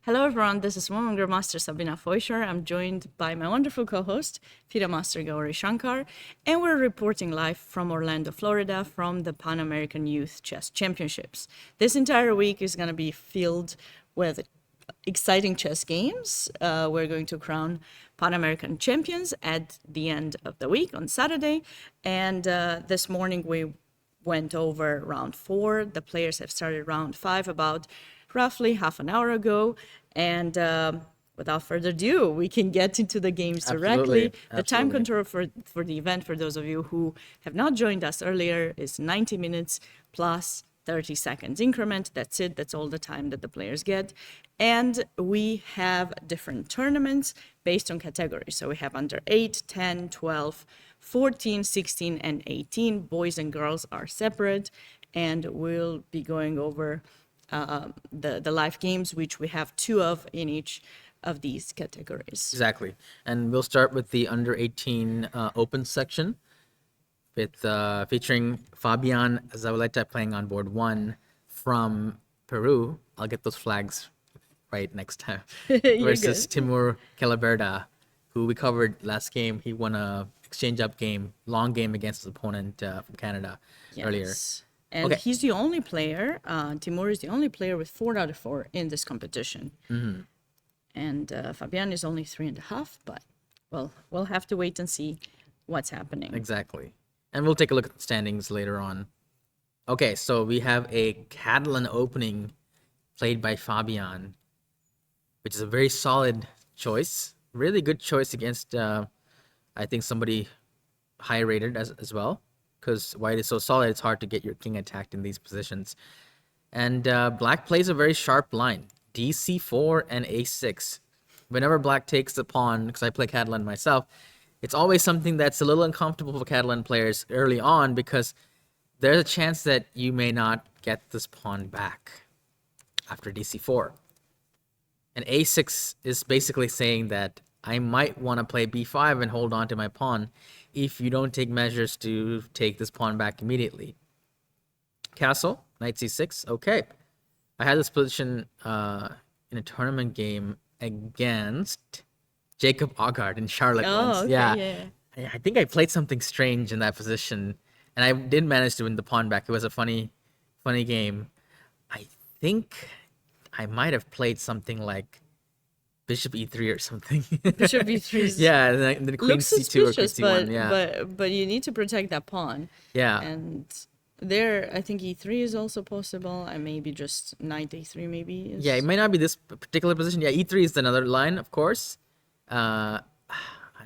Hello everyone, this is Woman Grandmaster Sabina Foisor. I'm joined by my wonderful co-host, FIDA Master Gauri Shankar, and we're reporting live from Orlando, Florida, from the Pan American Youth Chess Championships. This entire week is going to be filled with exciting chess games. We're going to crown Pan American champions at the end of the week on Saturday, and this morning we went over round 4. The players have started round 5 about roughly half an hour ago. And without further ado, we can get into the games directly. The time control for the event, for those of you who have not joined us earlier, is 90 minutes plus 30 seconds increment. That's it. That's all the time that the players get. And we have different tournaments based on categories. So we have under 8, 10, 12, 14, 16, and 18. Boys and girls are separate. And we'll be going over the live games, which we have 2 of in each of these categories. Exactly. And we'll start with the under 18 open section with featuring Fabian Zavaleta playing on board 1 from Peru. I'll get those flags right next time. Versus Timur Calaberda, who we covered last game. He won a exchange up game, long game against his opponent from Canada earlier. And he's the only player, Timur is the only player with 4 out of 4 in this competition. And Fabian is only 3.5, but well, we'll have to wait and see what's happening. Exactly. And we'll take a look at the standings later on. Okay, so we have a Catalan opening played by Fabian, which is a very solid choice. Really good choice against, I think, somebody high rated as well. Because white is so solid, it's hard to get your king attacked in these positions. And black plays a very sharp line, dc4 and a6. Whenever black takes the pawn, because I play Catalan myself, it's always something that's a little uncomfortable for Catalan players early on, because there's a chance that you may not get this pawn back after dc4. And a6 is basically saying that I might want to play b5 and hold on to my pawn if you don't take measures to take this pawn back immediately. Castle, knight c6, okay. I had this position in a tournament game against Jacob Aagaard in Charlotte once. Okay, yeah. I think I played something strange in that position, and I did manage to win the pawn back. It was a funny game. I think I might have played something like Bishop e3 or something. Bishop e3. Yeah, and then Queen c2 or Queen c1. Yeah, but you need to protect that pawn. Yeah, and there, I think e3 is also possible, and maybe just knight a3 maybe. Yeah, it might not be this particular position. Yeah, e3 is another line, of course. I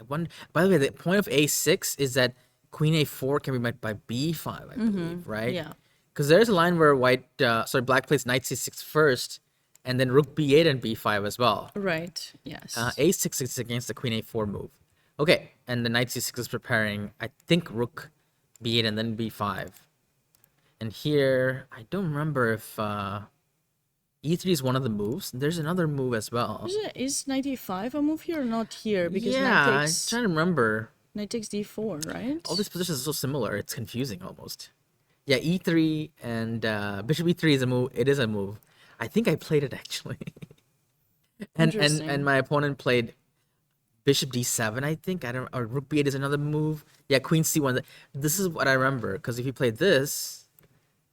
wonder. By the way, the point of a6 is that Queen a4 can be met by b5, I believe, right? Yeah. Because there's a line where black plays knight c6 first, and then rook b8 and b5 as well. Right, yes. A6 is against the queen a4 move. Okay, and the knight c6 is preparing, I think, rook b8 and then b5. And here, I don't remember if e3 is one of the moves. There's another move as well. Is knight e5 a move here or not here? Because yeah, I'm trying to remember. Knight takes d4, right? All these positions are so similar, it's confusing almost. Yeah, e3 and bishop e3 is a move. It is a move. I think I played it actually. and my opponent played bishop d7, I think. Or rook b8 is another move. Yeah, queen c1. This is what I remember, because if you play this,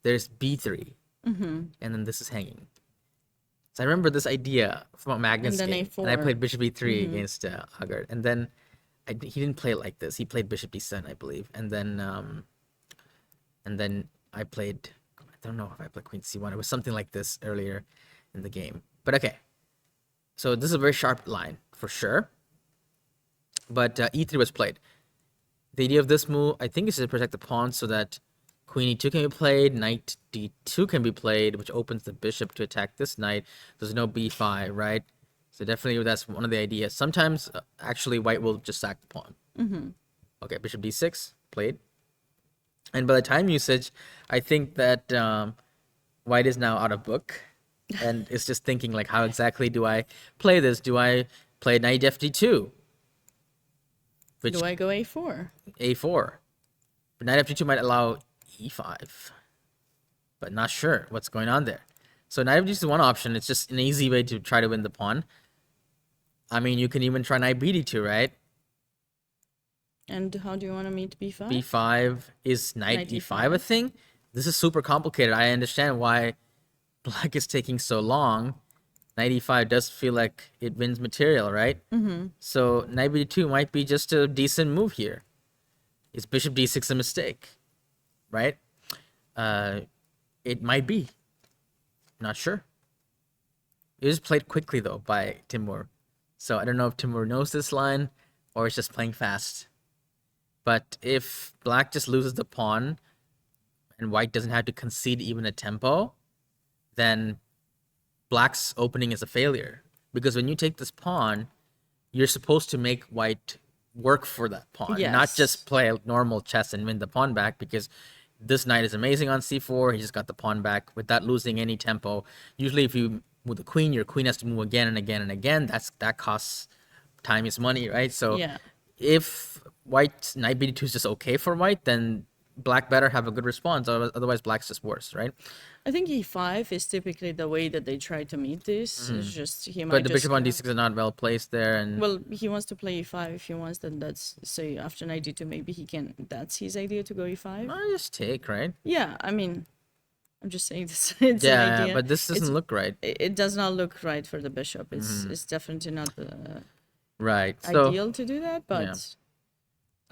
there's b3. And then this is hanging. So I remember this idea from a Magnus game. a4. And I played bishop e3 against Aagaard. And then he didn't play it like this. He played bishop d7, I believe. And then I played, I don't know if I played queen c1. It was something like this earlier in the game. But okay. So this is a very sharp line, for sure. But e3 was played. The idea of this move, I think, is to protect the pawn so that queen e2 can be played, knight d2 can be played, which opens the bishop to attack this knight. There's no b5, right? So definitely that's one of the ideas. Sometimes, actually, white will just sack the pawn. Okay, bishop d6, played. And by the time usage, I think that white is now out of book. And it's just thinking, like, how exactly do I play this? Do I play knight fd2? Do I go a4? a4. But knight fd2 might allow e5. But not sure what's going on there. So knight of d6 is one option. It's just an easy way to try to win the pawn. I mean, you can even try knight bd2, right? And how do you want to meet b5? b5 is knight e5 a thing? This is super complicated. I understand why black is taking so long. Knight e5 does feel like it wins material, right? So knight bd2 might be just a decent move here. Is bishop d6 a mistake, right? It might be. Not sure. It was played quickly though by Timur. So I don't know if Timur knows this line or is just playing fast. But if black just loses the pawn and white doesn't have to concede even a tempo, then black's opening is a failure. Because when you take this pawn, you're supposed to make white work for that pawn, not just play a normal chess and win the pawn back, because this knight is amazing on c4. He just got the pawn back without losing any tempo. Usually if you move the queen, your queen has to move again and again and again. That costs time is money, right? So if white knight bd2 is just okay for white, then black better have a good response. Otherwise, black's just worse, right? I think e5 is typically the way that they try to meet this. It's just he might. But the bishop on d6 is not well placed there, and well, he wants to play e5 if he wants. Then that's say after knight d2, maybe he can. That's his idea to go e5. I just take, right? Yeah, I mean, I'm just saying this. It's Yeah, an idea. but this doesn't look right. It does not look right for the bishop. It's definitely not right. So, ideal to do that. But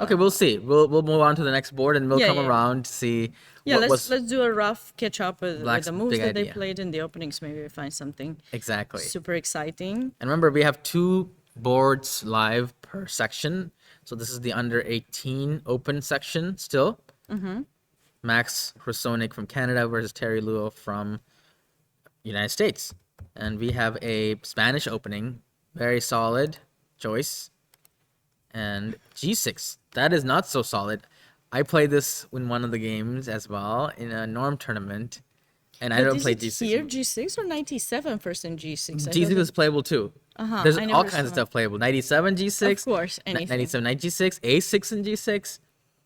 okay, we'll see. We'll move on to the next board, and we'll come around to see. Yeah, let's do a rough catch up with the moves that they idea. played in the openings. Maybe we find something Exactly super exciting. And remember, we have 2 boards live per section. So this is the under 18 open section still. Max Hrusonik from Canada versus Terry Luo from United States. And we have a Spanish opening. Very solid choice. And g6. That is not so solid. I played this in one of the games as well in a norm tournament. And I don't play g6. Here g6 or knight e7 first in g6? G6 is playable too. There's all kinds of stuff playable. Knight e7, g6. Of course, anything. Knight e7, knight g6, a6 and g6.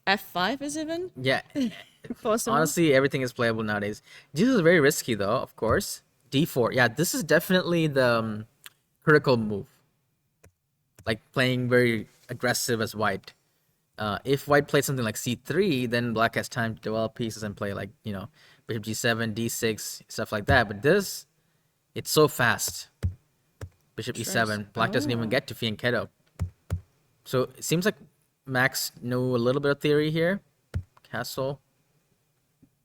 F5 is even? Yeah. Possible. Honestly, everything is playable nowadays. G6 is very risky though, of course. d4. Yeah, this is definitely the critical move. Like playing very aggressive as white. If white plays something like c3, then black has time to develop pieces and play like, bishop g7, d6, stuff like that. But this, it's so fast. Bishop e7. Black doesn't even get to fianchetto. So it seems like Max knew a little bit of theory here. Castle.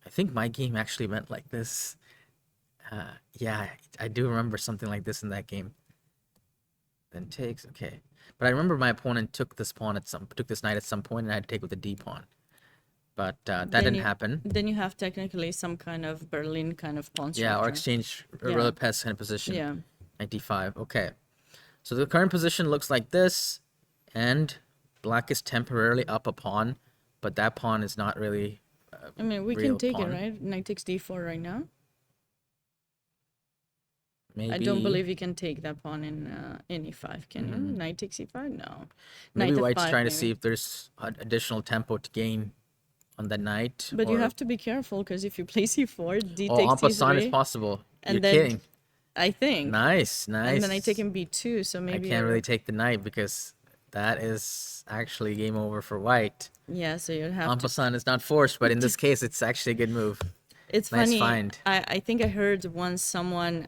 I think my game actually went like this. Yeah, I do remember something like this in that game. Then takes, okay. But I remember my opponent took this knight at some point, and I had to take with the d pawn. But that didn't happen. Then you have technically some kind of Berlin kind of pawn structure. Yeah, or exchange Relipes kind of position. Yeah. Knight d5. Okay. So the current position looks like this, and black is temporarily up a pawn, but that pawn is not really. I mean, we can take it, right? Knight takes d4 right now. Maybe. I don't believe you can take that pawn in e5, can you? Knight takes e5? No. Maybe Knight white's f5, trying to see if there's additional tempo to gain on the knight. But you have to be careful, because if you play c4, d takes en passant e3. is possible. And You're then, kidding. I think. Nice. And then I take in b2, so maybe... I can't really take the knight, because that is actually game over for white. Yeah, so you'd have En passant is not forced, but in this case, it's actually a good move. It's nice funny. Find. I think I heard once someone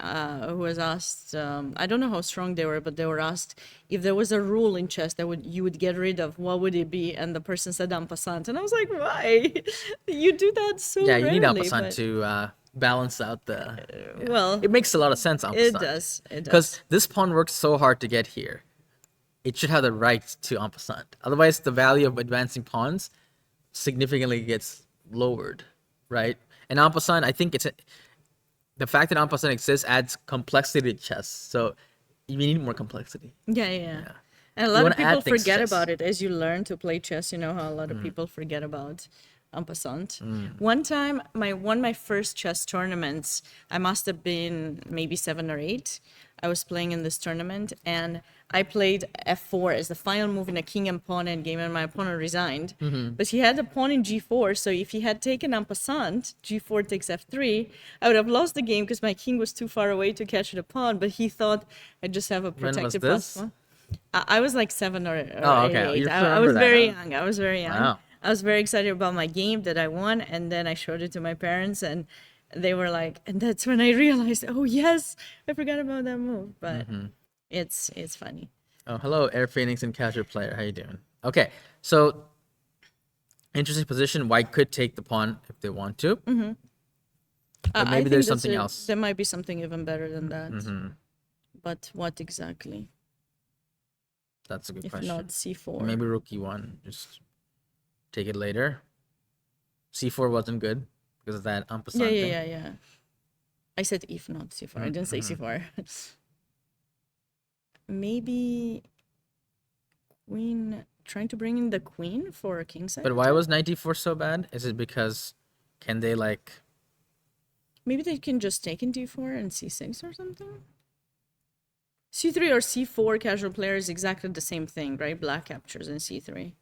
who was asked, I don't know how strong they were, but they were asked if there was a rule in chess that you would get rid of, what would it be? And the person said en passant. And I was like, why? You do that so rarely. Yeah, you need en passant to balance out the... Well... It makes a lot of sense, en passant. It does. Because this pawn worked so hard to get here. It should have the right to en passant. Otherwise, the value of advancing pawns significantly gets lowered, right? And en passant, I think the fact that en passant exists adds complexity to chess. So you need more complexity. Yeah. And a lot of people forget about it as you learn to play chess. You know how a lot of people forget about en passant. Mm. One time, one of my first chess tournaments, I must have been maybe 7 or 8. I was playing in this tournament, and I played f4 as the final move in a king and pawn endgame, and my opponent resigned. Mm-hmm. But he had a pawn in g4, so if he had taken en passant, g4 takes f3, I would have lost the game because my king was too far away to catch the pawn, but he thought I'd just have a When was protected this? +1. I was like 7 or Oh, 8. okay. You I remember was that, very huh? young. I was very young. Wow. I was very excited about my game that I won, and then I showed it to my parents, and they were like, and that's when I realized, oh yes, I forgot about that move. But it's funny. Oh, hello, Air Phoenix and Casual Player. How you doing? Okay, so interesting position. White could take the pawn if they want to. But I maybe think there's that's something else. There might be something even better than that. Mm-hmm. But what exactly? That's a good If question. not c4. Maybe rook e1. Just take it later. c4 wasn't good because of that en Yeah, passant thing. yeah. I said if not c4. I didn't say c4. Maybe queen, trying to bring in the queen for a kingside. But why was knight d4 so bad? Is it because can they like? Maybe they can just take in d4 and c6 or something. c3 or c4 casual player is exactly the same thing, right? Black captures in c3.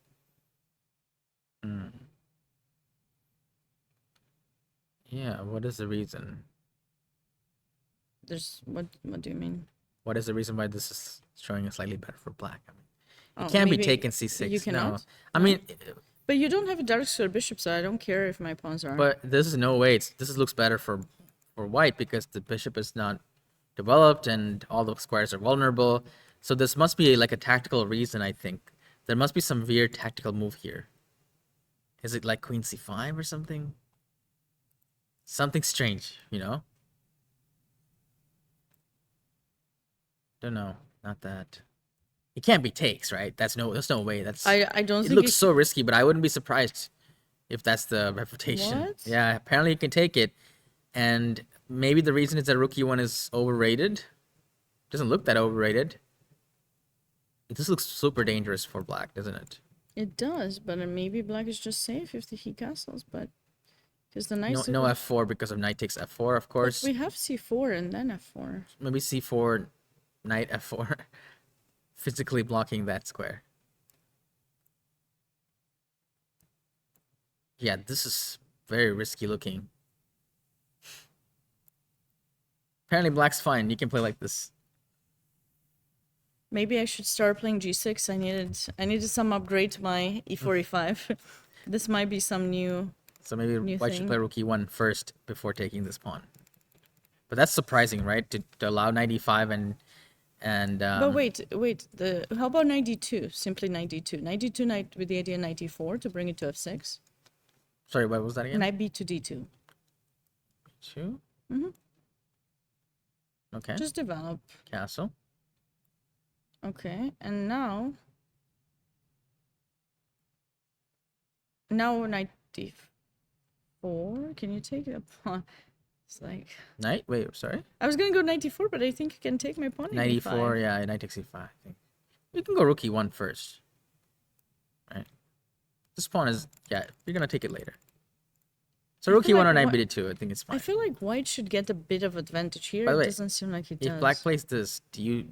Yeah. What is the reason? There's what do you mean? What is the reason why this is showing it slightly better for black? I mean, Oh, it can't be maybe taken c6. You No. cannot? I mean, But you don't have a dark square bishop, so I don't care if my pawns are. but this is no way. This looks better for white because the bishop is not developed and all the squares are vulnerable. So this must be like a tactical reason, I think. There must be some weird tactical move here. Is it like queen c5 or something? Something strange, you know? Don't know. Not that. It can't be takes, right? There's no way. I don't It think looks so risky, but I wouldn't be surprised if that's the reputation. What? Yeah, apparently you can take it. And maybe the reason is that rook e1 is overrated. Doesn't look that overrated. This looks super dangerous for black, doesn't it? it does, but maybe black is just safe if he castles, but because the knight. No f4 because of knight takes f4, of course. We have c4 and then f4. Maybe c4, knight f4. Physically blocking that square. Yeah, this is very risky looking. Apparently black's fine. You can play like this. Maybe I should start playing g6. I needed some upgrade to my e4 e5. This might be some new. So maybe New white should thing. play rook e1 first before taking this pawn. But that's surprising, right? To allow knight e5 and But wait. How about knight d2? Simply knight d2. Knight d2, knight with the idea knight d4 to bring it to f6. sorry, what was that again? Knight b to d2. 2? Okay. Just develop. Castle. Okay, and now knight d4. Can you take it upon? It's like Knight? Wait, sorry? I was gonna go knight d4, but I think you can take my pawn. Knight e5. e4, yeah, knight takes e5, I think. You can go rook e1 first. Right? This pawn is, yeah, you're gonna take it later. So rook feel e1 like or knight whi- b2, I think it's fine. I feel like white should get a bit of advantage here. By the It way, doesn't seem like he does. If black plays this, you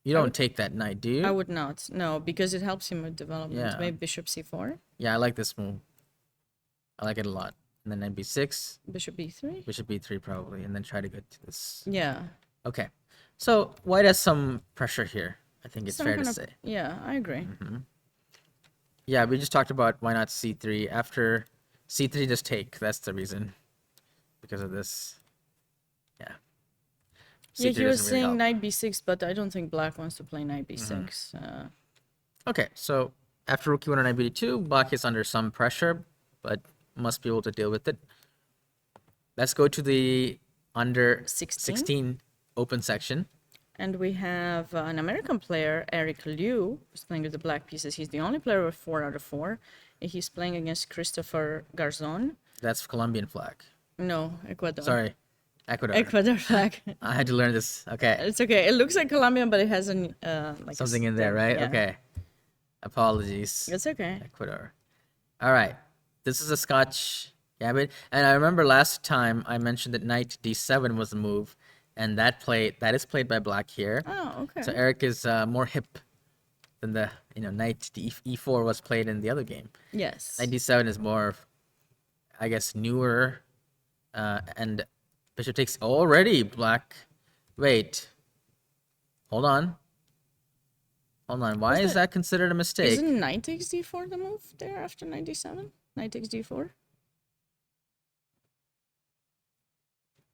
don't take that knight, do you? I would not. No, because it helps him with development. Yeah. Maybe bishop c4, Yeah, I like this move. I like it a lot. And then knight b6, bishop b3. bishop b3 probably, and then try to get to this. Yeah. Okay. So white has some pressure here. I think it's Some fair to kind of- say. Yeah, I agree. Yeah, we just talked about why not c3. After c3, just take. That's the reason. Because of this. Yeah. Yeah, C3 he was doesn't really saying help. knight b6, but I don't think black wants to play knight b6. Okay, so after rook e1 or knight b2, black is under some pressure, but must be able to deal with it. Let's go to the under 16 open section. And we have an American player, Eric Liu, who's playing with the black pieces. He's the only player with 4 out of 4. And he's playing against Christopher Garzon. That's Colombian flag. No, Ecuador. Sorry, Ecuador. Ecuador flag. I had to learn this. Okay, It's okay. It looks like Colombian, but it has an like something in there, right? Yeah. Okay. Apologies. It's okay. Ecuador. All right. This is a Scotch gambit, and I remember last time I mentioned that knight d7 was the move, and that is played by black here. Oh, okay. So Eric is more hip than the knight e4 was played in the other game. Yes. Knight d7 is more, I guess, newer, and bishop takes already black. Wait, hold on. Why is that considered a mistake? Isn't knight takes d4 the move there after knight d7? Knight takes d4?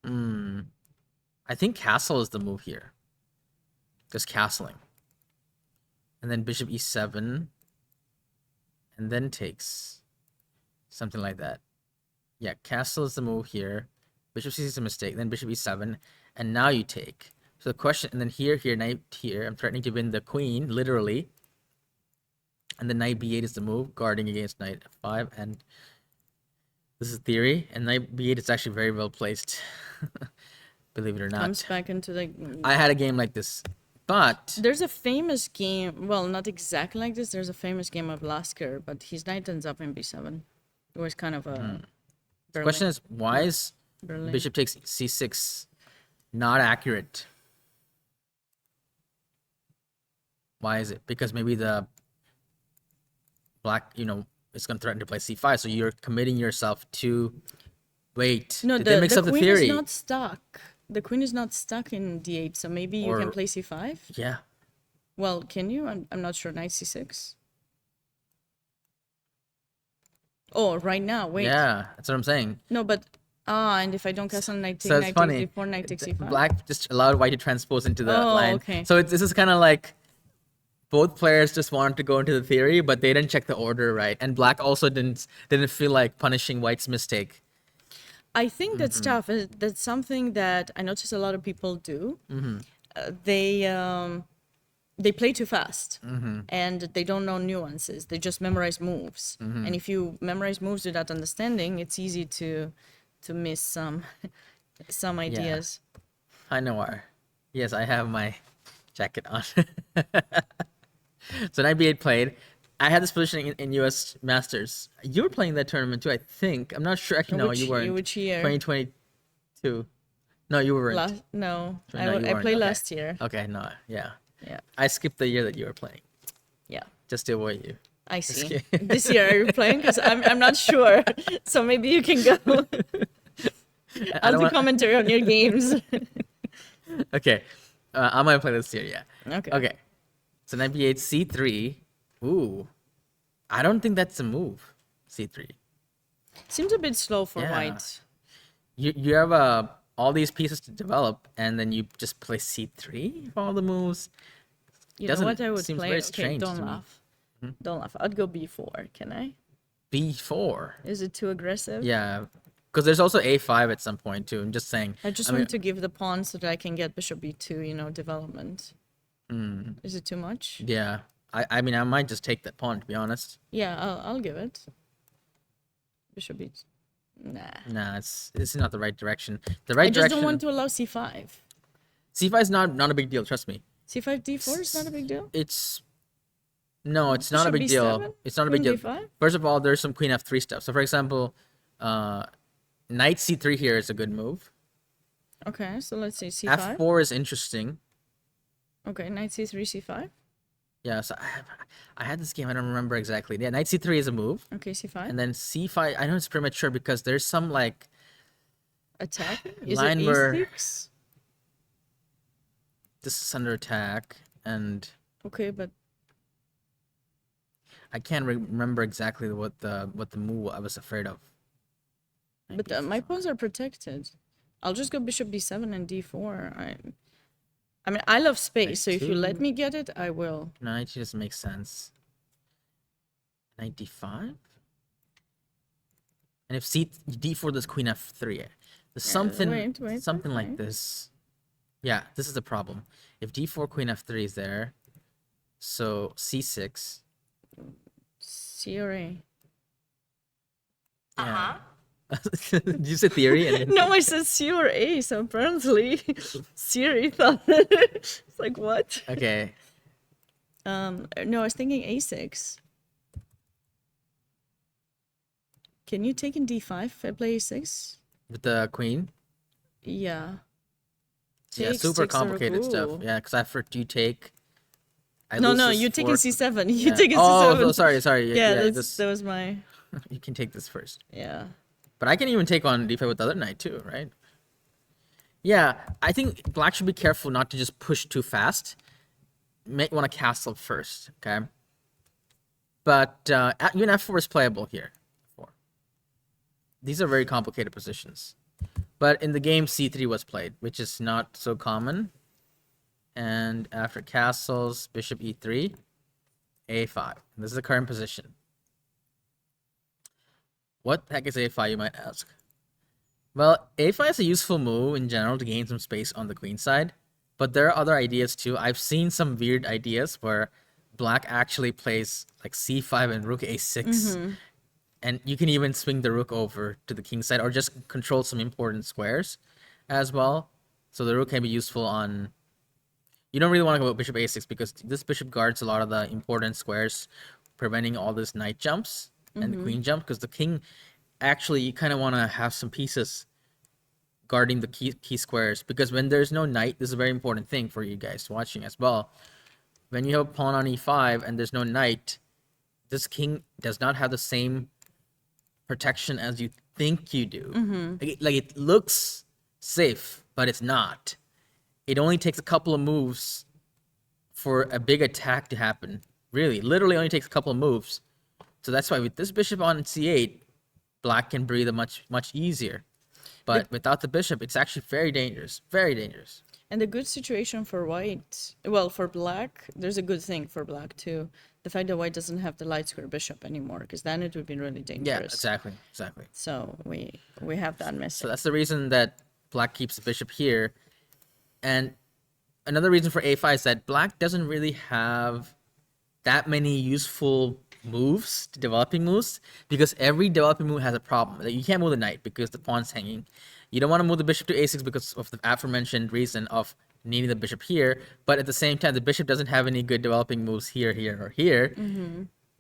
I think castle is the move here. Just castling. And then bishop e7. And then takes. Something like that. Yeah, castle is the move here. Bishop c6 is a mistake. Then bishop e7. And now you take. So the question, and then here, knight here. I'm threatening to win the queen, literally. And then knight b8 is the move, guarding against knight f5. And this is theory. And knight b8 is actually very well placed. Believe it or not. Comes back into the... I had a game like this, but... There's a famous game, well, not exactly like this. There's a famous game of Lasker, but his knight ends up in b7. It was kind of a... The question is, why is Berlin. bishop takes c6 not accurate? Why is it? Because maybe the black, is going to threaten to play c5, so you're committing yourself to... Wait, No, did they mix up the queen theory? is not stuck. The queen is not stuck in d8, so maybe you can play c5? Yeah. Well, can you? I'm not sure. Knight c6? Oh, right now, wait. Yeah, that's what I'm saying. No, but... and if I don't castle knight So it's takes funny. d4, knight takes c5? Black just allowed white to transpose into the line. Okay. So this is kind of like both players just wanted to go into the theory, but they didn't check the order right. And black also didn't feel like punishing white's mistake. I think that's tough. That's something that I notice a lot of people do. They play too fast, and they don't know nuances. They just memorize moves. And if you memorize moves without understanding, it's easy to miss some ideas. Hi, Noir. Yes, I have my jacket on. So knight b8 played. I had this positioning in U.S. Masters. You were playing that tournament too, I think. I'm not sure. Actually, no, you weren't. Which year? 2022. No, you weren't. No, No, I you weren't. played Okay. last year. Okay, no, yeah. Yeah, I skipped the year that you were playing, yeah. just to avoid you. I see. This year are you playing? Because I'm not sure. So maybe you can go. I'll do commentary on your games. Okay, I'm gonna play this year. Yeah. Okay. Okay. So knight b8, c3. Ooh, I don't think that's a move. C3. Seems a bit slow for Yeah. white. You have all these pieces to develop, and then you just play c3 for all the moves. You know what I would seems play? very Okay, strange don't to me. laugh. Don't laugh. I'd go b4. Can I? b4. Is it too aggressive? Yeah, because there's also a5 at some point too. I'm just saying. I just want to give the pawn so that I can get bishop b2. Development. Is it too much? Yeah, I mean I might just take that pawn, to be honest. Yeah, I'll give it. Bishop b2. Nah. Nah, it's not the right direction. The right I just direction. don't want to allow c5. c5 is not a big deal. Trust me. c5 d4 is not a big deal. It's not a Bishop big deal. b7? It's not a big Queen deal. d5? First of all, there's some queen f3 stuff. So for example, knight c3 here is a good move. Okay, so let's say c5. f4 is interesting. Okay, knight c3, c5. Yeah, so I had this game. I don't remember exactly. Yeah, knight c3 is a move, Okay, c5. and then c5. I know it's premature because there's some like Attack. Is line it where- e6? this is under attack, and Okay, but I can't remember exactly what the move I was afraid of. my pawns are protected. I'll just go bishop b7 and d4. I mean, I love space, so if you let me get it, I will. Knight just makes sense. Knight d5, and if d4, there's queen f3. There's something like this. Yeah, this is the problem. If d4, queen f3 is there, so c6. C or A? Yeah. Did you say theory? And No, I said C or A, so apparently Siri thought it's like, what? Okay. No, I was thinking A6. Can you take in d5 and play a6? with the queen. Yeah. Yeah, Takes, super takes the rook. complicated stuff. Ooh. Yeah, because after you take, I No, lose no, this you take in fork. c7. You Yeah. take in Oh, c7. sorry. Yeah, Yeah, that was my. you can take this first. Yeah. But I can even take on d5 with the other knight too, right? Yeah, I think black should be careful not to just push too fast. May want to castle first, okay? But even f4 is playable here. These are very complicated positions. But in the game, c3 was played, which is not so common. And after castles, bishop e3, a5. This is the current position. What the heck is a5, you might ask? Well, a5 is a useful move in general to gain some space on the queen side, but there are other ideas too. I've seen some weird ideas where black actually plays like c5 and rook a6, and you can even swing the rook over to the king side or just control some important squares as well. So the rook can be useful on... You don't really want to go bishop a6 because this bishop guards a lot of the important squares, preventing all these knight jumps and the queen jump, because the king... Actually, you kind of want to have some pieces guarding the key squares, because when there's no knight, this is a very important thing for you guys watching as well. When you have a pawn on e5 and there's no knight, this king does not have the same protection as you think you do. Like it looks safe, but it's not. It only takes a couple of moves for a big attack to happen. Really, literally only takes a couple of moves. So that's why with this bishop on c8, black can breathe much easier. But without the bishop, it's actually very dangerous. Very dangerous. And a good situation for white, well, for black, there's a good thing for black too. The fact that white doesn't have the light square bishop anymore, because then it would be really dangerous. Yeah, exactly. So we have that missing. So that's the reason that black keeps the bishop here. And another reason for a5 is that black doesn't really have that many useful moves, developing moves, because every developing move has a problem. You can't move the knight because the pawn's hanging. You don't want to move the bishop to a6 because of the aforementioned reason of needing the bishop here, but at the same time, the bishop doesn't have any good developing moves here, or here.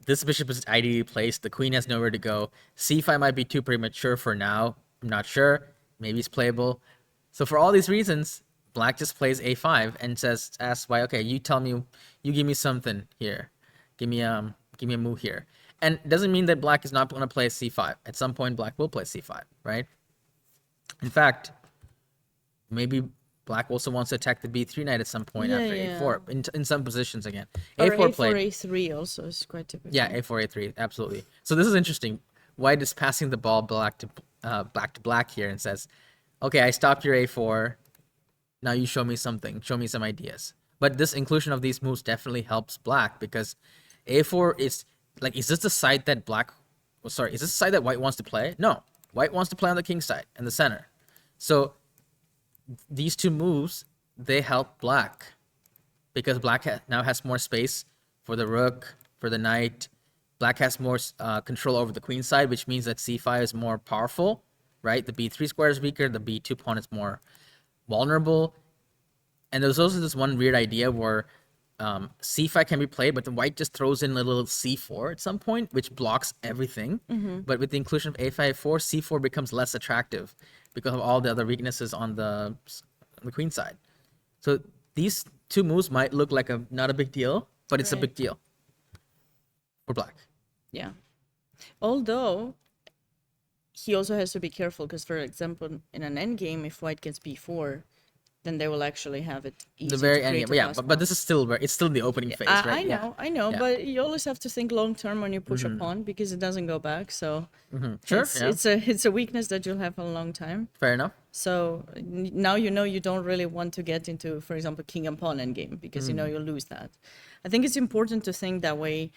This bishop is ideally placed. The queen has nowhere to go. c5 might be too premature for now. I'm not sure. Maybe it's playable. So for all these reasons, black just plays a5 and asks why, okay, you tell me, you give me something here. Give me a move here. And it doesn't mean that black is not going to play c5. At some point, black will play c5, right? In fact, maybe black also wants to attack the b3 knight at some point after a4 in some positions again. Or a4 a4, played. a3 also is quite typical. Yeah, a4, a3, absolutely. So this is interesting. White is passing the ball black to black here and says, okay, I stopped your a4. Now you show me something. Show me some ideas. But this inclusion of these moves definitely helps black, because a4 is like, is this the side that is this the side that white wants to play? No, white wants to play on the king side in the center. So these two moves, they help black, because black now has more space for the rook, for the knight. Black has more control over the queen side, which means that c5 is more powerful, right? The b3 square is weaker, the b2 pawn is more vulnerable. And there's also this one weird idea where c5 can be played, but the white just throws in a little c4 at some point, which blocks everything. But with the inclusion of a5, c4 becomes less attractive because of all the other weaknesses on the queen side. So these two moves might look like not a big deal, but it's a big deal for black. Yeah. Although he also has to be careful, because, for example, in an endgame, if white gets b4, then they will actually have it easy The very to end create game. a Yeah, pass but this is still it's still in the opening phase, right? I know, Yeah. but you always have to think long term when you push a pawn, because it doesn't go back. So Sure. it's a weakness that you'll have for a long time. Fair enough. So now you know you don't really want to get into, for example, king and pawn endgame, because you know you'll lose that. I think it's important to think that way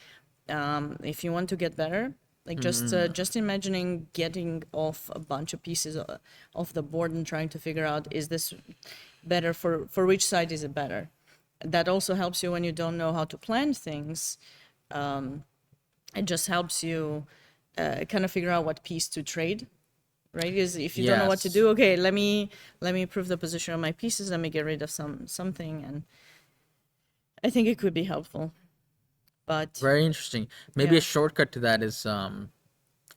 if you want to get better. Like just imagining getting off a bunch of pieces off the board and trying to figure out, is this better for which side is it better? That also helps you when you don't know how to plan things. It just helps you kind of figure out what piece to trade, right? Because if you don't know what to Yes. do, okay, let me improve the position of my pieces, let me get rid of something, and I think it could be helpful. But Very interesting. Maybe Yeah. a shortcut to that is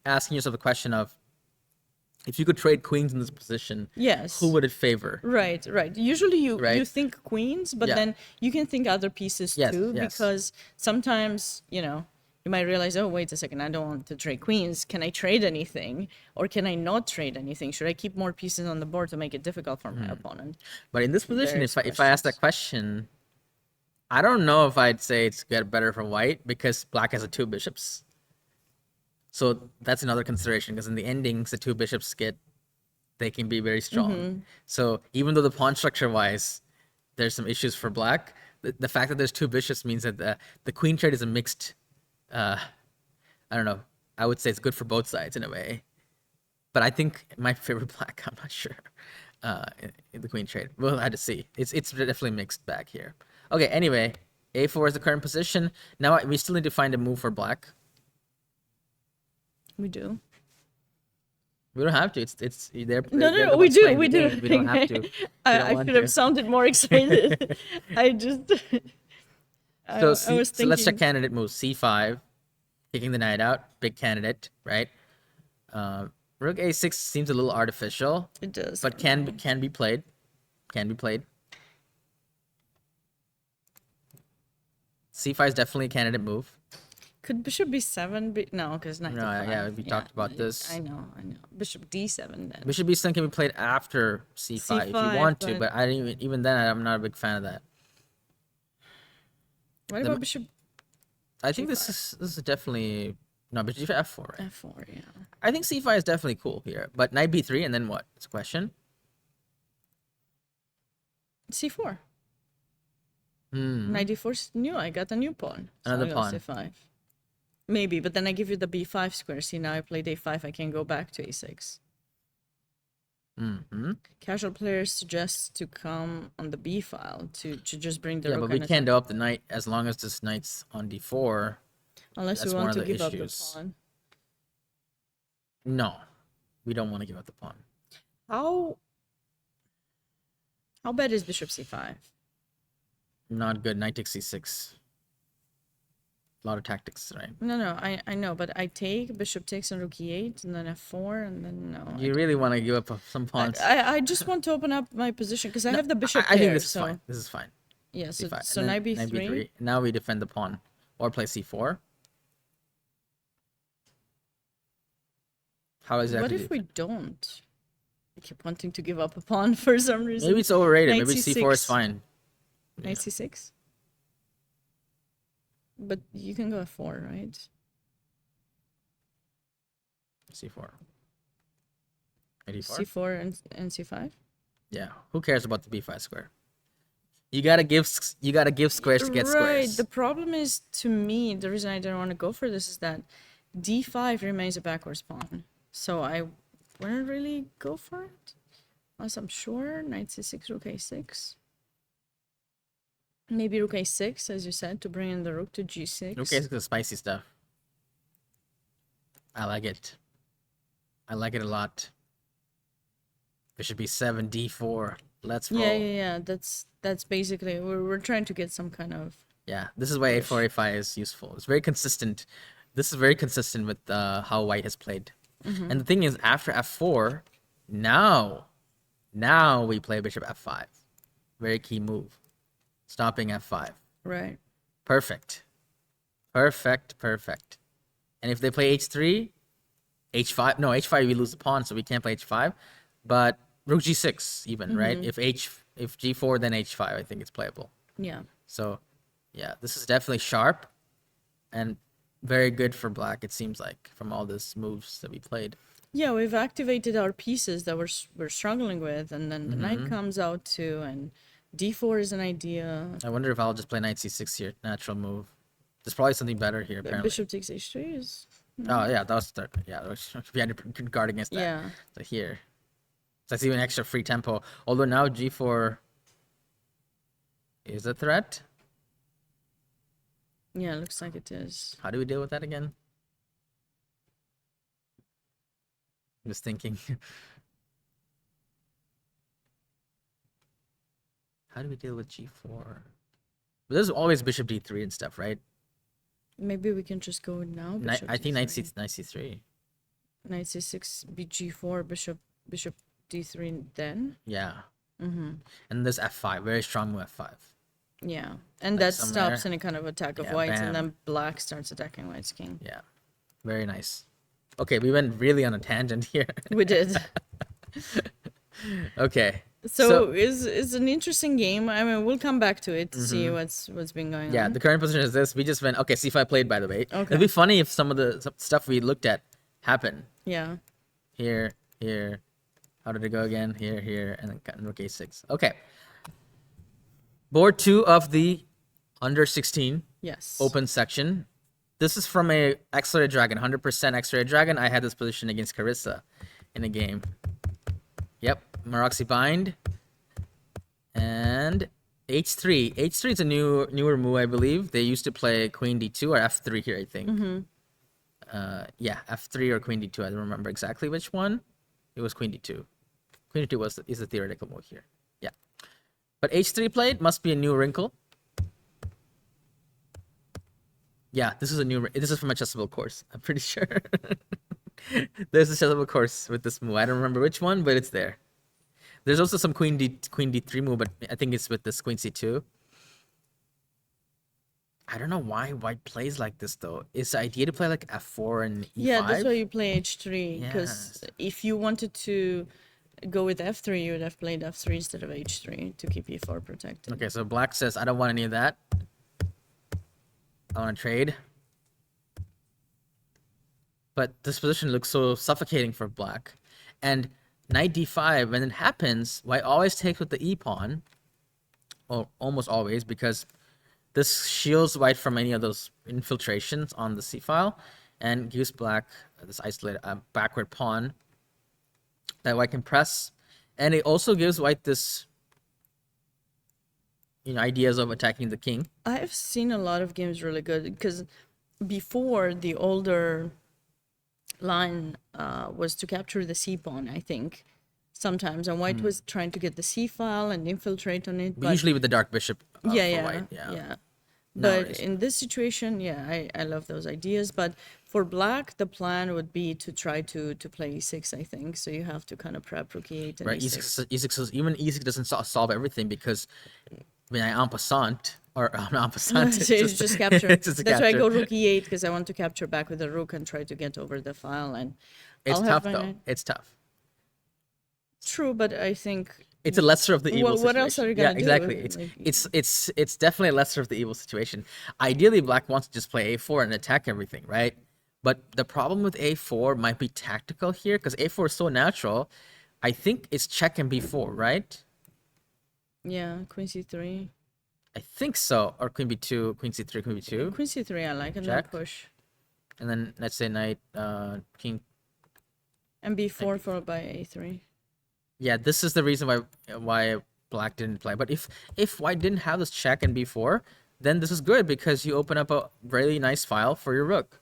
asking yourself the question of, if you could trade queens in this position, Yes. who would it favor? Right, right. Usually you Right? think queens, but Yeah. then you can think other pieces Yes, too, yes. because sometimes, you might realize, oh, wait a second, I don't want to trade queens. Can I trade anything? Or can I not trade anything? Should I keep more pieces on the board to make it difficult for my opponent? But in this position, Various if I ask that questions. question, I don't know if I'd say it's get better for white because black has the 2 bishops. So that's another consideration, because in the endings, the 2 bishops they can be very strong. So even though the pawn structure wise, there's some issues for black, the fact that there's 2 bishops means that the queen trade is a mixed, I don't know, I would say it's good for both sides in a way. But I think my favorite black, I'm not sure, in the queen trade. We'll have to see. It's definitely mixed back here. Okay, anyway, a4 is the current position. Now we still need to find a move for black. We do. We don't have to. It's they're No, the we ones do. playing We the do. game. We don't have to. We don't I want should to. have sounded more excited. I just. I So was so let's check thinking. candidate moves. C5, kicking the knight out. Big candidate, right? Rook a6 seems a little artificial, It does. but can be played. Can be played. C5 is definitely a candidate move. Could bishop b7 be no? Because knight No, d5. yeah, we talked about this. I know. Bishop d7 then. Bishop b7 can be played after c5 if you C5, want to, but- but I didn't even then I'm not a big fan of that. What about bishop I think this is definitely no bishop f4, right? f4? Yeah. I think c5 is definitely cool here, but knight b3 and then what? It's a question. c4. Knight d4 is new. I got a new pawn. So Another I'll go pawn. c5. Maybe, but then I give you the b5 square. See, now I played a5. I can go back to a6. Casual players suggest to come on the b file to just bring the Yeah, rook. but we and can't do up the knight as long as this knight's on d4. unless that's you one want of to the give up the issues. pawn. No, we don't want to give up the pawn. How bad is bishop c5? Not good. Knight takes c6. A lot of tactics, right? No, I know, but I take bishop takes and rook e8 and then f4 and then no. You really want to give up some pawns. I just want to open up my position because I have the bishop I there. think this is so fine. This is fine. yeah, so c5. so And then knight b3. Now we defend the pawn or play c4. How exactly? What do if you we defend? don't? I keep wanting to give up a pawn for some reason. Maybe it's overrated. Knight Maybe c4 is c6. fine. Knight c6. But you can go f4, right? c4. Knight e4. C4 and c5. Yeah. Who cares about the b5 square? You gotta give squares to get Right. squares. The problem is, to me, the reason I didn't want to go for this is that d5 remains a backwards pawn. So I wouldn't really go for it. Unless I'm sure. Knight c6, rook a6. Maybe rook a6, as you said, to bring in the rook to g6. Okay, it's the spicy stuff. I like it. I like it a lot. Bishop b7, d4. Let's roll. Yeah. That's basically we're trying to get some kind of. Yeah, this is why a4, a5 is useful. It's very consistent. This is very consistent with how white has played. And the thing is, after f4, now we play bishop f5. Very key move. Stopping f5. Right. Perfect. And if they play h3, h5, no, h5 we lose the pawn, so we can't play h5. But rook g6 even, right? If g4, then h5, I think it's playable. Yeah. So, yeah, this is definitely sharp and very good for black, it seems like, from all these moves that we played. Yeah, we've activated our pieces that we're struggling with, and then the knight comes out too, and d4 is an idea. I wonder if I'll just play knight c6 here, natural move. There's probably something better here, apparently. Bishop takes h3 is. Oh, yeah, that was third. Yeah, we had to guard against that. Yeah. So here. So that's even extra free tempo. Although now g4 is a threat. Yeah, looks like it is. How do we deal with that again? I'm just thinking. How do we deal with g4? But there's always bishop d3 and stuff, right? Maybe we can just go now. Bishop I think d3. knight c3. Knight c6, bg4, bishop d3 then. Yeah. And this f5, very strong move f5. Yeah. And Like that somewhere. stops any kind of attack of Yeah, white, bam. and then black starts attacking white's king. Yeah. Very nice. Okay, we went really on a tangent here. We did. Okay. So it's an interesting game. I mean, we'll come back to it to see what's been going yeah, on. the current position is this. We just went, okay, c5 played, by the way. Okay. It'd be funny if some of the stuff we looked at happened. Yeah. Here, here. How did it go again? Here, here, and then rook a6. Okay. Board 2 of the under 16 Yes. open section. This is from a Accelerated Dragon, 100% Accelerated Dragon. I had this position against Carissa in a game. Yep, Maroxy bind. And h3. h3 is a newer move, I believe. They used to play queen d2 or f3 here, I think. Yeah, f3 or queen d2. I don't remember exactly which one. It was queen d2. Queen d2 is a theoretical move here. Yeah. But h3 played must be a new wrinkle. Yeah, this is from a chessable course. I'm pretty sure. There's a chessable course with this move. I don't remember which one, but it's there. There's also some queen d3 move, but I think it's with this queen c2. I don't know why white plays like this though. Is the idea to play like f4 and e5? Yeah, that's why you play h3. Because Yes. if you wanted to go with f3, you would have played f3 instead of h3 to keep e4 protected. Okay, so black says, I don't want any of that. I want to trade. But this position looks so suffocating for black. And knight d5, when it happens, white always takes with the e pawn. Or almost always, because this shields white from any of those infiltrations on the c file and gives black this isolated backward pawn that white can press. And it also gives white this, ideas of attacking the king. I've seen a lot of games really good because before the older line was to capture the c pawn, I think, sometimes, and white was trying to get the c file and infiltrate on it. But usually with the dark bishop for yeah, white. yeah. Nowadays. But in this situation, yeah, I love those ideas. But for black, the plan would be to try to play e6, I think. So you have to kind of prep rook e8 and Right, e6. e6 even e6 doesn't solve everything because when I en passant or en passant, So it's just capture. it's just a That's why I capture. go rook e8 because I want to capture back with the rook and try to get over the file. And It's I'll tough have my though. knight. It's tough. True, but I think It's a lesser of the evil What situation. else are you Yeah, gonna do? exactly. Like- It's definitely a lesser of the evil situation. Ideally, black wants to just play a4 and attack everything, right? But the problem with a4 might be tactical here because a4 is so natural. I think it's check and b4, right? yeah, queen c3. I think so. Or queen b2, queen c3, queen b2. Queen c3 I like, and Check. then push. And then let's say knight, king. And b4 followed by a3. Yeah, this is the reason why black didn't play. But if white didn't have this check and b4, then this is good because you open up a really nice file for your rook.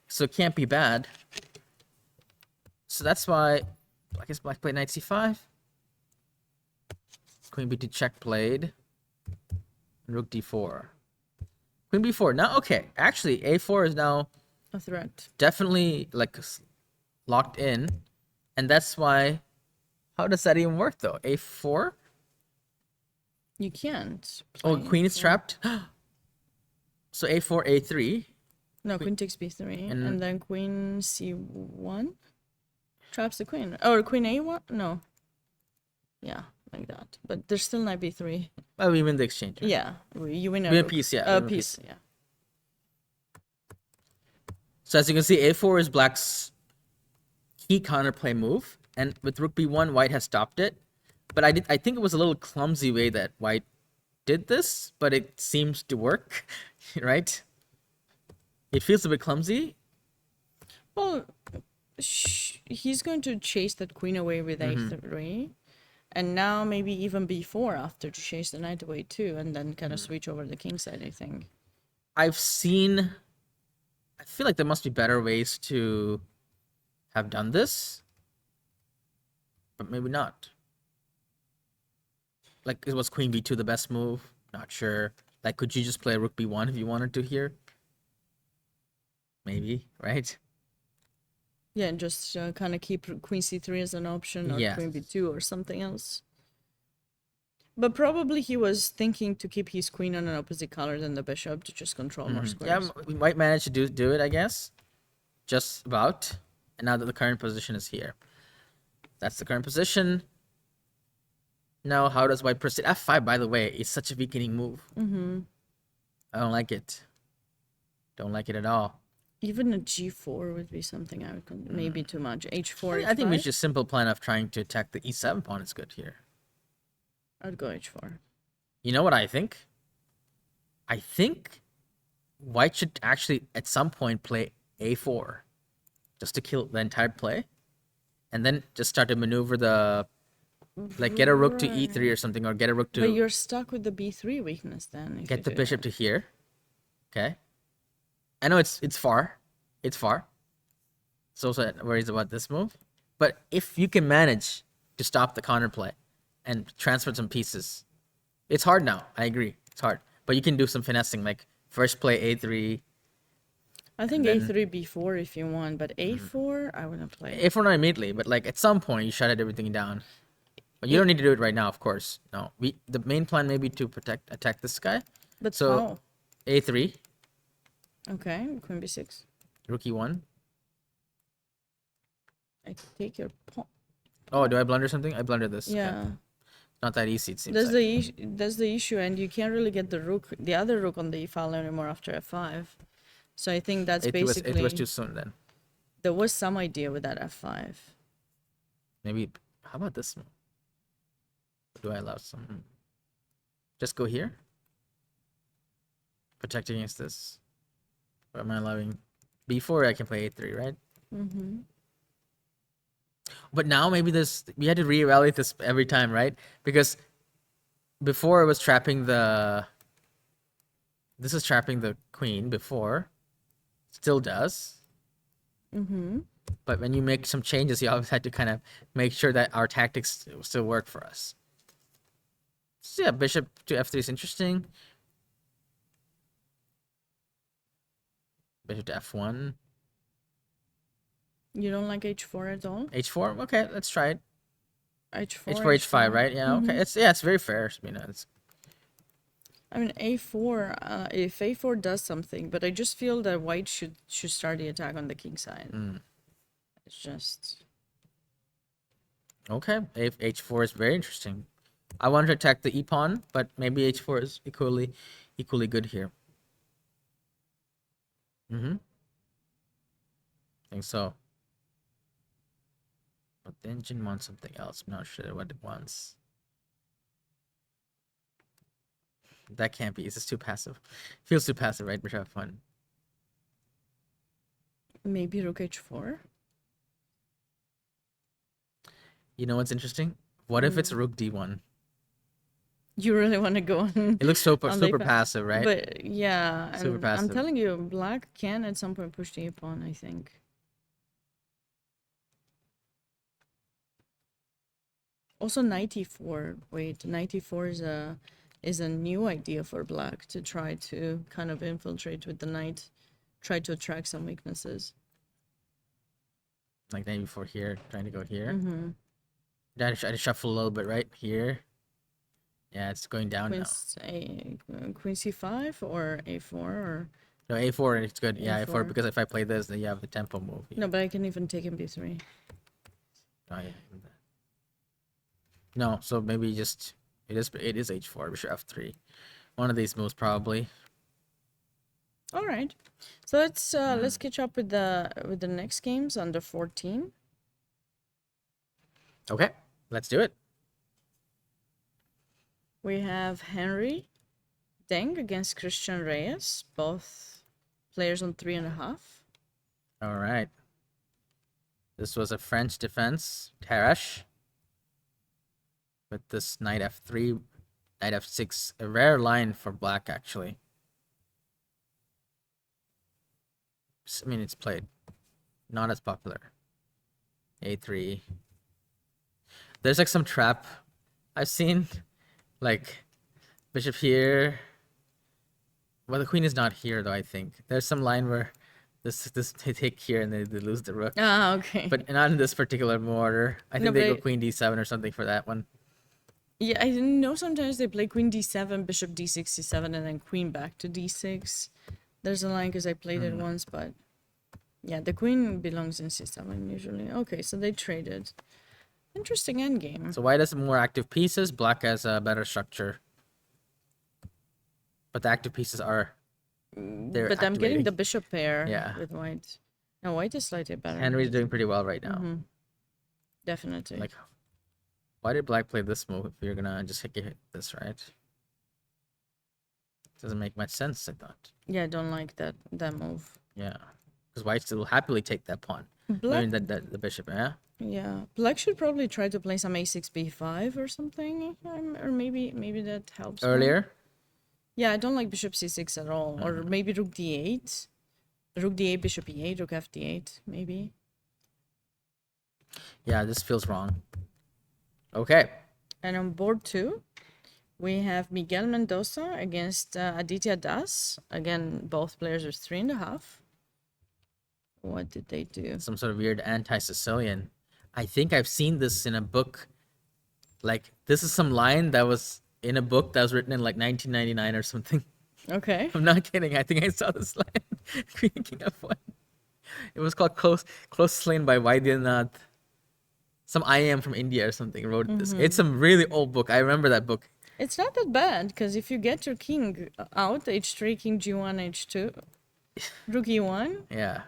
So it can't be bad. So that's why I guess black played knight c5. Queen b2 check played. Rook d4. Queen b4. Now, okay, actually a4 is now A threat. definitely like locked in, and that's why. How does that even work though? a4. You can't. Oh, play queen is a4. trapped. So a4, a3. No, queen takes b3, And- and then queen c1 traps the queen. Or queen a1? No. Yeah, like that. But there's still knight b3. Well, we win the exchange. Right? Yeah, you win a Win a rook. piece, yeah, A win a piece, yeah. So as you can see, a4 is black's key counterplay move, and with rook b1, white has stopped it. But I think it was a little clumsy way that white did this, but it seems to work, right? It feels a bit clumsy. Well, he's going to chase that queen away with Mm-hmm. a3. And now maybe even b4 after to chase the knight away too, and then kind of Mm. switch over the king side, I think. I feel like there must be better ways to have done this, but maybe not. Like, was queen b2 the best move? Not sure. Like, could you just play rook b1 if you wanted to here? Maybe, right? Yeah, and just kind of keep queen c3 as an option, or Yes. queen b2 or something else. But probably he was thinking to keep his queen on an opposite color than the bishop to just control more Yeah, squares. we might manage to do it, I guess. Just about. And now that the current position is here. That's the current position. Now, how does white proceed? F5, by the way, is such a weakening move. I don't like it. Don't like it at all. Even a g4 would be something I would maybe too much. h4, I think we h5. should simple plan of trying to attack the e7 pawn is good here. I'd go h4. You know what I think? I think white should actually at some point play a4 just to kill the entire play, and then just start to maneuver the, like, get a rook to e3 or something, or get a rook But to you're stuck with the b3 weakness then. If get you the do bishop that. to here. Okay, I know it's far. It's far. So also worries about this move. But if you can manage to stop the counterplay and transfer some pieces, it's hard now. I agree. It's hard. But you can do some finessing, like first play a3. I think then- a3, b4 if you want, but a4, I wouldn't play. If we're not immediately, but like at some point you shut everything down. But you don't need to do it right now, of course. No. The main plan may be to attack this guy. But So how? a3, Okay, queen b6. rook e1. I take your pawn. Oh, do I blunder something? I blunder this. Okay. Yeah. Not that easy, it seems That's like. that's the issue, and you can't really get the other rook on the e file anymore after f5. So I think that's It basically was too soon then. there was some idea with that f5. Maybe, how about this one? Do I allow some? Just go here? Protect against this? Or am I allowing? B4 I can play a3, right? Mm-hmm. But now maybe we had to reevaluate this every time, right? Because before it was trapping this is trapping the queen before. Still does. Mm-hmm. But when you make some changes, you always had to kind of make sure that our tactics still work for us. So yeah, bishop to f3 is interesting. Bishop to f1. You don't like h4 at all? h4? Okay, let's try it. h4, h4, h5, right? Yeah, okay. It's very fair, Sabina. I mean, a4, if a4 does something, but I just feel that white should start the attack on the king side. It's just... Okay, h4 is very interesting. I want to attack the e-pawn, but maybe h4 is equally good here. I think so. But the engine wants something else. I'm not sure what it wants. That can't be. It's just too passive. Feels too passive, right? Bishop f1. Maybe rook h4? You know what's interesting? What if it's rook d1? You really want to go on? It looks super on the super e-file. passive, right? But yeah, Super I'm passive. telling you, black can at some point push the e-pawn, I think. Also, knight e4. Wait, knight e4 is a new idea for black to try to kind of infiltrate with the knight, try to attract some weaknesses. Like knight before here, trying to go here. Try to shuffle a little bit, right? Here. Yeah, it's going down now. Queen c5 or a4 or... No, a4, it's good. Yeah, a4, A4. because if I play this, then you have the tempo move. No, but I can even take him b3. Oh, yeah. No, so maybe it is h4, bishop f3. One of these moves probably. All right, so let's catch up with the next games under 14. Okay, let's do it. We have Henry Deng against Christian Reyes, both players on 3.5. All right. This was a French defense, Tarash. With this knight f3, knight f6, a rare line for black actually. I mean, it's played, not as popular. a3. There's like some trap I've seen, like bishop here. Well, the queen is not here though. I think there's some line where This they take here and they lose the rook. Ah, okay. But not in this particular order. I No, think they go but queen d7 or something for that one. yeah, I didn't know sometimes they play queen d7, bishop d6, c7, and then queen back to d6. There's a line because I played it once, but yeah, the queen belongs in c7 usually. Okay, so they traded. Interesting endgame. So white has more active pieces, black has a better structure. But the active pieces are they're But I'm getting activating. the bishop pair Yeah. with white. No, white is slightly better. Henry's doing pretty well right now. Definitely. Like, why did black play this move if you're gonna just hit this, right? Doesn't make much sense, I thought. Yeah, I don't like that move. Yeah. Because white still happily take that pawn. Black, I mean, the bishop, yeah? yeah, black should probably try to play some a6 b5 or something, or maybe that helps. Earlier? Yeah, I don't like bishop c6 at all, or maybe rook d8, rook d8, bishop e8, rook f d8, maybe. Yeah, this feels wrong. Okay. And on board 2, we have Miguel Mendoza against Aditya Das. Again, both players are 3.5. What did they do? Some sort of weird anti-Sicilian. I think I've seen this in a book. Like, this is some line that was in a book that was written in like 1999 or something. Okay. I'm not kidding. I think I saw this line. Queen King F1. It was called Close Lane by Vaidyanath. Some IM from India or something wrote this. It's some really old book. I remember that book. It's not that bad, because if you get your king out, h3, king g1, h2, rook e1, Yeah.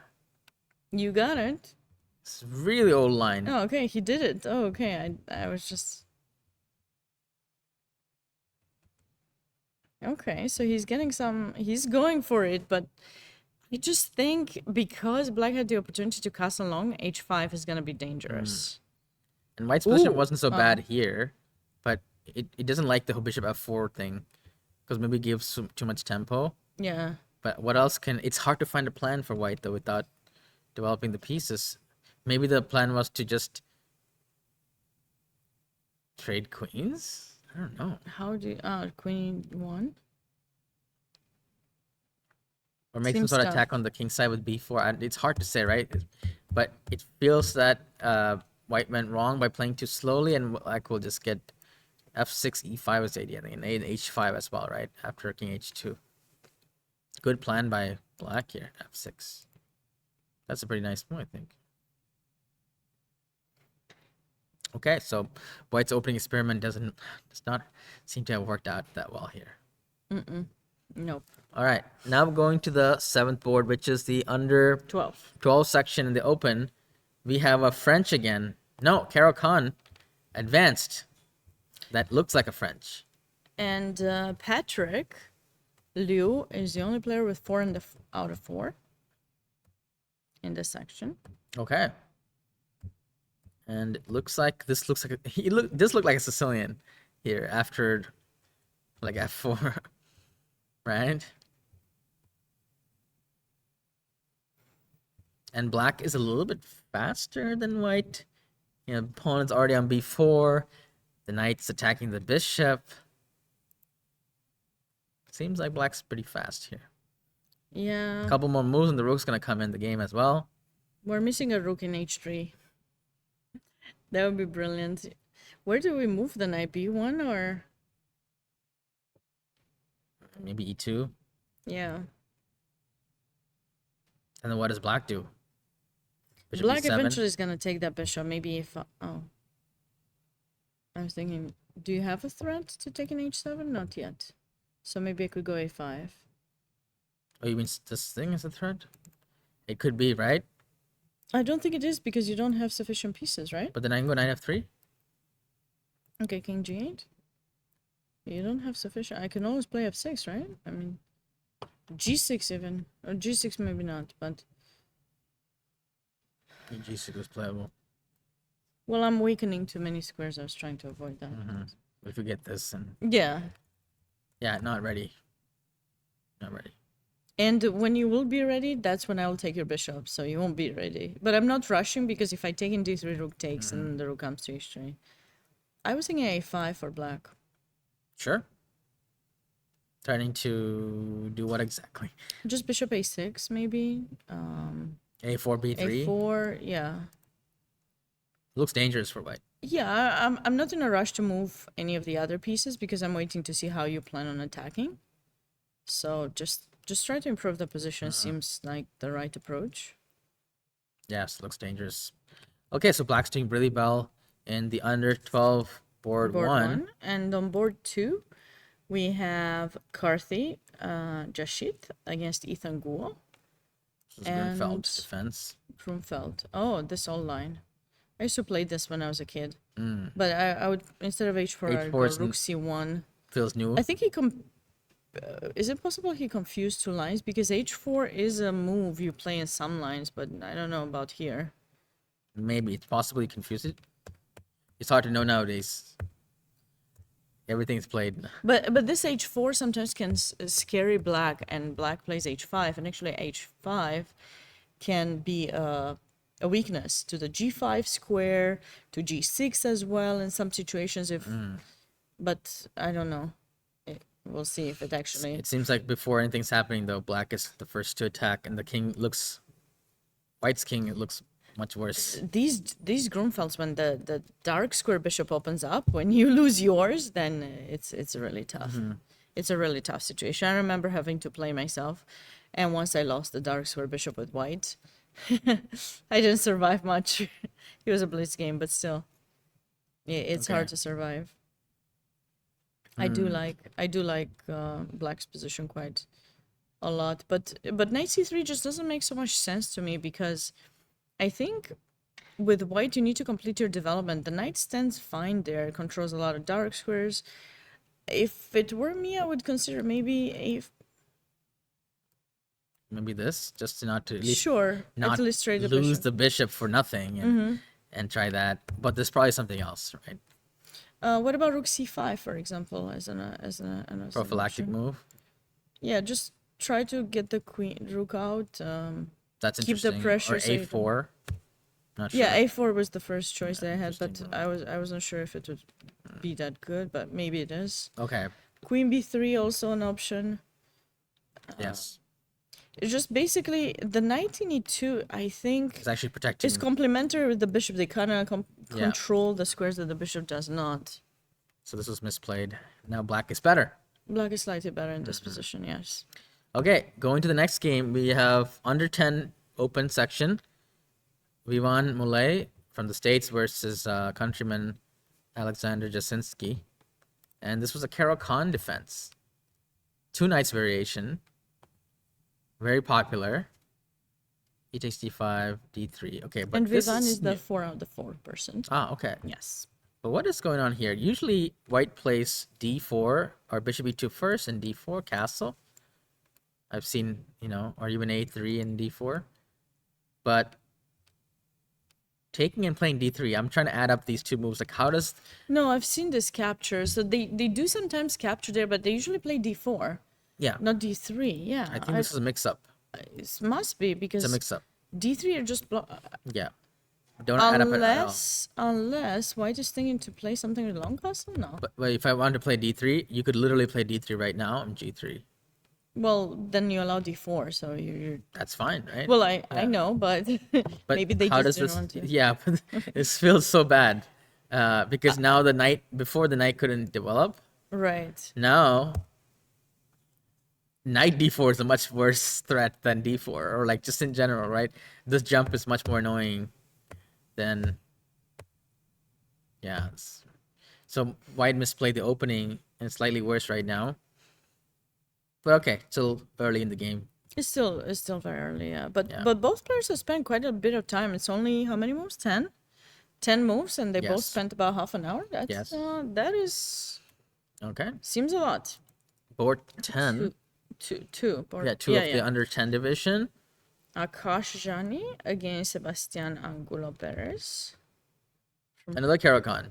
you got it. It's a really old line. Oh, okay, he did it. Oh, okay, I was just... Okay, so he's getting some... He's going for it, but I just think because black had the opportunity to castle long, h5 is going to be dangerous. And white's position Ooh, wasn't so bad here, but it doesn't like the bishop f4 thing because maybe it gives too much tempo. Yeah. But what else can... It's hard to find a plan for white, though, without developing the pieces. Maybe the plan was to just trade queens? I don't know. How do you... queen 1? Or make some Seems sort of tough. attack on the king side with b4. It's hard to say, right? But it feels that white went wrong by playing too slowly, and black will just get f6, e5 is 80, I think, and h5 as well, right? After king h2. Good plan by black here, f6. That's a pretty nice move, I think. Okay, so white's opening experiment does not seem to have worked out that well here. Nope. All right, now we're going to the 7th board, which is the under 12 section in the open. We have a French again. No, Carol Khan advanced. That looks like a French. And Patrick Liu is the only player with 4 out of 4 in this section. Okay. And it looks like this looks like this looked like a Sicilian here after like f4, right? And black is a little bit faster than white. You know, opponent's already on b4. The knight's attacking the bishop. Seems like black's pretty fast here. Yeah. A couple more moves and the rook's gonna come in the game as well. We're missing a rook in h3. That would be brilliant. Where do we move the knight? b1 or? Maybe e2. Yeah. And then what does black do? Bishop Black e7. eventually is gonna take that bishop. Maybe if oh. I was thinking, do you have a threat to take an h7? Not yet. So maybe I could go a5. Oh, you mean this thing is a threat? It could be, right? I don't think it is because you don't have sufficient pieces, right? But then I can go knight f3. Okay, king g8. You don't have sufficient. I can always play f6, right? I mean, g6 even. Or g6 maybe not, but... g6 was playable. Well, I'm weakening too many squares. I was trying to avoid that. If we get this, and Yeah. yeah, not ready. Not ready. And when you will be ready, that's when I will take your bishop. So you won't be ready. But I'm not rushing because if I take in d3, rook takes, and the rook comes to h3. I was thinking a5 for black. Sure. Turning to do what exactly? Just bishop a6, maybe. A4, B3. A4, yeah. Looks dangerous for white. Yeah, I'm not in a rush to move any of the other pieces because I'm waiting to see how you plan on attacking. So just try to improve the position. Seems like the right approach. Yes, looks dangerous. Okay, so black's doing really well in the under 12 board, Board 1. one. And on board 2, we have Karthi Jashit against Ethan Guo. This is Grunfeld And defense. Grunfeld. Oh, this all line. I used to play this when I was a kid. But I would, instead of h4, I'd go H4 is rook c1. Feels new. I think he is it possible he confused two lines? Because h4 is a move you play in some lines, but I don't know about here. Maybe it's possibly confused. It's hard to know nowadays. Everything's played. But this h4 sometimes can scary black, and black plays h5, and actually h5 can be a weakness to the g5 square, to g6 as well in some situations. If, but I don't know. We'll see if it actually. It seems like before anything's happening, though, black is the first to attack, and the king looks. White's king looks much worse. These Grunfelds, when the dark square bishop opens up, when you lose yours, then it's really tough. It's a really tough situation. I remember having to play myself, and once I lost the dark square bishop with white, I didn't survive much. It was a blitz game, but still, it's hard to survive. I do like black's position quite a lot, but knight c3 just doesn't make so much sense to me because I think with white you need to complete your development. The knight stands fine there, controls a lot of dark squares. If it were me, I would consider maybe this, just to not to at least not not illustrate the lose bishop. the bishop for nothing and try that. But there's probably something else, right? What about rook c5, for example, as an Prophylactic option? move. Yeah, just try to get the rook out. That's keep the interesting. pressure. Or A4. Not sure. Yeah, a4 was the first choice that I had, but I wasn't sure if it would be that good, but maybe it is. Okay. Queen b3 also an option. Yes. It's just basically the knight in e2, I think, It's actually protecting. is complementary with the bishop. They kind of control the squares that the bishop does not. So this was misplayed. Now black is better. Black is slightly better in this position, yes. Okay, going to the next game, we have under 10 open section. Vivan Muley from the States versus countryman Alexander Jasinski. And this was a Carol Khan defense. 2 knights variation. Very popular. E takes d5, d3. Okay, but And this Vivan is the new. 4 out of the 4%. Ah, okay. Yes. But what is going on here? Usually white plays d4 or bishop e2 first and d4 castle. I've seen, or even a3 and d4. But taking and playing d3, I'm trying to add up these two moves. Like, how does... No, I've seen this capture. So they do sometimes capture there, but they usually play d4. Yeah. Not d3, yeah. I think this is a mix-up. It must be because It's a mix-up. d3 are just Yeah. Don't add up at all. Unless white is thinking to play something with long castle? No. But if I wanted to play d3, you could literally play d3 right now and g3. Well, then you allow d4, so you're... That's fine, right? Well, I know, but, But maybe they how just does didn't this... want to. Yeah, but this feels so bad. Because now the knight... Before the knight couldn't develop. Right. Now... Knight d4 is a much worse threat than d4. Or like just in general, right? This jump is much more annoying than... Yeah. So white misplayed the opening and it's slightly worse right now. But okay, still early in the game. It's still very early, yeah. But both players have spent quite a bit of time. It's only how many moves? 10? 10 moves, and they both Yes. spent about half an hour. That's Yes. That is Okay. seems a lot. Board 10. Two. Yeah, two of the under 10 division. Akash Jani against Sebastian Angulo Perez. Another Karakan.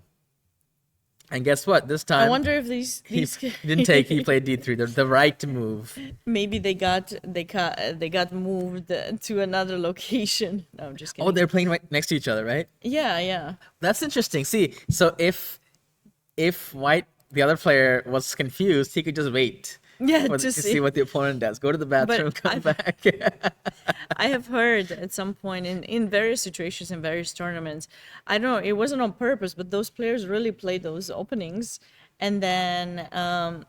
And guess what? This I time wonder if these he didn't take. He played d3. The right move. maybe they got moved to another location. No, I'm just kidding. Oh, they're playing right next to each other, right? Yeah. That's interesting. See, so if white, the other player, was confused, he could just wait. Yeah, to see what the opponent does. Go to the bathroom, come back. I have heard at some point in various situations in various tournaments, I don't know, it wasn't on purpose, but those players really play those openings. And then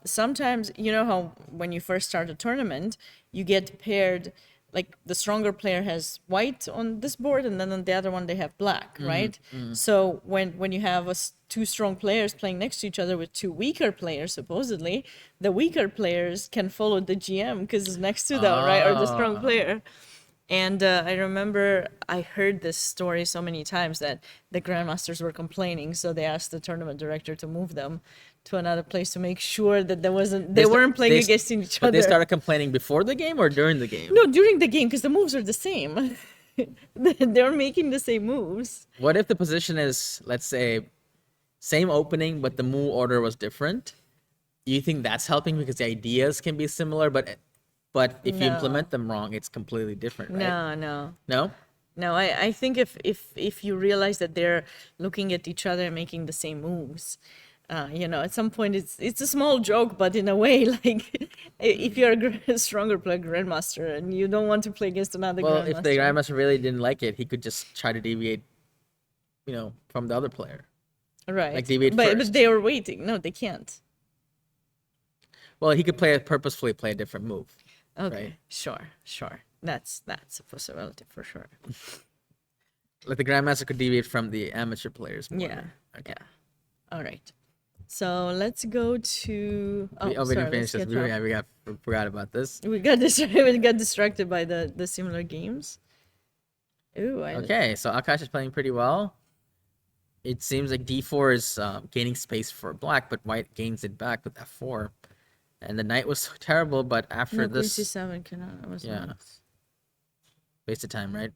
sometimes, you know how when you first start a tournament, you get paired, like the stronger player has white on this board, and then on the other one they have black, right? So when you have two strong players playing next to each other with two weaker players, supposedly, the weaker players can follow the GM because it's next to them, right? Or the strong player. And I remember I heard this story so many times that the grandmasters were complaining, so they asked the tournament director to move them to another place to make sure that they weren't playing against each But other. they started complaining before the game or during the game? No, during the game, because the moves are the same. They're making the same moves. What if the position is, let's say, same opening, but the move order was different? You think that's helping because the ideas can be similar, but if you No. implement them wrong, it's completely different, right? No. No? I think if you realize that they're looking at each other and making the same moves, at some point it's a small joke, but in a way, like if you're a stronger player, grandmaster, and you don't want to play against another Well, grandmaster. if the grandmaster really didn't like it, he could just try to deviate, from the other player. Right. Like deviate but first. they were waiting. No, they can't. Well, he could purposefully play a different move. Okay. Right. Sure. That's a possibility for sure. Like the grandmaster could deviate from the amateur players more. Yeah. Okay. Yeah. All right. So let's go to. We didn't finish this. let's We forgot about this. We got distracted by the similar games. Ooh. Okay, so Akash is playing pretty well. It seems like d4 is gaining space for black, but white gains it back with f4. And the knight was terrible, but after No, this... Queen c7 cannot. It was Yeah. not. Waste of time, right?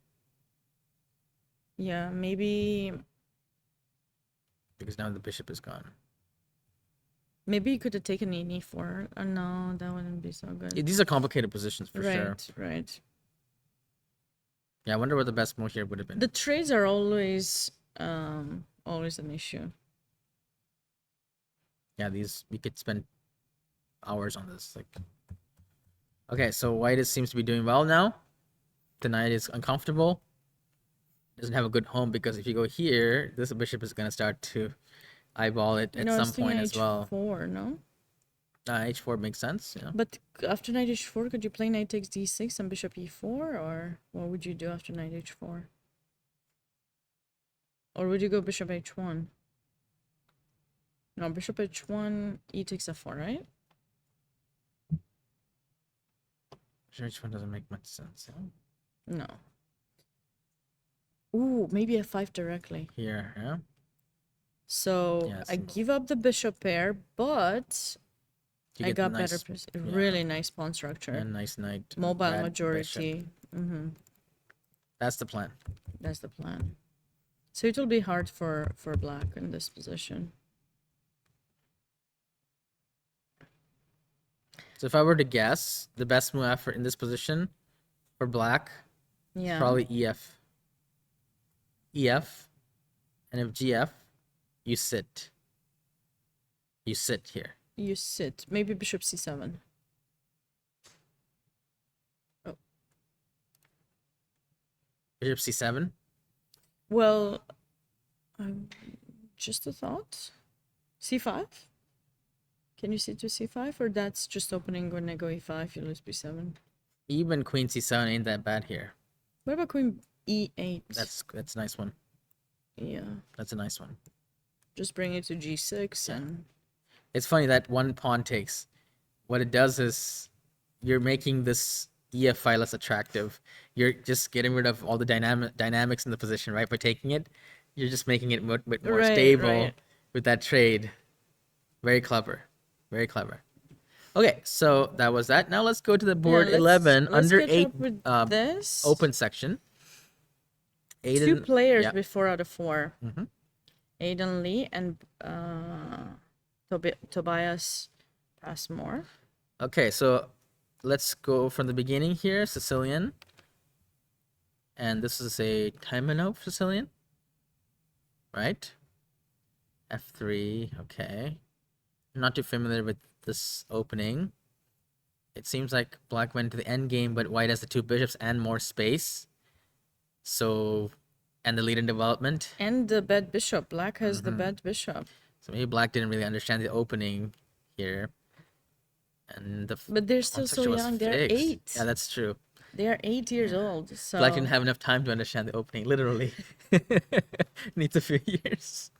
Yeah, maybe Because now the bishop is gone. you could have taken e4. Oh, no, that wouldn't be so good. These are complicated positions for sure. Right. Yeah, I wonder what the best move here would have been. The trades are always an issue. Yeah, we could spend hours on this. Okay, so white seems to be doing well now. The knight is uncomfortable. Doesn't have a good home because if you go here, this bishop is gonna start to eyeball it at some point as well. H4, no? H4 makes sense. Yeah. But after knight h4, could you play knight takes d6 and bishop e4, or what would you do after knight h4? Or would you go bishop h1? No, bishop h1, e takes f4, right? H1 doesn't make much sense. Yeah? No. Ooh, maybe f5 directly. Here, yeah. So Yeah, I give up the bishop pair, but I got better, yeah. really nice pawn structure. And nice knight. Mobile bad majority. bishop. That's the plan. That's the plan. So it will be hard for black in this position. So if I were to guess, the best move effort in this position for black is probably EF. EF. And if GF, you sit. You sit here. You sit. Maybe bishop c7. Oh. Bishop c7? Well, just a thought. c5? Can you sit to c5, or that's just opening when I go e5, you lose b7? Even queen c7 ain't that bad here. What about queen e8? That's a nice one. Yeah. That's a nice one. Just bring it to g6 and... It's funny that one pawn takes. What it does is you're making this EF file less attractive. You're just getting rid of all the dynamics in the position, right? By taking it, you're just making it a bit more stable with that trade. Very clever. Very clever. Okay, so that was that. Now let's go to the board 11 under 8 open section. Aiden, 2 players before out of 4. Aiden Lee and Tobias Passmore. Okay, so let's go from the beginning here. Sicilian. And this is a Taimanov Sicilian. Right? F3. Okay. I'm not too familiar with this opening. it seems like black went to the end game, but white has the two bishops and more space. So, and the lead in development. And the bad bishop. Black has the bad bishop. So maybe black didn't really understand the opening here. And the But they're pawn still so structure was young. They're fixed. 8. Yeah, that's true. They are 8 years old. So Black didn't have enough time to understand the opening, literally. Needs a few years.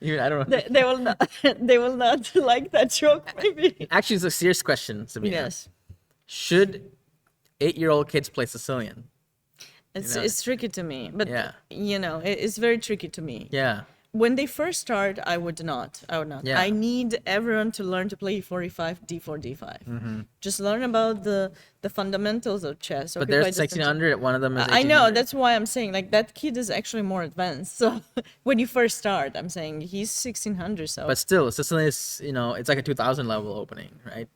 Even I don't know. they will not they will not like that joke, maybe. Actually, it's a serious question, Sabina. Yes. Should 8-year-old kids play Sicilian? It's tricky to me. But Yeah. it's very tricky to me. Yeah. When they first start, I would not. Yeah. I need everyone to learn to play e45, d4, d5. Just learn about the fundamentals of chess. But Occupy there's distance. 1600, one of them is I know, 1800. that's why I'm saying, like, that kid is actually more advanced. So when you first start, I'm saying he's 1600. So But still, Sicilian is, it's like a 2000 level opening, right?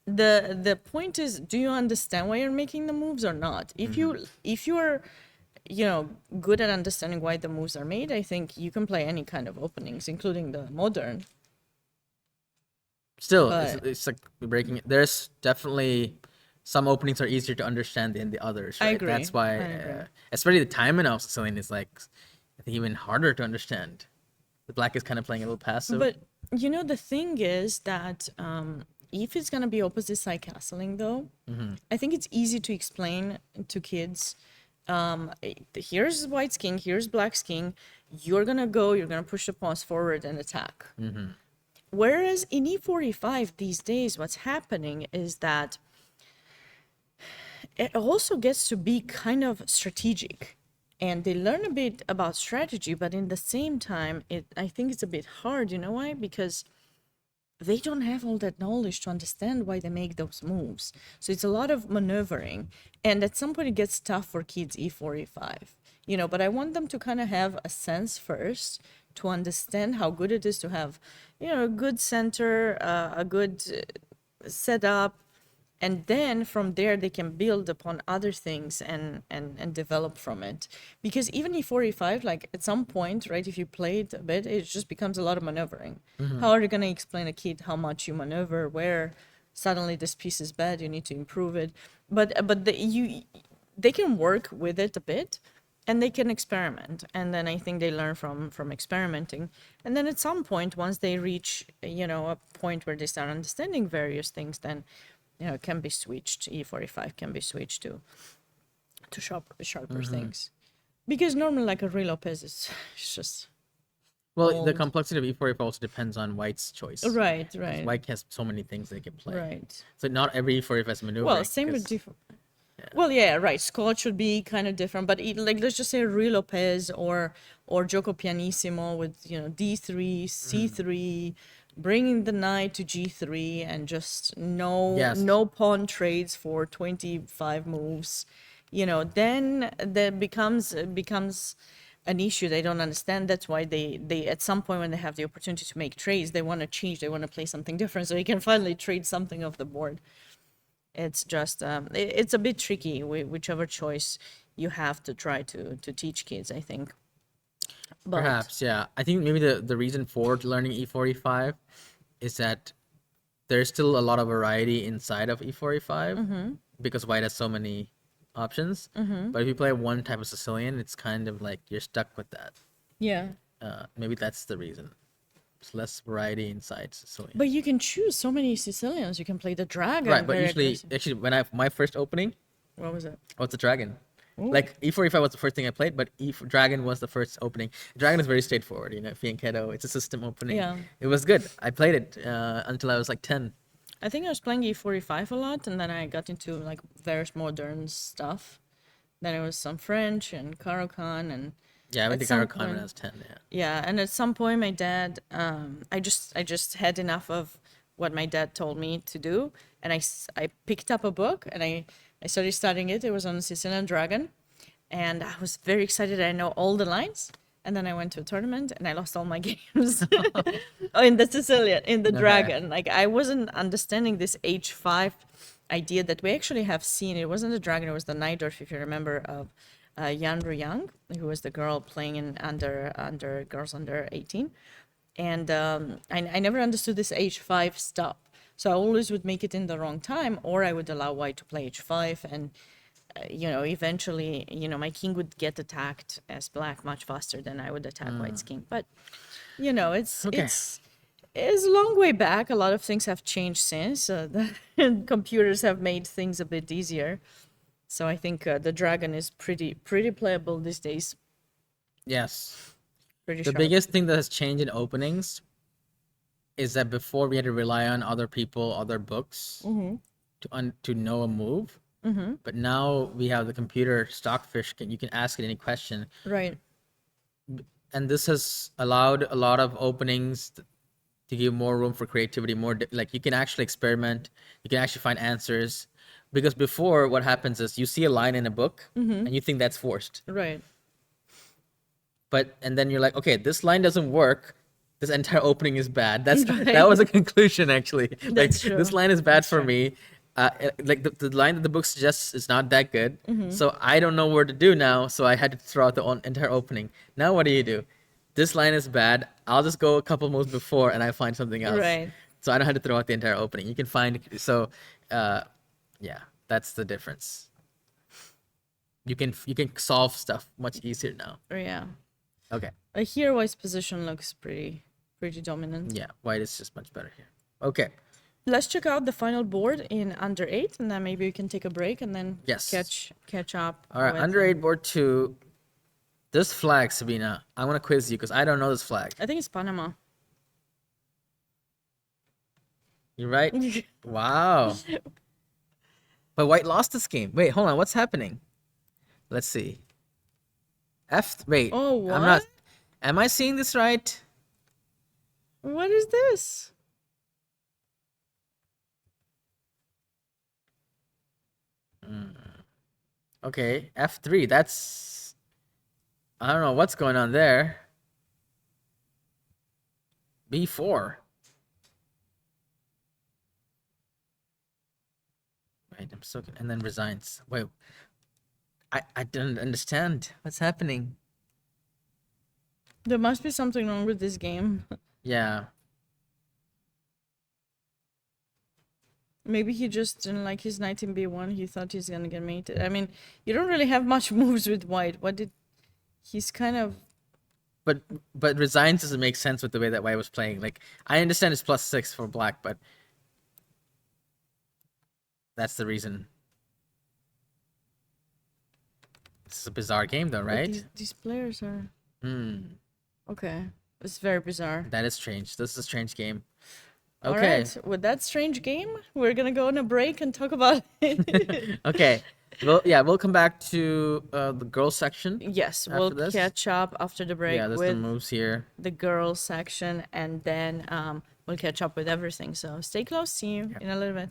the point is, do you understand why you're making the moves or not? If you are good at understanding why the moves are made, I think you can play any kind of openings, including the modern. Still, But- it's like breaking it. There's definitely some openings are easier to understand than the others, right? I agree. That's why, I agree. especially the timing of Sicilian is like, I think even harder to understand. The black is kind of playing a little passive. But the thing is that if it's gonna be opposite side castling, though, I think it's easy to explain to kids. Here's white's king, here's black's king. You're gonna push the pawns forward and attack. Whereas in e45 these days, what's happening is that it also gets to be kind of strategic. And they learn a bit about strategy, but in the same time, I think it's a bit hard. You know why? Because they don't have all that knowledge to understand why they make those moves. So it's a lot of maneuvering. And at some point, it gets tough for kids e4, e5. But I want them to kind of have a sense first to understand how good it is to have, a good center, a good setup. And then from there, they can build upon other things and develop from it. Because even e4, e5, like at some point, right, if you play it a bit, it just becomes a lot of maneuvering. How are you going to explain a kid how much you maneuver, where suddenly this piece is bad, you need to improve it. But they can work with it a bit, and they can experiment. And then I think they learn from experimenting. And then at some point, once they reach, a point where they start understanding various things, then it can be switched. E45 can be switched to sharper things, because normally like a Ruy Lopez is it's just well, the old. complexity of e4 also depends on white's choice. right. White has so many things they can play. Right. So not every e4 has maneuvering. Well, same with Well, yeah, right. Scott should be kind of different, but like let's just say Ruy Lopez or Gioco Pianissimo with d3, c3, bringing the knight to g3, and just no pawn trades for 25 moves. Then that becomes an issue they don't understand. That's why they at some point when they have the opportunity to make trades, they want to change, they want to play something different, so you can finally trade something off the board. It's just it's a bit tricky, whichever choice you have to try to teach kids, I think. But Perhaps, yeah. I think maybe the reason for learning e4, e5 is that there's still a lot of variety inside of e4, e5 because white has so many options. But if you play one type of Sicilian, it's kind of like you're stuck with that. yeah, Maybe that's the reason. There's less variety inside Sicilian. but you can choose so many Sicilians. You can play the dragon. Right, but very usually, aggressive. actually, when my first opening What was it? was the dragon. Like e4, e5 was the first thing I played, but dragon was the first opening. Dragon is very straightforward, fianchetto. It's a system opening. Yeah. It was good. I played it until I was like 10. I think I was playing e4, e5 a lot, and then I got into like various modern stuff. Then it was some French and Caro-Kann, and Yeah, I went at to some Gauri when I point- was 10. Yeah. yeah, and at some point my dad, I just had enough of what my dad told me to do, and I picked up a book and I started studying it. It was on the Sicilian Dragon, and I was very excited. I know all the lines, and then I went to a tournament and I lost all my games. Oh, in the Sicilian, in the Dragon. Like I wasn't understanding this H5 idea that we actually have seen. It wasn't the Dragon, it was the Najdorf, if you remember, of Yan Ruyang, who was the girl playing in under girls under 18. And I never understood this H5 stuff. So I always would make it in the wrong time, or I would allow white to play h5, and eventually, my king would get attacked as black much faster than I would attack white's king. But it's Okay. it's a long way back. A lot of things have changed since. The computers have made things a bit easier. So I think the dragon is pretty playable these days. Yes. Pretty The sharp. biggest thing that has changed in openings is that before we had to rely on other people, other books to know a move. But now we have the computer stockfish. You can ask it any question, Right. and this has allowed a lot of openings to give more room for creativity. Like you can actually experiment. You can actually find answers. Because before, what happens is you see a line in a book and you think that's forced. Right. And then you're like, okay, this line doesn't work. This entire opening is bad. That Right. was a conclusion actually. Like That's true. this line is bad That's for true. me. Like the line that the book suggests is not that good. Mm-hmm. So I don't know where to do now. So I had to throw out the entire opening. Now what do? This line is bad. I'll just go a couple moves before and I find something else. Right. So I don't have to throw out the entire opening. You can find uh, yeah, that's the difference. You can solve stuff much easier now. Yeah. Okay. Here, white's position looks pretty dominant. Yeah, white is just much better here. Okay. Let's check out the final board in under 8, and then maybe we can take a break and then Yes. catch up. All right, with, under 8 board 2. This flag, Sabina, I want to quiz you because I don't know this flag. I think it's Panama. You're right? Wow. But white lost this game. Wait, hold on. What's happening? Let's see. Wait. Oh, what? I'm not. Am I seeing this right? What is this? Okay, F3. That's. I don't know what's going on there. B4. Wait, I'm so. And then resigns. Wait. I don't understand what's happening. There must be something wrong with this game. Yeah. Maybe he just didn't like his knight in b1. He thought he's gonna get mated. I mean, you don't really have much moves with white. He's kind of... But resigns doesn't make sense with the way that white was playing. Like I understand it's +6 for black, but that's the reason. This is a bizarre game, though, right? These players are... Hmm. Okay. It's very bizarre. That is strange. This is a strange game. All Okay. right. With that strange game, we're gonna go on a break and talk about it. Okay. We'll come back to the girls section. Yes, After we'll this? catch up after the break Yeah, there's the with moves here. the girls section, and then we'll catch up with everything. So stay close. See you in a little bit.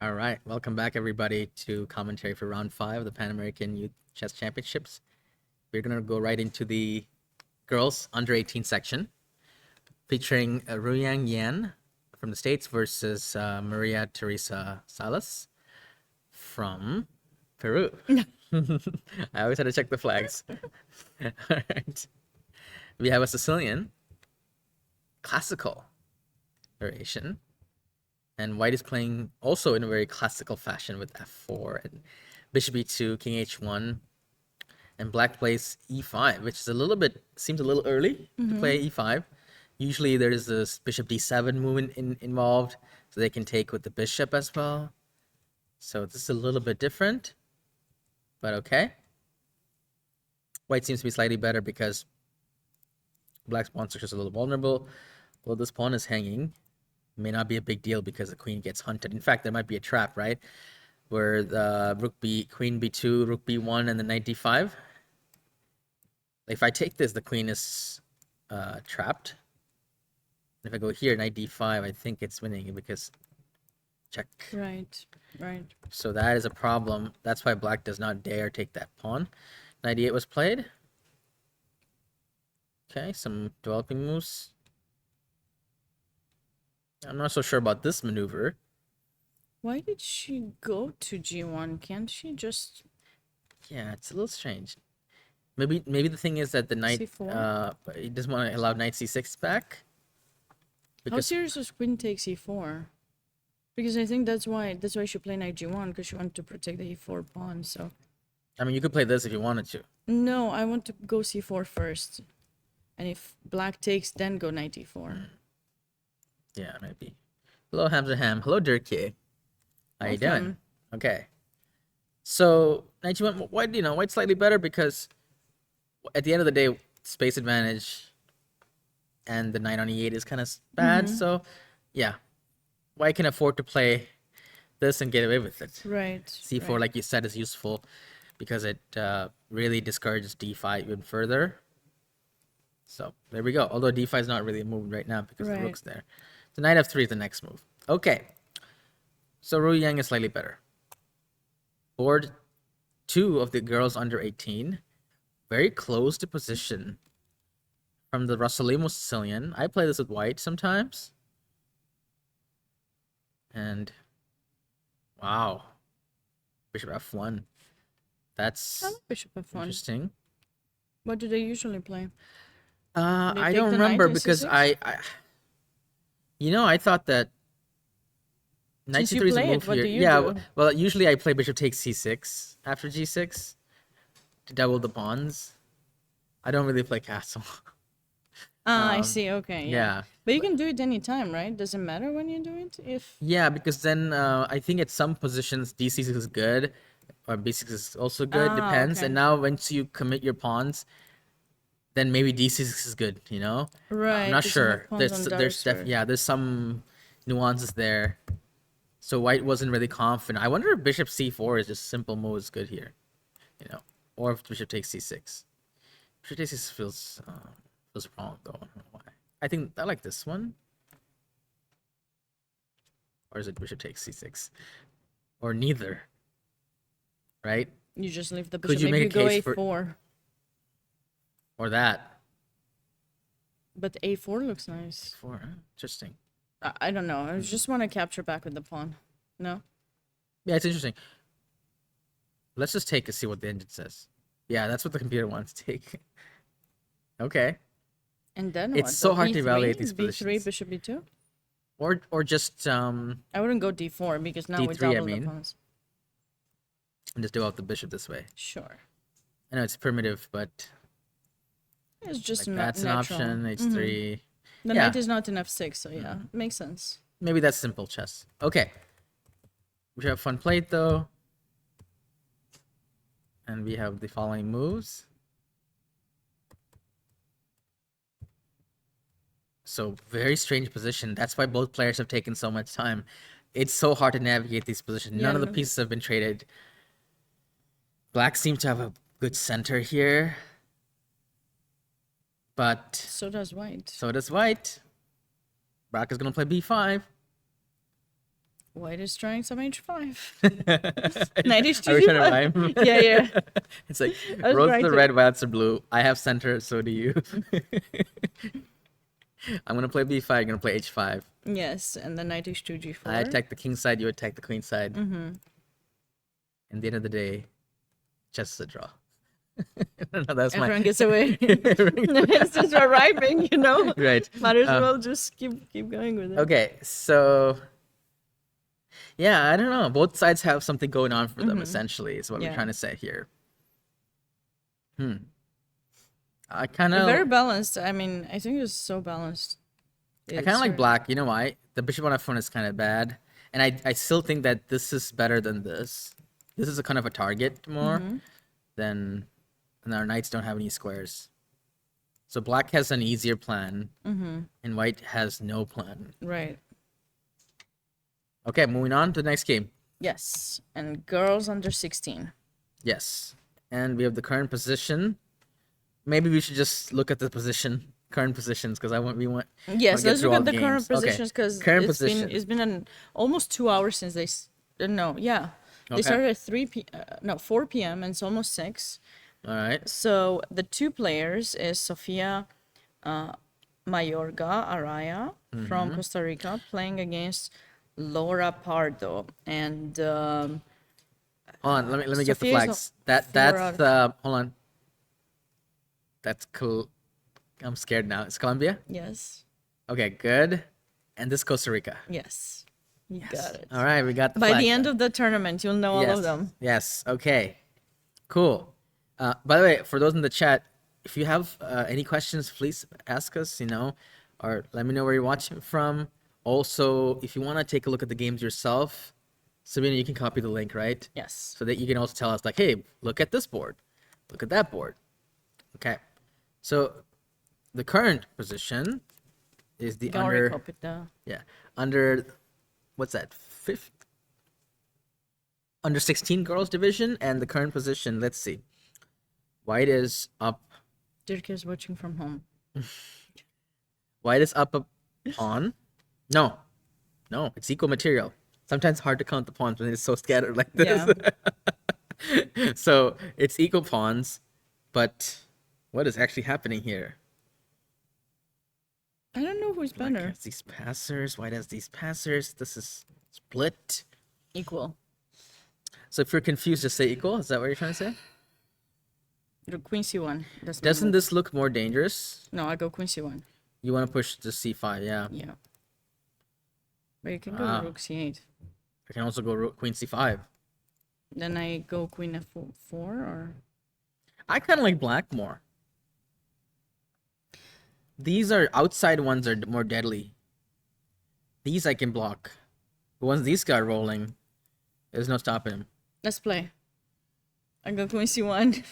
All right, welcome back everybody to commentary for round 5 of the Pan American Youth Chess Championships. We're gonna go right into the girls under 18 section, featuring Ruyang Yan from the States versus Maria Teresa Salas from Peru. I always had to check the flags. All right, we have a Sicilian classical variation. And white is playing also in a very classical fashion with f4 and bishop e2, king h1, and black plays e5, which is seems a little early to play e5. Usually there's this bishop d7 movement involved, so they can take with the bishop as well. So this is a little bit different, but okay. White seems to be slightly better because black's pawn structure is a little vulnerable. Well, this pawn is hanging. May not be a big deal because the queen gets hunted. In fact, there might be a trap, right? Where the queen b2, rook b1, and then knight d5. If I take this, the queen is trapped. If I go here, knight d5, I think it's winning because check. Right, right. So that is a problem. That's why black does not dare take that pawn. Knight e8 was played. Okay, some developing moves. I'm not so sure about this maneuver. Why did she go to g1? Can't she just Yeah, it's a little strange. Maybe the thing is that the knight c4? he doesn't want to allow knight c6 back. How Because serious was queen takes e4? Because I think that's why she played knight g1, because she wanted to protect the e4 pawn. So I mean, you could play this if you wanted to. no, I want to go c4 first, and if black takes, then go knight e4. Yeah, maybe. Hello, Hamza Ham. Hello, Dirkie. How you doing? Welcome. Okay. So knight g1, white's slightly better because at the end of the day, space advantage and the knight on e8 is kind of bad. So yeah, white can afford to play this and get away with it. Right. c4, right. like you said, is useful because it really discourages d5 even further. So there we go. Although d5 is not really a move right now because the Right. rook's there. So knight f3 is the next move. Okay. So Ru Yang is slightly better. Board 2 of the girls under 18. Very close to position from the Rossalimo Sicilian. I play this with white sometimes. And wow. Bishop f1. That's I like bishop f1. interesting. What do they usually play? I take don't the knight remember and because c6? I thought that knight Since you c3 is a play it, move what here. do you Yeah, do? well, usually I play bishop takes c6 after g6 to double the pawns. I don't really play castle. I see. Okay, yeah. yeah. But you can do it anytime, right? Doesn't matter when you do it. If Yeah, because then I think at some positions d6 is good or b6 is also good, depends. okay. And now once you commit your pawns, then maybe d6 is good, I'm right, not 'cause you have sure. pawns on dark sword. There's some nuances there. So white wasn't really confident. I wonder if bishop c4 is just simple move is good here, or if bishop takes c6. Bishop takes c6 feels wrong though. I don't know why. I think I like this one. Or is it bishop takes c6? Or neither. Right? You just leave the Could bishop. you Maybe make you a go case for- a4. Or that. But a4 looks nice. Interesting. I don't know. I just want to capture back with the pawn. No? Yeah, it's interesting. Let's just take and see what the engine says. Yeah, that's what the computer wants to take. Okay. And then It's what? so hard to B3? evaluate these B3, positions. bishop b2? Or just I wouldn't go d4 because now we D3, I double mean. the pawns. just develop the bishop this way. Sure. I know it's primitive, but It's just that's an natural. option. H3. The Yeah. knight is not in f6, so yeah, makes sense. Maybe that's simple chess. Okay. We have fun played though. And we have the following moves. So very strange position. That's why both players have taken so much time. It's so hard to navigate these positions. Yeah, None of the no. pieces have been traded. Black seems to have a good center here. But So does white. so does white. Black is going to play b5. White is trying some h5. Are Knight you h2 trying to rhyme? Yeah, yeah. It's like I was rose trying the to. red, whites are blue. I have center, so do you. I'm gonna play b5. You're gonna play h5. Yes, and then knight h2 g4. I attack the king side. You attack the queen side. Mm-hmm. At the end of the day, chess is a draw. No, that's my. Everyone gets away. It's just a rhyming, you know. Right. Might as well just keep going with it. Okay, so yeah, I don't know. Both sides have something going on for them. Essentially, is what we're Yeah. trying to say here. I kind They're of. very balanced. I mean, I think it's so balanced. I kind of like black. You know why? The bishop on f1 is kind of bad, and I still think that this is better than this. This is a kind of a target more than, and our knights don't have any squares. So black has an easier plan, and white has no plan. Right. Okay, moving on to the next game. Yes, and girls under 16. Yes, and we have the current position. Maybe we should just look at the current positions, because we want. Yes, get let's through look all at the current games. Okay, positions because current it's position. been almost 2 hours since they. No, yeah, they Okay. started at 4 p.m. and it's almost 6. All right. So the two players is Sofia Mayorga Araya from Costa Rica playing against Laura Pardo, and Hold on, let me get the Sophia is flags. not That's hold on. That's cool. I'm scared now. It's Colombia? yes, Okay, good. And this Costa Rica. yes, you got it. All right, we got the By flag the end now. of the tournament, you'll know all of them. Yes. Okay. Cool. By the way, for those in the chat, if you have any questions, please ask us, or let me know where you're watching from. Also, if you want to take a look at the games yourself, Sabina, you can copy the link, right? Yes. So that you can also tell us, like, hey, look at this board. Look at that board. Okay. So the current position is the Gauri copied the. under, what's that, fifth? Under 16 girls division, and the current position, let's see. White is up. Dirk is watching from home. White is up on. No, it's equal material. Sometimes hard to count the pawns when it's so scattered like this. Yeah. So it's equal pawns, but what is actually happening here? I don't know who's Black better. has these passers. White has these passers. This is split. Equal. So if you're confused, just say equal. Is that what you're trying to say? The queen c1. That's my Doesn't move. this look more dangerous? No, I go queen c1. You want to push the c5, yeah. Yeah. But you can go Ah. rook c8. I can also go queen c5. Then I go queen f4 or. I kind of like black more. These are outside ones are more deadly. These I can block. But once these got rolling, there's no stopping him. Let's play. I go queen c1. Queen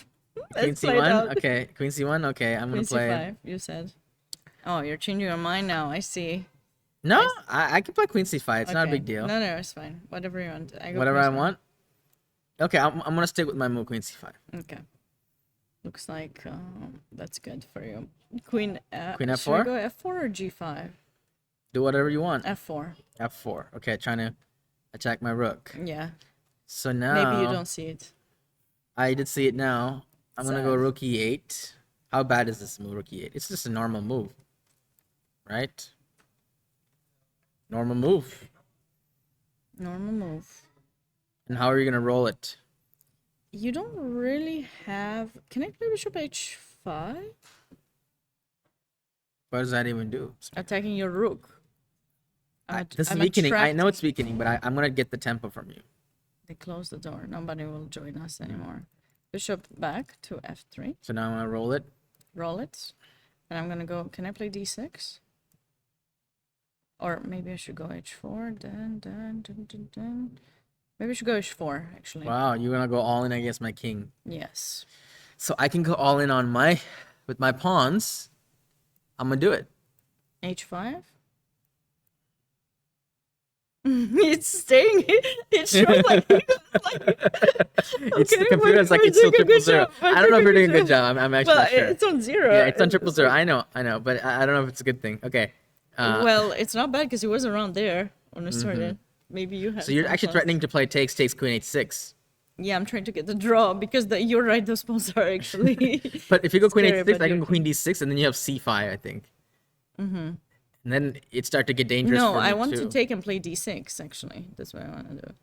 Let's play it c1? out. Okay, queen c1? Okay, I'm Queen gonna play c5, you said. Oh, you're changing your mind now. I see. No, I can play queen c5. It's not a Okay. big deal. No, it's fine. Whatever you want. I go Whatever queen I c5. want. Okay, I'm gonna stick with my move, queen c5. Okay. Looks like that's good for you. Queen. Queen Should we f4? go f4 or g5? Do whatever you want. F4. f4. Okay, trying to attack my rook. Yeah. So now Maybe you don't see it. I did see it now. I'm gonna go Sad. rook e8. How bad is this move, rook e8? It's just a normal move, right? Normal move. Normal move. And how are you gonna roll it? You don't really have. Can I play bishop h5? What does that even do? Attacking your rook. This is I'm weakening. I know attracting- it's weakening, but I'm gonna get the tempo from you. They close the door. Nobody will join us anymore. Bishop back to f3. So now I'm gonna roll it. Roll it. And I'm gonna go. Can I play d6? Or maybe I should go h4. Then. Maybe I should go h4, actually. Wow, you're gonna go all in against my king. Yes. So I can go all in on with my pawns. I'm gonna do it. h5. It's staying. It's showing like. It's the Okay, computer. we're It's like doing it's still a good 000. job. I don't know if you're doing a good job. I'm actually Well, not sure. it's on 0. Yeah, it's on 000. I know, but I don't know if it's a good thing. Okay. Well, it's not bad because it was around there when we started. maybe you have So you're some actually thoughts. threatening to play takes queen h6. Yeah, I'm trying to get the draw because you're right. Those pawns are actually But if you go queen scary, h6, but I you're can go queen king. d6, and then you have c5, I think. And then it start to get dangerous No, for I me want to too. take and play d6. Actually, that's what I want to do.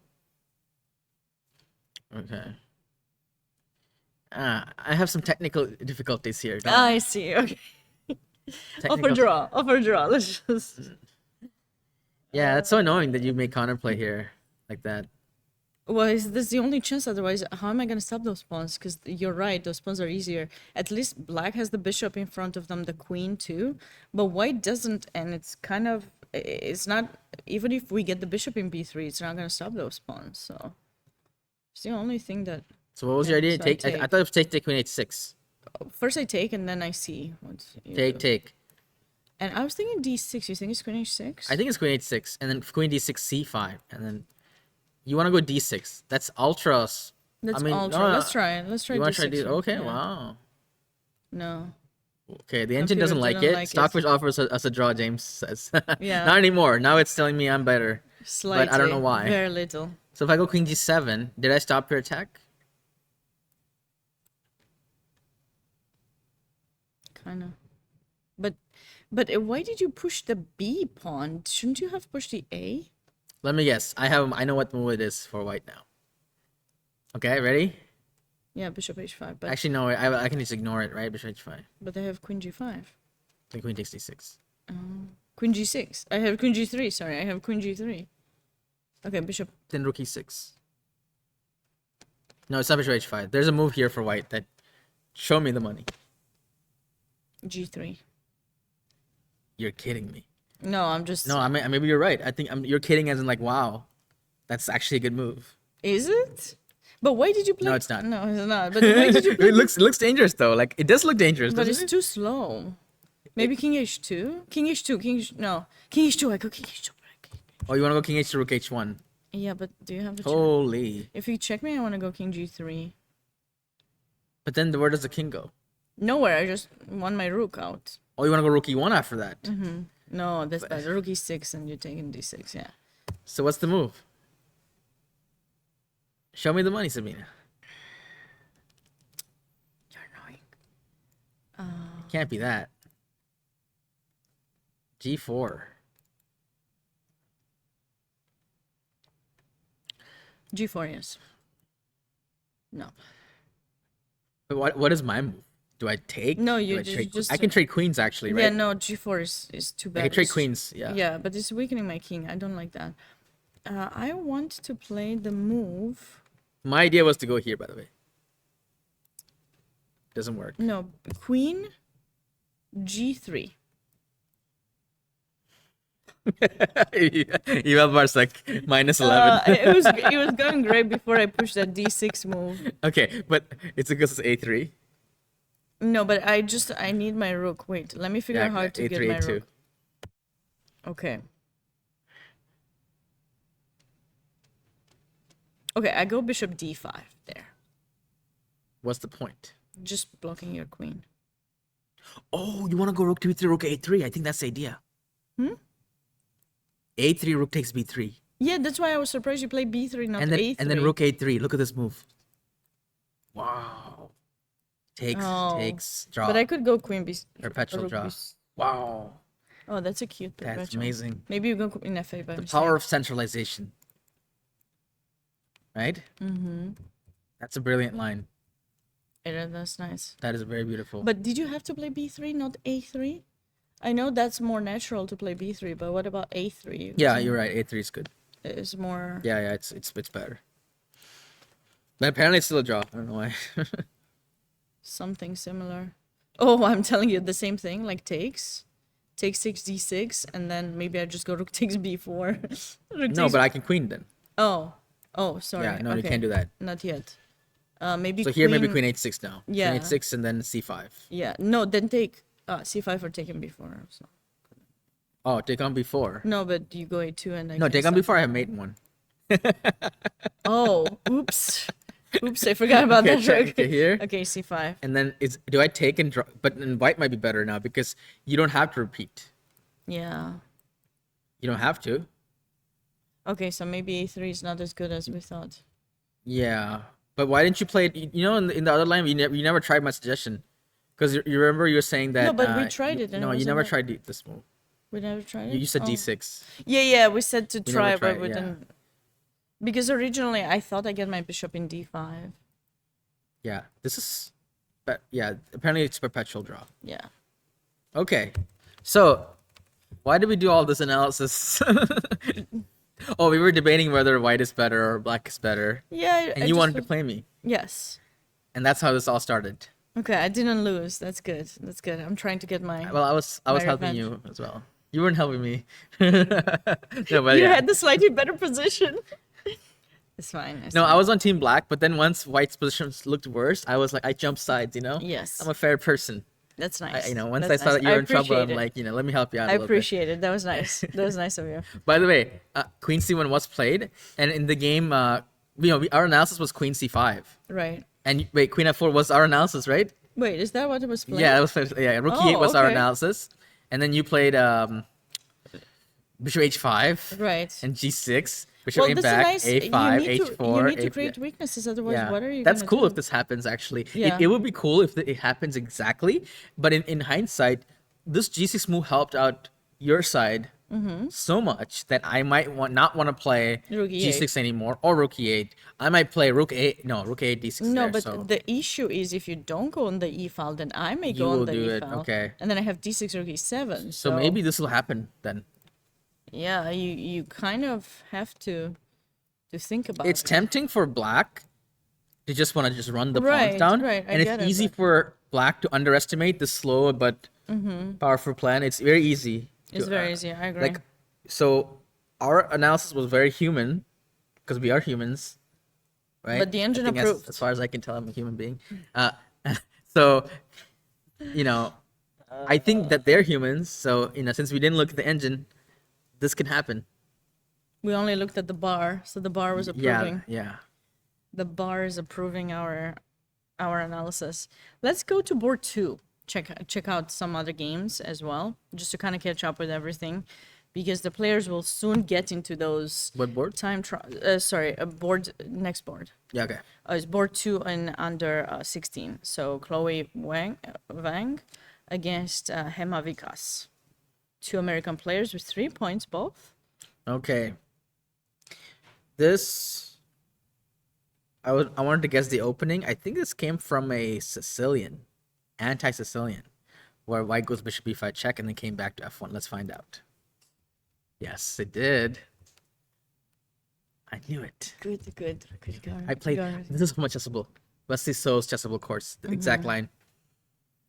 Okay. I have some technical difficulties here. Don't I worry. see. Okay. Offer Technical. draw. Offer draw. Let's just. Yeah, that's so annoying that you make counterplay here like that. Well, this the only chance? Otherwise, how am I going to stop those pawns? Because you're right, those pawns are easier. At least black has the bishop in front of them, the queen too. But white doesn't, and it's kind of, it's not, even if we get the bishop in b3, it's not going to stop those pawns. So it's the only thing that. So what was your idea? So I Take. I take. thought it was take queen h6. First I take, and then I see what you Take, do. take. And I was thinking d6. You think it's queen h6? I think it's queen h6, and then queen d6, c5, and then you want to go d6. That's ultras. That's I mean, ultra. no, Let's try it. Let's try you want to try d6. d? Okay, Yeah. wow. No. Okay, the engine Computer doesn't like didn't it. like it. Stockfish offers us a draw. James says. Yeah. Not anymore. Now it's telling me I'm better. Slightly. But I don't know why. Very little. So if I go queen g7, did I stop your attack? Kind of. But why did you push the B pawn? Shouldn't you have pushed the A? Let me guess. I know what move it is for white now. Okay, ready? Yeah, bishop h5. But Actually, no. I can just ignore it, right? Bishop h5. but they have queen g5. Then queen takes d6. Queen g6. I have queen g3. Sorry, I have queen g3. Okay, bishop. Then rook e6. No, it's not bishop h5. There's a move here for white that show me the money. g3. You're kidding me. No, I'm just. No, maybe you're right. I think you're kidding as in like, wow, that's actually a good move. Is it? But why did you play? No, it's not. No, it's not. But why did you play? It looks dangerous though. Like it does look dangerous, But doesn't it's it? too slow. Maybe king h2. King h2. No, king h2. I go king h2. Oh, you want to go king h2, rook h1? Yeah, but do you have the? Check? Holy! If you check me, I want to go king g3. But then where does the king go? Nowhere. I just won my rook out. Oh, you want to go rook e1 after that? No, that's bad. Rook e6 and you're taking d6. Yeah. So what's the move? Show me the money, Sabina. You're annoying. Can't be that. g4. g4, yes. No. But what is my move? Do I take? No, Do you I trade? just. I can trade queens actually, right? Yeah, no, g4 is too bad. I can trade It's- queens. Yeah. Yeah, but it's weakening my king. I don't like that. I want to play the move. My idea was to go here, by the way. Doesn't work. No, queen g3. Eval Bar's like -11. It was going great before I pushed that d6 move. Okay, but it's because it's a3. No, but I need my rook. Wait, let me figure out how to get a3, my a2. rook. Okay. Okay, I go bishop d5 there. What's the point? Just blocking your queen. Oh, you want to go rook b3, rook a3? I think that's the idea. a3, rook takes b3. Yeah, that's why I was surprised you played b3, not And then a3. and then rook a3. Look at this move. Wow. Takes draw. But I could go queen b. Perpetual rook draw. b- Wow. Oh, that's a cute perpetual. That's amazing. Maybe you go queen f8 by The mistake. power of centralization. Right? Mm-hmm. That's a brilliant line. Yeah, that's nice. That is very beautiful. But did you have to play b3, not a3? I know that's more natural to play b3, but what about a3? Yeah, you're right. A3 is good. It's more Yeah, it's better. But apparently it's still a draw. I don't know why. something similar. Oh, I'm telling you the same thing, like takes 6 d6, and then maybe I just go rook takes b4. Rook No, takes- but I can queen then. Oh, sorry. Yeah, no, you okay. can't do that. Not yet. Maybe So here, maybe queen h6 now. Yeah. Queen h6 and then c5. Yeah, no, then take c5 or take him before. So. Oh, take on b4. No, but you go a2 and I No, can take on stop. b4. I have mate in one. Oh, oops. Oops, I forgot about Okay, that. check. Okay, here. Okay, c5. And then do I take and draw? But then white might be better now because you don't have to repeat. Yeah. You don't have to. Okay, so maybe a3 is not as good as we thought. Yeah, but why didn't you play it? You know, in the other line, you never tried my suggestion, because you remember you were saying No, that. but we tried it and it No, you wasn't never it. tried this move. We never tried You it. said Oh, d6. yeah, we said to You never try, but tried. we Yeah, didn't. Because originally I thought I get my bishop in d5. yeah. This is, but yeah. Apparently, it's perpetual draw. Yeah. Okay, so why did we do all this analysis? Oh, we were debating whether white is better or black is better, Yeah, and I you just wanted to felt- play me, Yes. and that's how this all started. Okay, I didn't lose. That's good. That's good. I'm trying to get my. Well, I was My helping revenge. you as well. You weren't helping me. No, but You yeah. had the slightly better position. It's fine. It's No, I fine. was on team black, but then once white's positions looked worse, I was like, I jumped sides, you know? Yes. I'm a fair person. That's nice. You know, once I That's saw nice. that you were in trouble, appreciate I'm it. like, let me help you out a I little bit. appreciate it. That was nice. That was nice of you. By the way, Queen C1 was played, and in the game, our analysis was Queen C5. Right. And wait, Queen F4 was our analysis, right? Wait, is that what it was playing? Yeah, that was yeah. Rook E8 Oh, was our okay. analysis, and then you played Bishop H5 Right. and G6. Bishop Well, A this back, is nice. A5, You H4. need to create weaknesses, otherwise, what are you That's gonna cool do? if this happens actually. Yeah. It would be cool if it happens exactly, but in hindsight, this G6 move helped out your side so much that I might not want to play Mm-hmm. Rook E8. G6 anymore or Rook E8. I might play Rook A. No, Rook A8 D6 No, there. but So the issue is if you don't go on the E file, then I may You go will on the do E it, file. okay. And then I have D6 or E7. so maybe this will happen then. Yeah, you kind of have to think about It's it. tempting for black to just want to just run the pawns Right, down, right, I and get it's it, easy but- for black to underestimate the slow but powerful plan. It's very easy. It's to, very easy. I agree. Like, so our analysis was very human because we are humans, right? But the engine I think approved. as far as I can tell, I'm a human being. So, I think that they're humans. So, since we didn't look at the engine, this can happen. We only looked at the bar, so the bar was approving. Yeah. The bar is approving our analysis. Let's go to board 2. Check out some other games as well, just to kind of catch up with everything, because the players will soon get into those What board? board next board. Yeah. Okay. It's board 2 and under 16. So Chloe Wang against Hema Vikas. 2 American players with 3 points both. Okay. This I wanted to guess the opening. I think this came from a Sicilian, anti-Sicilian, where white goes bishop b5 check and then came back to f1. Let's find out. Yes, it did. I knew it. Good. I played. This is my chessable. Wesley So's chessable course. The exact line.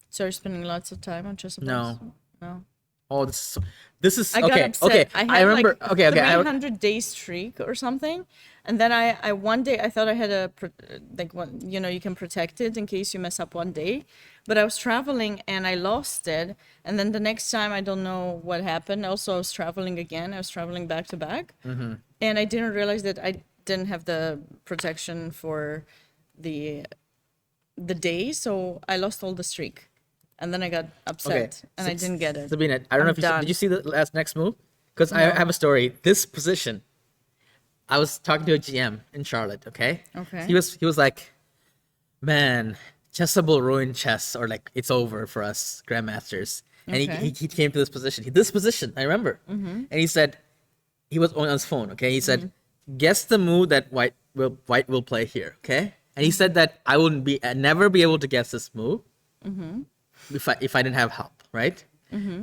So you're spending lots of time on chess. No. No. Oh, this is I got okay. upset. Okay, I had I remember. like Okay. 300-day streak or something, and then I one day I thought I had you can protect it in case you mess up one day, but I was traveling and I lost it, and then the next time I don't know what happened. Also, I was traveling again. I was traveling back to back, and I didn't realize that I didn't have the protection for the day, so I lost all the streak. And then I got upset, and I didn't get it. Sabina, I don't know if did you see the next move? Because I have a story. This position, I was talking to a GM in Charlotte. Okay. Okay. He was like, man, chessable ruined chess, or like it's over for us grandmasters. And Okay. he came to this position. This position, I remember. And he said, he was on his phone. Okay. He said, guess the move that white will play here. Okay. And he said that I wouldn't never be able to guess this move. If I didn't have help, right?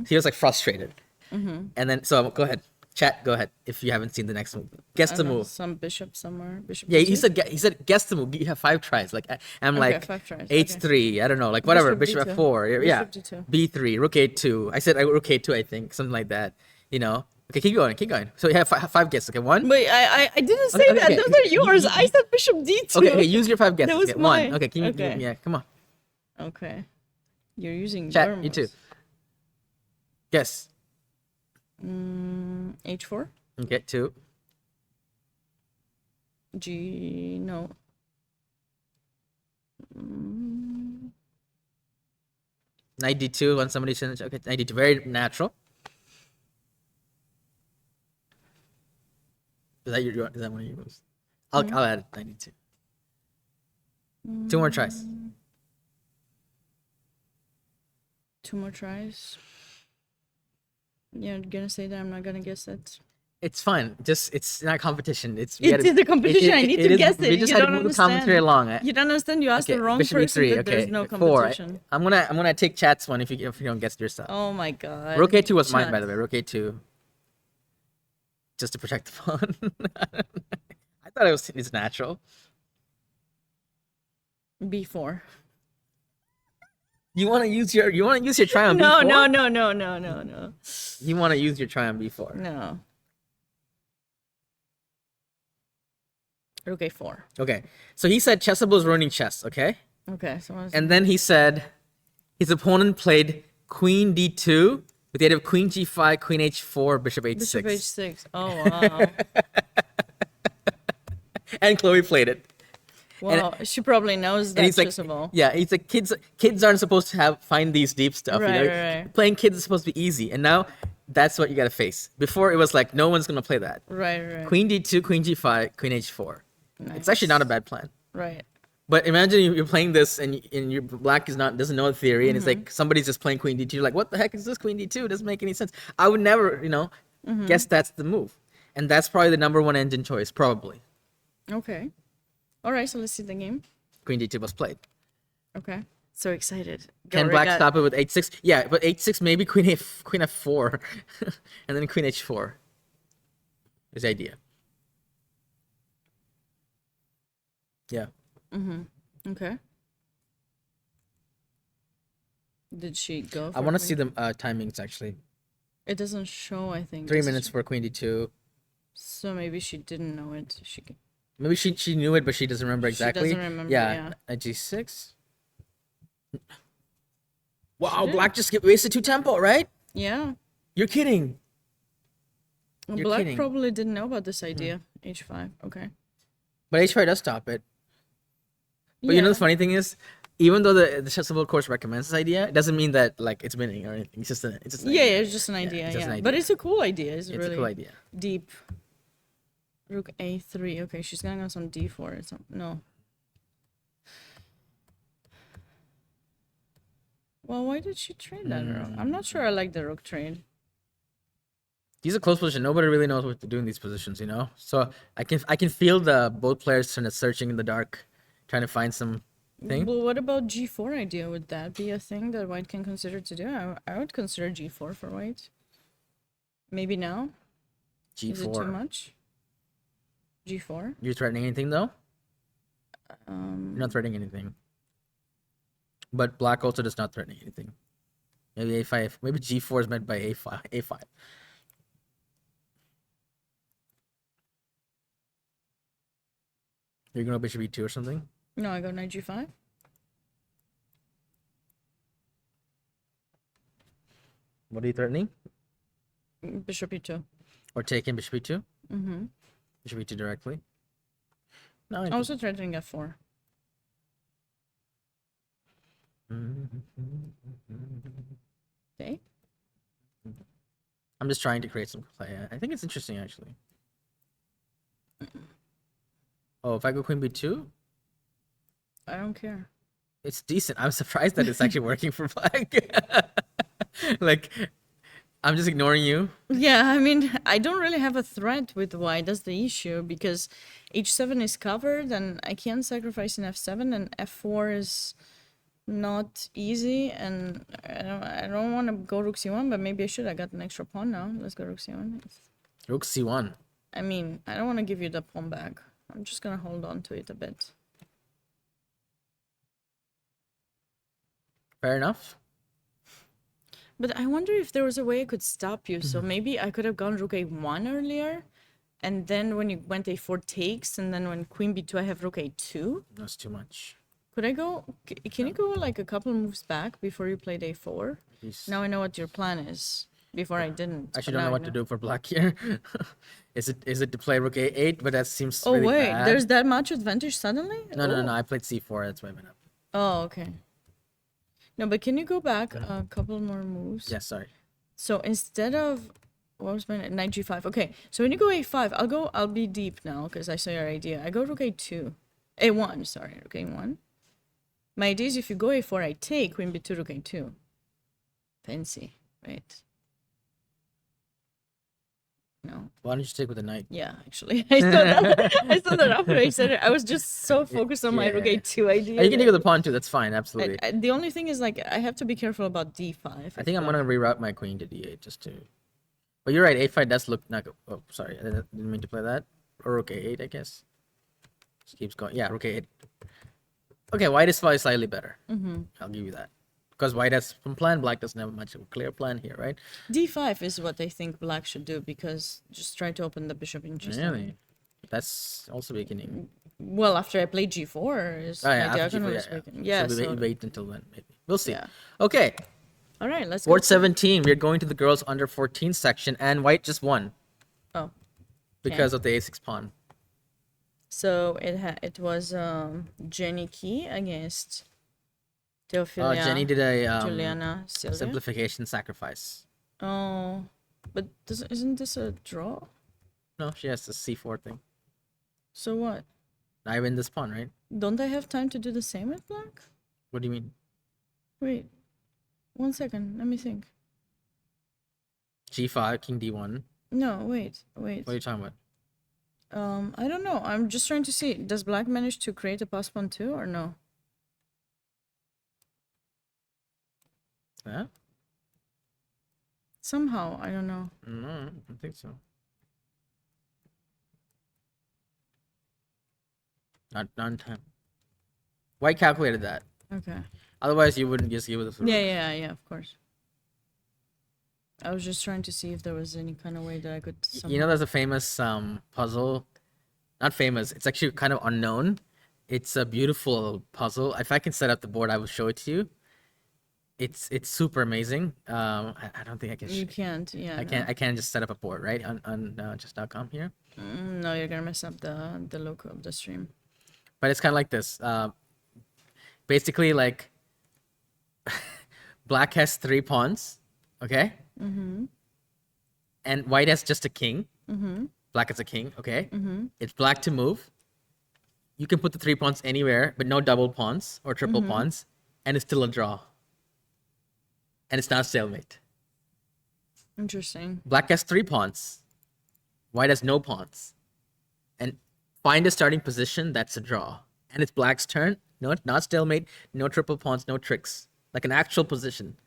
He was like frustrated, and then so go ahead, chat. Go ahead if you haven't seen the next move. Guess I the don't know, move. some bishop somewhere. Bishop. Yeah, D2? he said guess the move. You have 5 tries. Like I'm Okay, like 5 tries, H3. I don't know, like whatever. Bishop Bishop D2. F4. Yeah, Bishop D2. B3. Rook A2. I said Rook A2. I think something like that. Okay, keep going. Keep going. So you have 5 guesses. Okay, 1. Wait, I didn't say Okay, that. okay. Those are yours. I said bishop D2. Okay, use your 5 guesses. That was Okay, mine. 1. Okay, can you? Okay. Yeah, come on. Okay. You're using Chat. your You too. moves. Guess. H4. Okay, 2. G. No. Knight D2. When somebody says okay, Knight D2. Very natural. Is that is that one of your moves? I'll add it. I need to. 2 more tries. 2 more tries. You're gonna say that I'm not gonna guess it. It's fine. Just it's not competition. It's It is the competition. I need to guess it. We just You had to don't move the understand. commentary along. You don't understand. You asked the wrong Bishop person. E3. That there's Okay, no 4. competition. I'm gonna take chat's one if you don't guess it yourself. Oh my god. Rook A2 was mine, Chat. by the way. Rook A2. Just to protect the pawn. I thought it's natural. B4. You want to use your try on No, B4? no. You want to use your try on B4? No. Rook A4. Okay. So he said Chessable is ruining chess. Okay. Okay. So And then he said his opponent played Queen D2 with the idea of Queen G5, Queen H4, Bishop H6. Bishop H6. Oh wow. And Chloe played it. Wow. She probably knows that And he's like, Chessable. yeah, he's like, kids aren't supposed to find these deep stuff. Right, you know? right. Playing kids is supposed to be easy, and now that's what you gotta face. Before it was like no one's gonna play that. Right. Queen D2, Queen G5, Queen H4. Nice. It's actually not a bad plan. Right. But imagine you're playing this and your black doesn't know the theory, and it's like somebody's just playing Queen D2. You're like, what the heck is this Queen D2? It doesn't make any sense. I would never, guess that's the move, and that's probably the #1 engine choice, probably. Okay. All right. So let's see the game. Queen D2 was played. Okay. So excited. Can Gauri black got- stop it with H6? Yeah, but H6 maybe Queen F4, and then Queen H4 is the idea. Yeah. Okay. Did she go? I want to see the timings actually. It doesn't show. I think 3 Does it minutes show? for Queen D2. So maybe she didn't know it. Maybe she knew it, but she doesn't remember exactly. doesn't remember, Yeah, yeah. a G6. Wow, did. black just wasted 2 tempo, right? Yeah. You're kidding. Well, You're Black kidding. probably didn't know about this idea. H5. Okay. But H5 does stop it. But you know the funny thing is, even though the chessable course recommends this idea, it doesn't mean that like it's winning or anything. It's just an Yeah, idea. it's just an idea. it's just Yeah, an but idea. it's a cool idea. It's It's really a cool idea. deep. Rook A3. Okay, she's gonna go some D4 or something. No. Well, why did she trade that rook? I'm not sure I like the rook trade. These are close position. Nobody really knows what to do in these positions, you know. So I can feel the both players kind of searching in the dark, trying to find some thing. Well, what about G4 idea? Would that be a thing that white can consider to do? I would consider G4 for white. Maybe now? G4. Is it too much? G4? You're threatening anything though? You're not threatening anything. But black also does not threaten anything. Maybe A5. Maybe G4 is meant by A5. A5. You're gonna go bishop E2 or something? No, I go knight G5. What are you threatening? Bishop E2. Or taking bishop E2? Mm-hmm. Bishop E2 directly? No, I also threatening F4. Okay. I'm just trying to create some play. I think it's interesting actually. Oh, if I go queen b2, I don't care. it's decent. I'm surprised that it's actually working for black. Like, I'm just ignoring you. Yeah, I mean, I don't really have a threat with white. That's the issue, because h7 is covered and I can't sacrifice in f7, and f4 is not easy, and I don't want to go rook c1, but maybe I should. I got an extra pawn now. Let's go rook c1. Rook c1. I mean, I don't want to give you the pawn back. I'm just gonna hold on to it a bit. Fair enough. But I wonder if there was a way I could stop you. So maybe I could have gone rook a1 earlier, and then when you went a4 takes, and then when queen b2 I have rook a2. That's too much. Could I go? Can you go like a couple moves back before you played a4? Please. Now I know what your plan is. Before I didn't. I actually but don't now know what to do for black here. Is it to play rook a8? But that seems Oh really wait, bad. there's that much advantage suddenly? No. I played c4. That's why I went up. Oh, okay. No, but can you go back a couple more moves? Yeah, sorry. So instead of what was my knight g5? Okay, so when you go a5, I'll be deep now because I saw your idea. I go rook a2, a1. Sorry, rook a1. My idea is if you go a4, I take queen b2, rook a2. Fancy, right? No. Why don't you stick with the knight? Yeah, actually, I saw that. I saw that after I said it. I was just so focused on my rook Yeah. a2 idea. You can take that- with the pawn too. That's fine. Absolutely. The only thing is like I have to be careful about d5. I think I'm gonna reroute my queen to d8 just to. But you're right. A5 does look not good. Oh, sorry. I didn't mean to play that. Or rook a8, I guess. Just keeps going. Yeah, rook a8. Okay, white is probably slightly better. I'll give you that. Because white has some plan, black doesn't have much of a clear plan here, right? d5 is what I think black should do because just try to open the bishop in just Really? That's also weakening. well after I played g4 is Oh, yeah, my after diagonal G4, is weakened. yeah. Yeah, So we so wait until then, maybe. We'll see. Yeah. Okay, all right, let's go. board 17. We're going to the girls under 14 section, and white just won Oh, because of the a6 pawn. so it was Jenny Key against Teofilia. Jenny did a Juliana Silvia. simplification sacrifice. Oh, but isn't this a draw? No, she has the c4 thing. So what? I win this pawn, right? Don't I have time to do the same with black? What do you mean? Wait, 1 second. Let me think. G5, king d1. No, wait. What are you talking about? I don't know. I'm just trying to see. Does black manage to create a pass pawn too, or no? Huh? Somehow, I don't know. No, I don't think so. Not in time. White calculated that. Okay. Otherwise, you wouldn't just give it a through. Yeah, of course. I was just trying to see if there was any kind of way that I could. You know, there's a famous puzzle. Not famous. It's actually kind of unknown. It's a beautiful puzzle. If I can set up the board, I will show it to you. It's super amazing. I don't think I can. You can't. Yeah. I can't just set up a board right on just.com here. No, you're gonna mess up the look of the stream. But it's kind of like this. Basically, like black has 3 pawns, okay? And white has just a king. Black has a king, okay? It's black to move. You can put the 3 pawns anywhere, but no double pawns or triple pawns, and it's still a draw. And it's not a stalemate. Interesting. Black has 3 pawns. White has no pawns. And find a starting position, that's a draw. And it's black's turn. No, not stalemate, no triple pawns, no tricks. Like an actual position.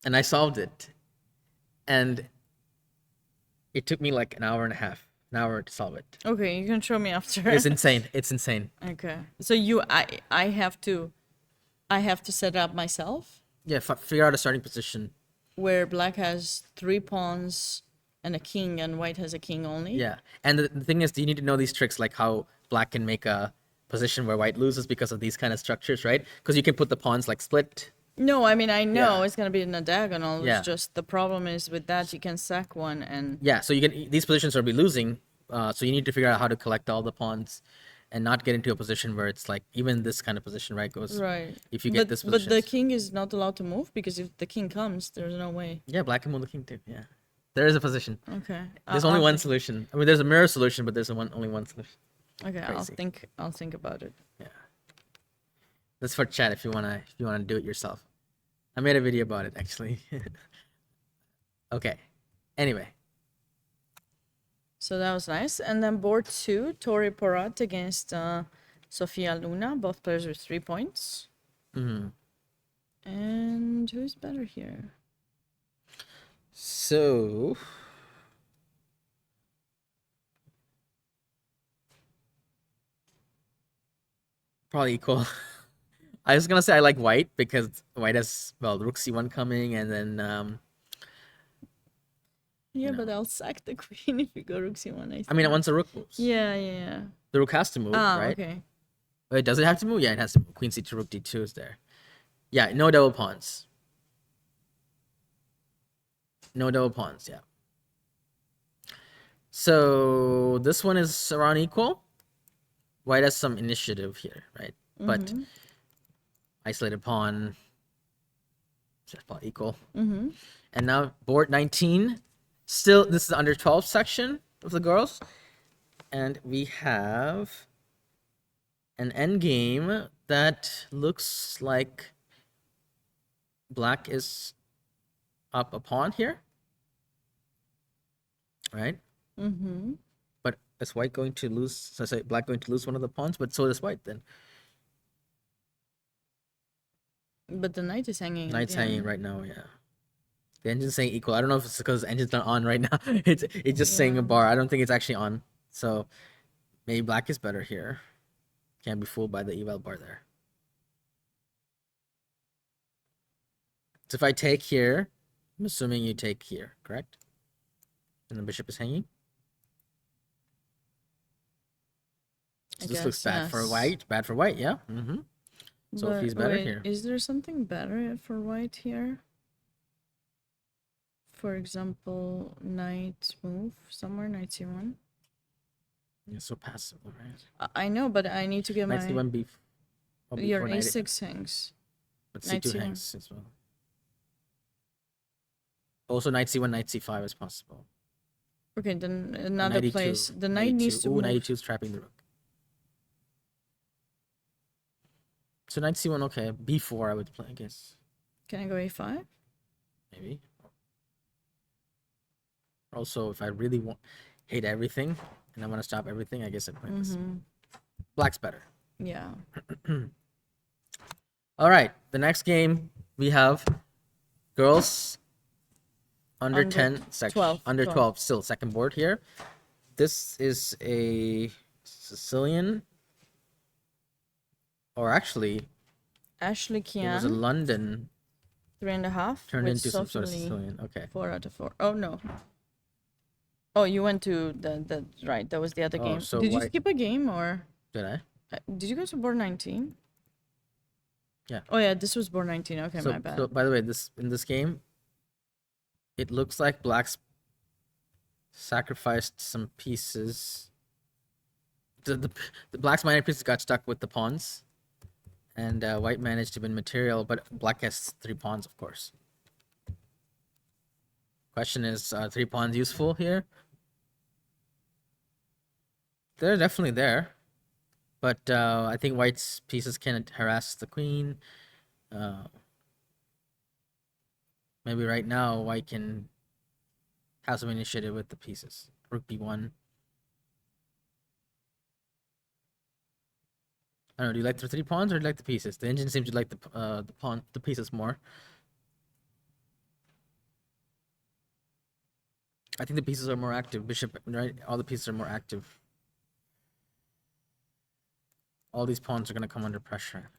And I solved it. And it took me like an hour and a half, an hour to solve it. Okay, you can show me after. It's insane. It's insane. Okay. So I have to set it up myself Yeah, figure out a starting position. where black has 3 pawns and a king and white has a king only. Yeah. And the thing is, you need to know these tricks, like how black can make a position where white loses because of these kind of structures, right? Because you can put the pawns like split. No, I mean I know Yeah. it's gonna be in a diagonal. Yeah. It's just the problem is with that you can sack one and Yeah, so you can these positions will be losing. So you need to figure out how to collect all the pawns and not get into a position where it's like even this kind of position, right? Goes right. if you get but, this but position. the king is not allowed to move because if the king comes, there's no way. Yeah, black can move the king too. Yeah. There is a position. Okay. There's only one solution. I mean, there's a mirror solution, but there's only one solution. Okay, Crazy. I'll think about it. Yeah. That's for chat if you wanna do it yourself. I made a video about it actually. Okay. Anyway. So that was nice. And then board 2, Tori Porat against Sofia Luna, both players with 3 points. And who's better here? So probably equal. I was gonna say I like white because white has rook c1 coming, and then Yeah, but I'll sack the queen if you go rook c1. I I mean think. once the rook moves, Yeah. the rook has to move, right? Okay. Wait, does it have to move? Yeah, it has to move. Queen c2, rook d2 is there. Yeah, no double pawns. No double pawns. Yeah. So this one is around equal. White has some initiative here, right? But isolated pawn. So it's about equal. And now board 19. Still, this is the under 12 section of the girls. And we have an end game that looks like black is up a pawn here. Right? But is white going to lose? So I say black going to lose one of the pawns, but so does white then. But the knight is hanging. Knight's hanging right now, yeah. The engine's saying equal. I don't know if it's because the engine's not on right now. It's just saying a bar. I don't think it's actually on. So maybe black is better here. Can't be fooled by the eval bar there. So if I take here, I'm assuming you take here, correct? And the bishop is hanging. So this looks bad for white. Bad for white, yeah. So if he's better here. Is there something better for white here? For example, knight move somewhere, knight c1. You're so passive, right? I know, but I need to get knight my... c1 b. Your a6 hangs. But c2 hangs as well. Also, knight c1, knight c5 is possible. Okay, then another place. The knight needs to move. Knight e2 is trapping the rook. So knight c1, okay. b4 I would play, I guess. Can I go a5? Maybe. Also, if I really hate everything and I want to stop everything, I guess I'd play this. Black's better. Yeah. All right. The next game we have girls under 10 section. 12. Under 12. Still second board here. This is a Sicilian. Or actually, Ashley Kian. It was a London. 3.5. Turned into some sort of Sicilian. Okay. 4 out of 4. Oh, no. Oh, you went to the right. That was the other game. So did you skip a game or? Did I? Did you go to board 19? Yeah. Oh yeah, this was board 19. Okay, so, my bad. So by the way, in this game, it looks like black's sacrificed some pieces. The black's minor pieces got stuck with the pawns, and white managed to win material, but black has 3 pawns, of course. Question is, 3 pawns useful here? They're definitely there, but I think white's pieces can harass the queen. Maybe right now white can have some initiative with the pieces. Rook b1. I don't know. Do you like the 3 pawns or do you like the pieces? The engine seems to like the pieces more. I think the pieces are more active. Bishop, right? All the pieces are more active. All these pawns are gonna come under pressure.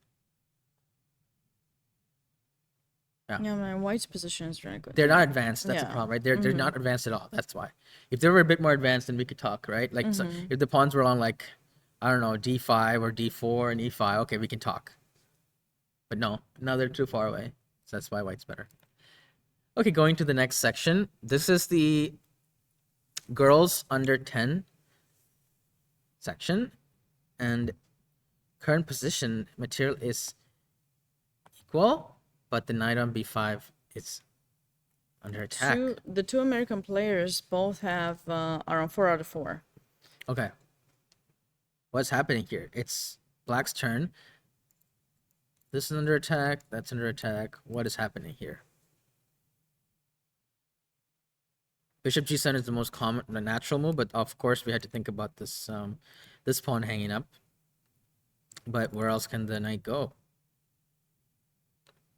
Yeah, my white's position is really good. They're not advanced. That's the problem, right? They're not advanced at all. That's why. If they were a bit more advanced, then we could talk, right? Like, so if the pawns were on like, I don't know, d5 or d4 and e5, okay, we can talk. But no, now they're too far away. So that's why white's better. Okay, going to the next section. This is the girls under 10 section, and current position material is equal, but the knight on b5 is under attack. The two American players both have are on 4 out of 4. Okay. What's happening here? It's black's turn. This is under attack. That's under attack. What is happening here? Bishop g7 is the most common, the natural move, but of course we had to think about this this pawn hanging up. But where else can the knight go?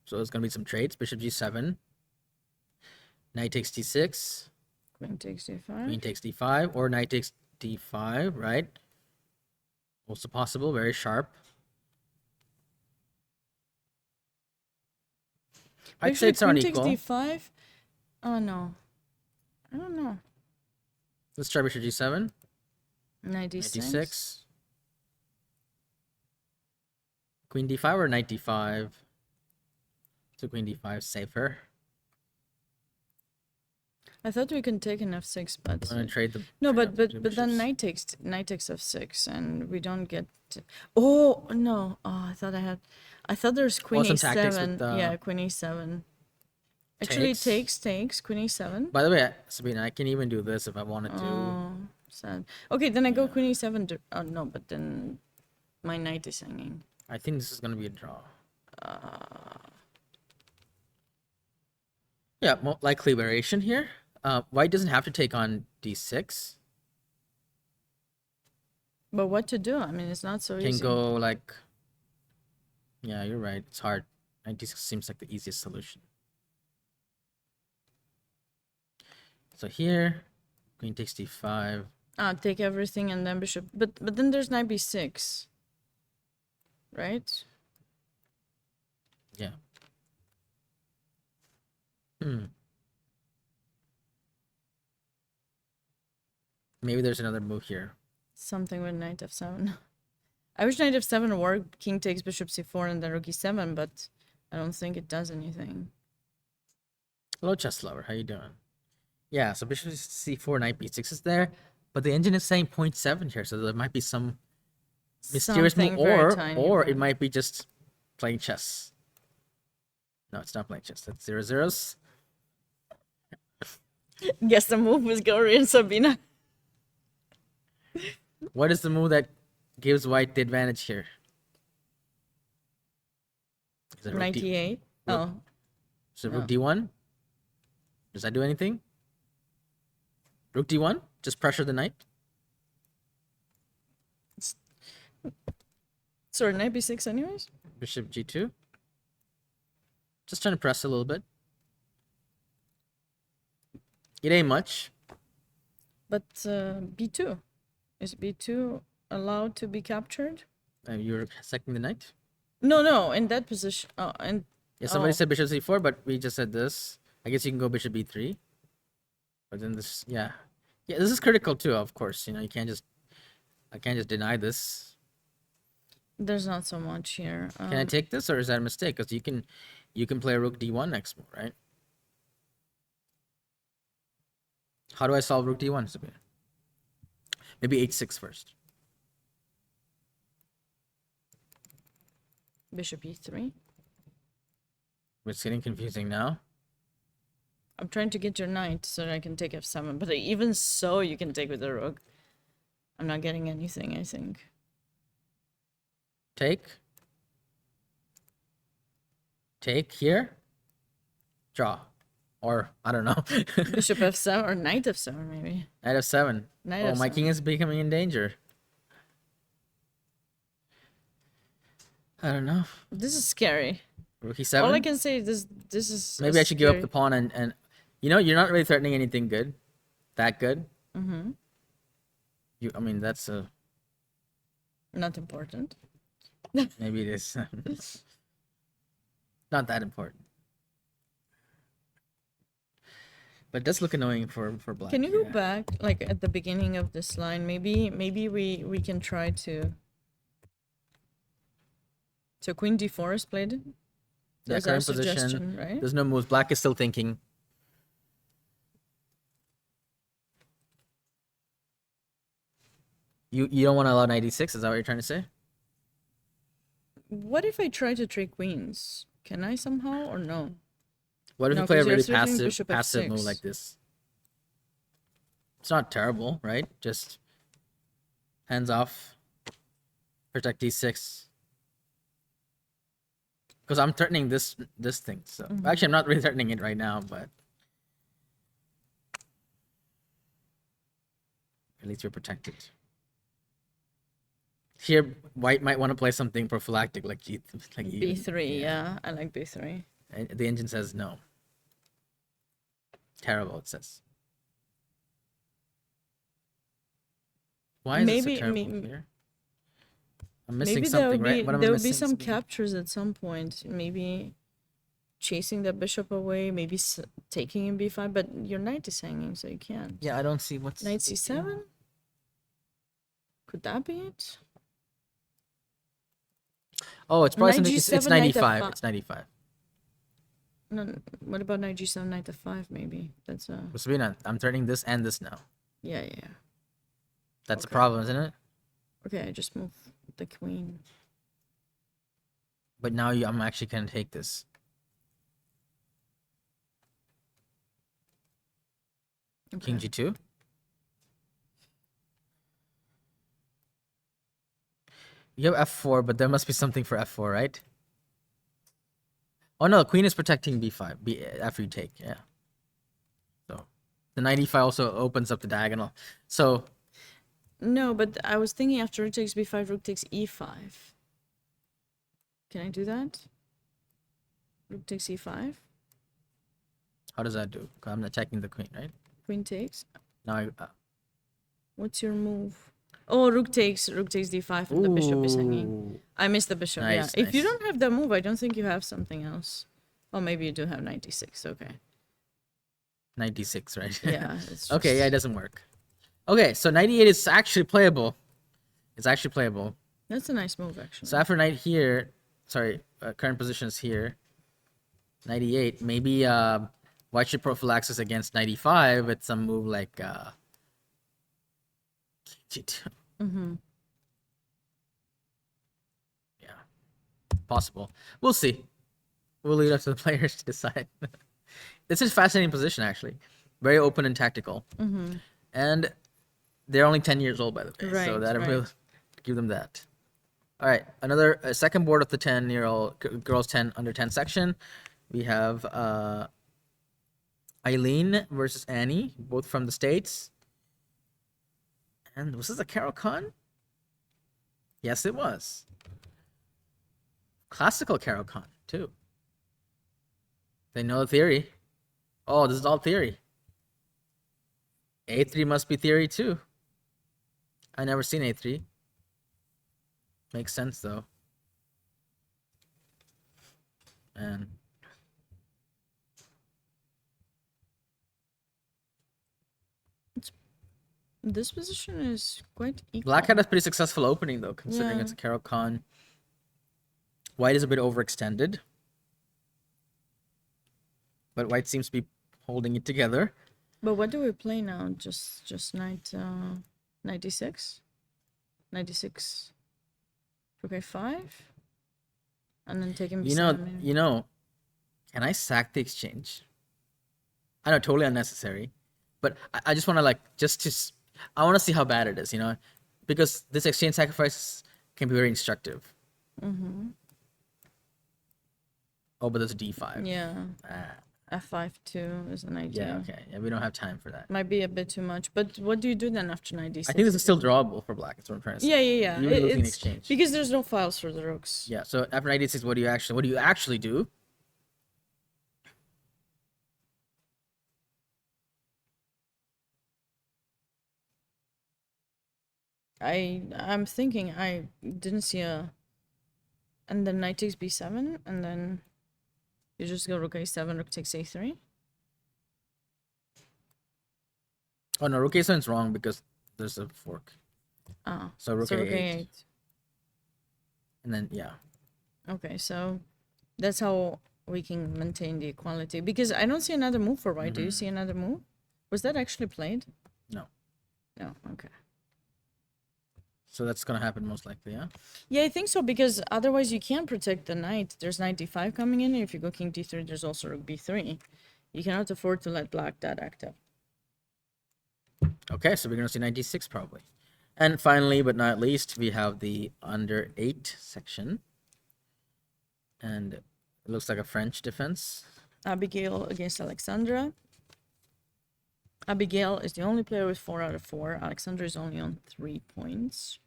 So there's gonna be some trades. Bishop g7. Knight takes d6. Queen takes d5. Queen takes d5, or knight takes d5, right? Also possible, very sharp. I'd say it's around equal. Queen takes d5? Oh no. I don't know. Let's try bishop g7. Knight d6. Knight d6. Queen d5 or knight d5? So queen d5 safer. I thought we can take an f6, but I'm gonna trade the but then knight takes f6, and we don't get. Oh no! Oh, I thought there's queen some e7. tactics with, yeah, queen e7. Actually, Takes. takes, queen e7. By the way, Sabina, I can even do this if I wanted to. Oh, sad. Okay, then I go Yeah. queen e7. Oh, no, but then my knight is hanging. I think this is gonna be a draw. Yeah, likely variation here. White doesn't have to take on d6. But what to do? I mean, it's not so Can easy. go like. Yeah, you're right. It's hard. Knight d6 seems like the easiest solution. So here, queen takes d5. Ah, take everything and then bishop. But then there's knight b6. Right? Yeah. Hmm. Maybe there's another move here. Something with knight f7. I wish knight f7 worked, king takes bishop c4 and then rook e7, but I don't think it does anything. Hello, chess lover. How you doing? Yeah, so bishop c4, knight b6 is there, but the engine is saying 0.7 here, so there might be some mysterious move, Something very tiny, or but- it might be just playing chess. No, it's not playing chess. That's 0-0s. Guess the move was Gauri and Sabina. What is the move that gives white the advantage here? Is it rook Knight e8. Oh, Is it no. rook d1? Does that do anything? Rook d1? Just pressure the knight? sorry, knight b6 anyways? Bishop g2? Just trying to press a little bit. It ain't much. But b2. Is b2 allowed to be captured? You're sacking the knight? No, in that position. Oh, and Yeah, somebody Oh. said bishop c4, but we just said this. I guess you can go bishop b3. But then this, yeah. Yeah, this is critical too, of course. You know, I can't just deny this. there's not so much here. Can I take this, or is that a mistake? Because you can play rook d1 next move, right? How do I solve rook d1, Sabina? Maybe h6 first. Bishop e3. It's getting confusing now. I'm trying to get your knight so that I can take f7, but even so, you can take with the rook. I'm not getting anything, I think. Take here. Draw. Or, I don't know. Bishop f7 or knight f7, maybe. Knight f7. Knight Oh, my f7. king is becoming in danger. I don't know. This is scary. Rook e7. All I can say is this is. Maybe I should give up scary. the pawn and you know, you're not really threatening anything good. That good. Mm-hmm. I mean, that's a... Not important. Maybe it is. Not that important. But it does look annoying for black. Can you go here. back, like at the beginning of this line? Maybe we can try to. So queen d4 is played. Yeah, There's our current position. suggestion, right? There's no moves. Black is still thinking. You don't want to allow 96? Is that what you're trying to say? What if I try to trade queens? Can I somehow or no? What if No, you play a 'cause you're really threatening passive bishop passive move f6. like this? It's not terrible, right? Just hands off. Protect d6. Because I'm threatening this thing. So actually, I'm not really threatening it right now, but at least you're protected. Here, white might want to play something prophylactic like b3, yeah, I like b3. And the engine says no. Terrible, it says. Why is it so terrible here? I'm missing Maybe there something, would be right? What am I there would be missing? some captures at some point. Maybe chasing the bishop away, maybe taking in b5, but your knight is hanging, so you can't. Yeah, I don't see what's... Knight c7? Could that be it? Oh, it's probably Knight something... It's G7, knight 95. F5. It's 95. No, what about knight g7, knight f5? Maybe that's Sabina, I'm turning this and this now. yeah. That's a Okay. problem, isn't it? Okay, I just move the queen. But now I'm actually gonna take this. King g2. You have f4, but there must be something for f4, right? Oh no, queen is protecting b5 after you take, yeah. So the knight e5 also opens up the diagonal. So No, but I was thinking after rook takes b5, rook takes e5. Can I do that? Rook takes e5. how does that do? 'Cause I'm attacking the queen, right? Queen takes. Now What's your move? Oh, rook takes d5, and the bishop is hanging. ooh, I missed the bishop. Nice, Yeah. If you nice. don't have that move, I don't think you have something else. Oh, maybe you do have 96. Okay. 96, right? Yeah. It's Okay, yeah, it just- doesn't work. Okay, so 98 is actually playable. It's actually playable. That's a nice move, actually. So after knight here, sorry, current position is here. 98. Maybe white should prophylaxis against 95 with some move like G2. Yeah, possible. We'll see. We'll leave it up to the players to decide. This is a fascinating position, actually. Very open and tactical. And they're only 10 years old, by the way. So Right, that right. will give them that. All right, another second board of the 10-year-old girls 10 under 10 section. We have Eileen versus Annie, both from the States. And was this a Carol Khan? Yes, it was. Classical Carol Khan, too. They know the theory. Oh, this is all theory. A3 must be theory, too. I never seen A3. Makes sense, though. And This position is quite equal. Black had a pretty successful opening, though, considering Yeah. it's a Carol Khan. White is a bit overextended. But white seems to be holding it together. But what do we play now? Just knight 96? 96. Okay, 5? And then take him You know, can I sack the exchange? I know, totally unnecessary. But I just want to, like, I want to see how bad it is, you know? Because this exchange sacrifice can be very instructive. Oh, but there's d5. Yeah. Ah, F5 too is an idea. yeah, okay. Yeah, we don't have time for that. Might be a bit too much. But what do you do then after 96? I think this is still drawable for black. That's what I'm trying to say. Yeah. Even losing an It's exchange. because there's no files for the rooks. Yeah, so after 96, what do you actually do? I'm thinking I didn't see a, and then knight takes b7, and then you just go rook a7, rook takes a3. Oh no, rook a7 is wrong because there's a fork. Ah, So rook rook a8. a8. And then yeah. Okay, so that's how we can maintain the equality. Because I don't see another move for white. Do you see another move? Was that actually played? No. No. Okay. So that's gonna happen most likely, yeah? Yeah, I think so, because otherwise you can't protect the knight. There's knight d5 coming in, and if you go king d3, there's also rook b3. You cannot afford to let black that active. Okay, so we're gonna see 96 probably. And finally, but not least, we have the under 8 section. And it looks like a French defense. Abigail against Alexandra. Abigail is the only player with 4 out of 4. Alexandra is only on 3 points.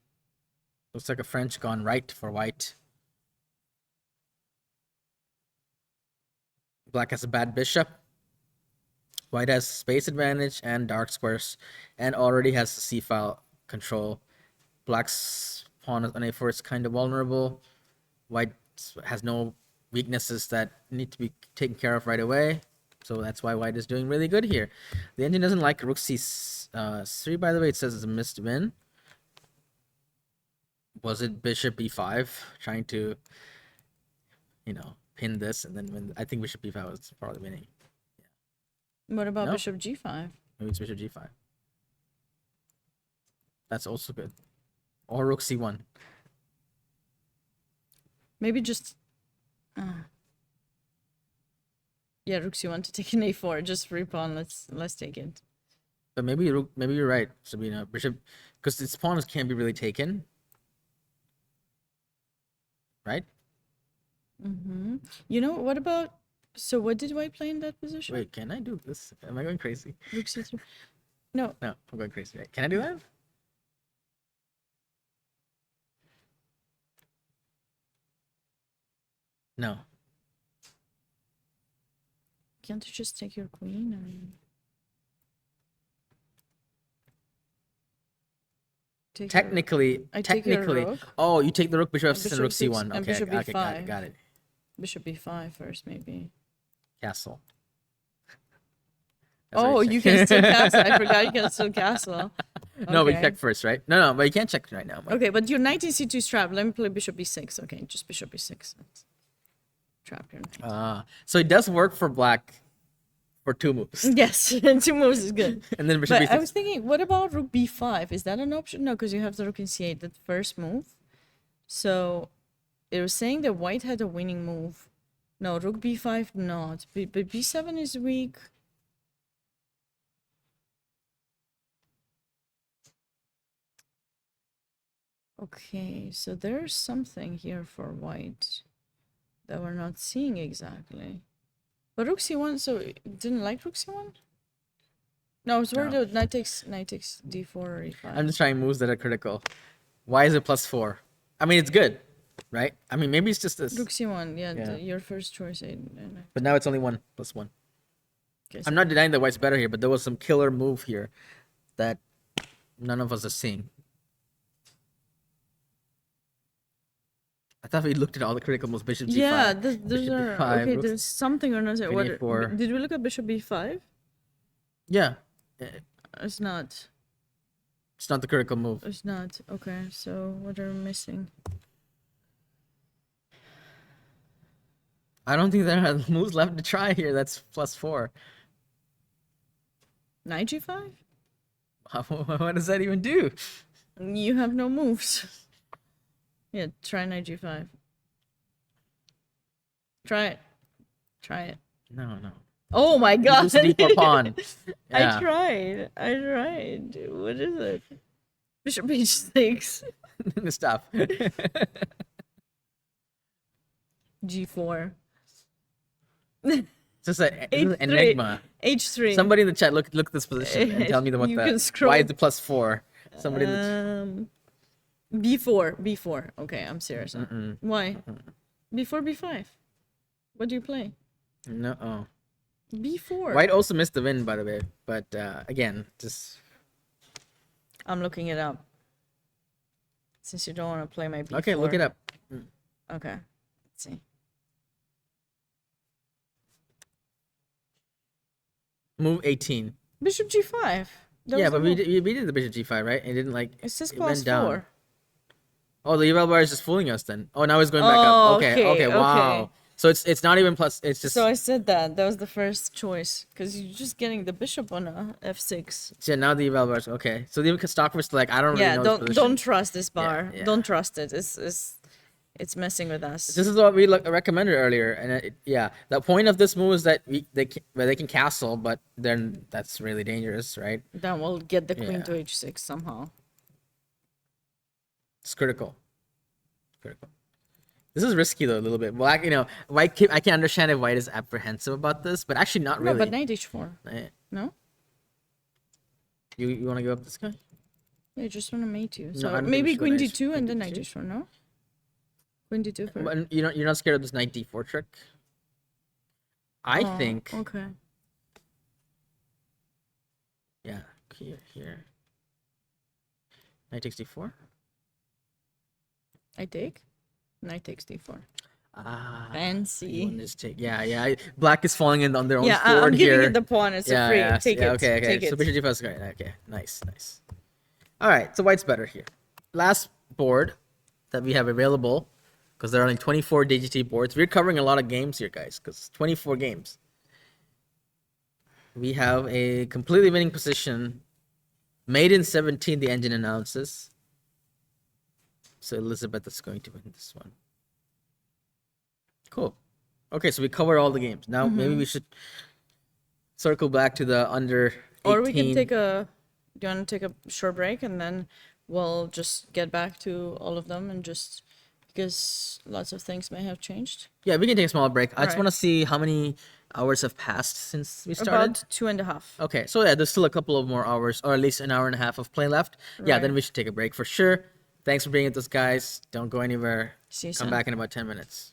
Looks like a French gone right for white. Black has a bad bishop. White has space advantage and dark squares, and already has the c-file control. Black's pawn on a4 is kind of vulnerable. White has no weaknesses that need to be taken care of right away. So that's why white is doing really good here. The engine doesn't like rook c3, by the way. It says it's a missed win. Was it bishop e5 trying to, pin this and then win? I think bishop e5 was probably winning. What about No. bishop g5? Maybe it's bishop g5. That's also good. Or rook c1. Maybe just... yeah, rook c1 to take an a4. Just free pawn. Let's take it. But maybe you're right, Sabina. Bishop, because its pawns can't be really taken, right? You know, what about... So what did white play in that position? Wait, can I do this? Am I going crazy? Rook c3. No. No, I'm going crazy. Right? Can I do that? No. Can't you just take your queen and... take your- Technically, I take your technically. rook. Oh, you take the rook, bishop And f6, and bishop rook six- c1. and Okay, bishop okay, got it, b5. got it. Bishop b5 first, maybe. Castle. That's what Oh, check. you can still castle. I forgot you can still castle. No, but you Okay. check first, right? No, but you can't check right now. Mike. Okay, but your knight in c2 is trapped. Let me play bishop b6. Okay, just bishop b6. Trap your knight. So it does work for black for 2 moves. Yes, 2 moves is good. And then bishop But b6. I was thinking, what about rook b5? Is that an option? No, because you have the rook in c8, that first move. So it was saying that white had a winning move. No, rook b5 not. But b7 is weak. Okay, so there's something here for white that we're not seeing exactly. But rook c1, so it didn't like rook c1? No, I was worried No. about knight takes d4 or e5. I'm just trying moves that are critical. Why is it +4? I mean, it's good, right? I mean, maybe it's just this. Rook c1, yeah, Yeah. your first choice. But now it's only 1 + 1. Okay, I'm not denying that white's better here, but there was some killer move here that none of us are seeing. I thought we looked at all the critical moves. Bishop g5. yeah, those bishop are b5, okay. rook- There's something or nothing. queen a4. Did we look at bishop b5? Yeah. It's not. It's not the critical move. It's not. Okay, so what are we missing? I don't think there are moves left to try here. That's +4. Knight g5? What does that even do? You have no moves. Yeah, try knight g5. Try it. Try it. No. Oh my god! Lose the d4 pawn. Yeah. I tried. What is it? Bishop h6. Stop. g4. It's just an H3. enigma. h3. Somebody in the chat look at this position and tell me what You the can scroll. why is it +4? Somebody in the b4. Okay, I'm serious. Why? b4, b5. What do you play? no. Oh. b4. White also missed the win, by the way. But again, just I'm looking it up. Since you don't want to play my b4. okay. Look it up. Okay. Let's see. Move 18. Bishop g5. Yeah, but we did the bishop g5, right? It didn't like. It says it went down. +4. Oh, the eval bar is just fooling us then. Oh, now it's going back up. Oh, Okay. okay, Wow. okay. So it's not even plus. It's just. So I said that was the first choice because you're just getting the bishop on a f6. Yeah, now the eval bars. Okay, so the stock was like I don't really Yeah, know. don't this position. don't trust this bar. yeah. Don't trust it. It's messing with us. This is what we recommended earlier, and yeah, the point of this move is that they can castle, but then that's really dangerous, right? Then we'll get the queen Yeah. to h6 somehow. It's critical. Critical. This is risky though a little bit. Black, white. I can understand if white is apprehensive about this, but actually not No, really. but knight h4. Eh, No? You want to give up this guy? I just want to mate you. No, So I don't think maybe we should go queen knight- d2 and then queen knight d2. h4, no? Queen d2 first. But you're not scared of this knight d4 trick? I Oh, think. Okay. Yeah, here. Knight takes d4. I take. Knight takes d4. Ah, Fancy. you want this take? Yeah. Black is falling in on their own Yeah, sword I'm giving here. it the pawn. It's yeah, a free. yeah, Take yeah, it. Okay. Take So it. bishop g5 is great. Okay, nice. All right, so white's better here. Last board that we have available, because there are only 24 DGT boards. We're covering a lot of games here, guys, because 24 games. We have a completely winning position. Made in 17, the engine announces. So Elizabeth is going to win this one. Cool. Okay, so we cover all the games. Now maybe we should circle back to the under Or we can 18. take a. Do you want to take a short break and then we'll just get back to all of them and just because lots of things may have changed. Yeah, we can take a small break. I just Right. want to see how many hours have passed since we started. About 2.5. Okay, so yeah, there's still a couple of more hours, or at least an hour and a half of play left. Yeah, then Right. we should take a break for sure. Thanks for being with us, guys. Don't go anywhere. See you Come soon. back in about 10 minutes.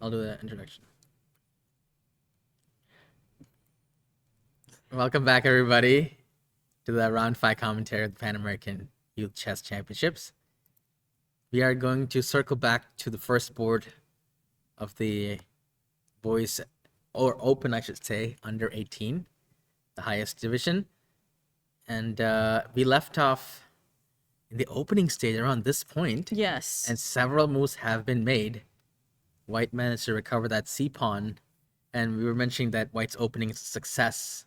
I'll do the introduction. Welcome back, everybody, to the round 5 commentary of the Pan American Youth Chess Championships. We are going to circle back to the first board of the boys, or open, I should say, under 18, the highest division. And we left off in the opening stage around this point. Yes. And several moves have been made. White managed to recover that C pawn. And we were mentioning that White's opening is a success,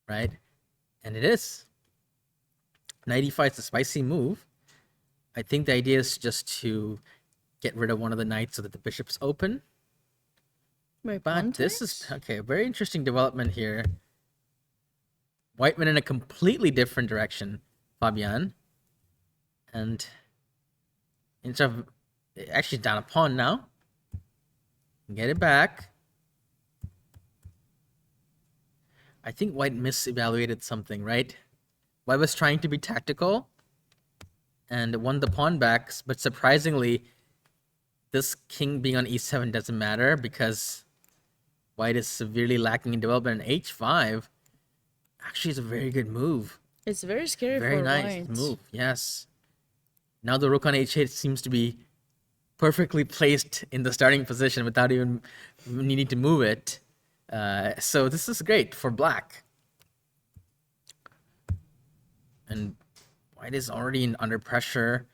right? And it is. Knight e5 is a spicy move. I think the idea is just to get rid of one of the knights so that the bishop's open. Wait, But this is, okay, very interesting development here. White went in a completely different direction, Fabian. And instead of actually down a pawn now, get it back. I think White misevaluated something, right? White was trying to be tactical and won the pawn back, but surprisingly, this king being on e7 doesn't matter because White is severely lacking in development. And h5 actually is a very good move. It's very scary Very for nice White. move, yes. Now the rook on h8 seems to be perfectly placed in the starting position without even needing to move it. So this is great for black. And White is already under pressure.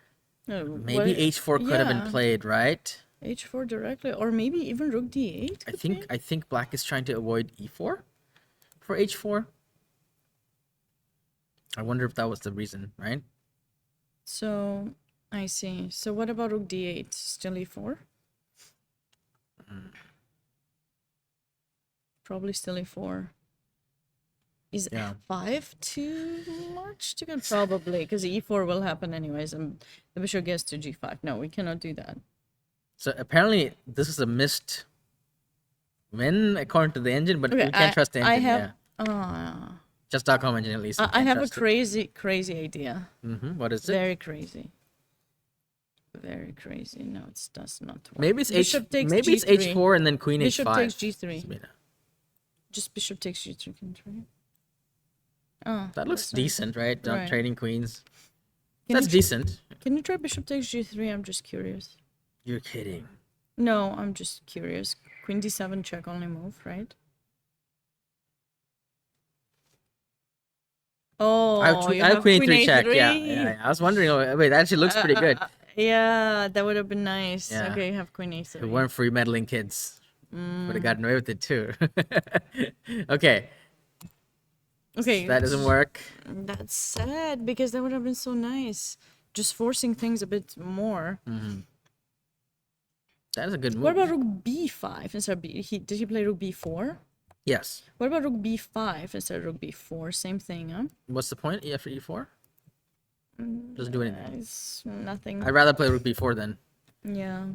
Maybe h4 could have been played, right? h4 directly, or maybe even rook d8. I think black is trying to avoid e4 for h4. I wonder if that was the reason, right? So I see. So what about rook d8? Still e4? Probably still e4. Is f5 too much to get? Probably, because e4 will happen anyways, and the bishop gets to g5. No, we cannot do that. So apparently this is a missed win according to the engine, but Okay, we can't trust the engine. I have, Just.com engine at least. I have a crazy idea. What is it? Very crazy. Very crazy. No, it does not work. Maybe it's G3. it's h4 and then queen Bishop h5. takes g3. Sabina. Just bishop takes g3. Can try. Oh, That looks that's nice. decent, right? Not Right. trading queens. Can That's you decent. Can you try bishop takes g3? I'm just curious. You're kidding. No, I'm just curious. Queen d7 check only move, right? Oh, I have queen e3 check. Yeah. I was wondering. Oh, wait, that actually looks pretty good. Yeah, that would have been nice. Yeah. Okay, you have queen If it a3. weren't for you meddling kids, would have gotten away with it too. Okay, Okay, that doesn't work. that's sad because that would have been so nice. Just forcing things a bit more. That is a good move. What about rook b5 instead of did he play rook b4? Yes. What about rook b5 instead of rook b4? Same thing, huh? What's the point? E after e4? Doesn't do anything. It's nothing. I'd rather play rook b4 then. Yeah.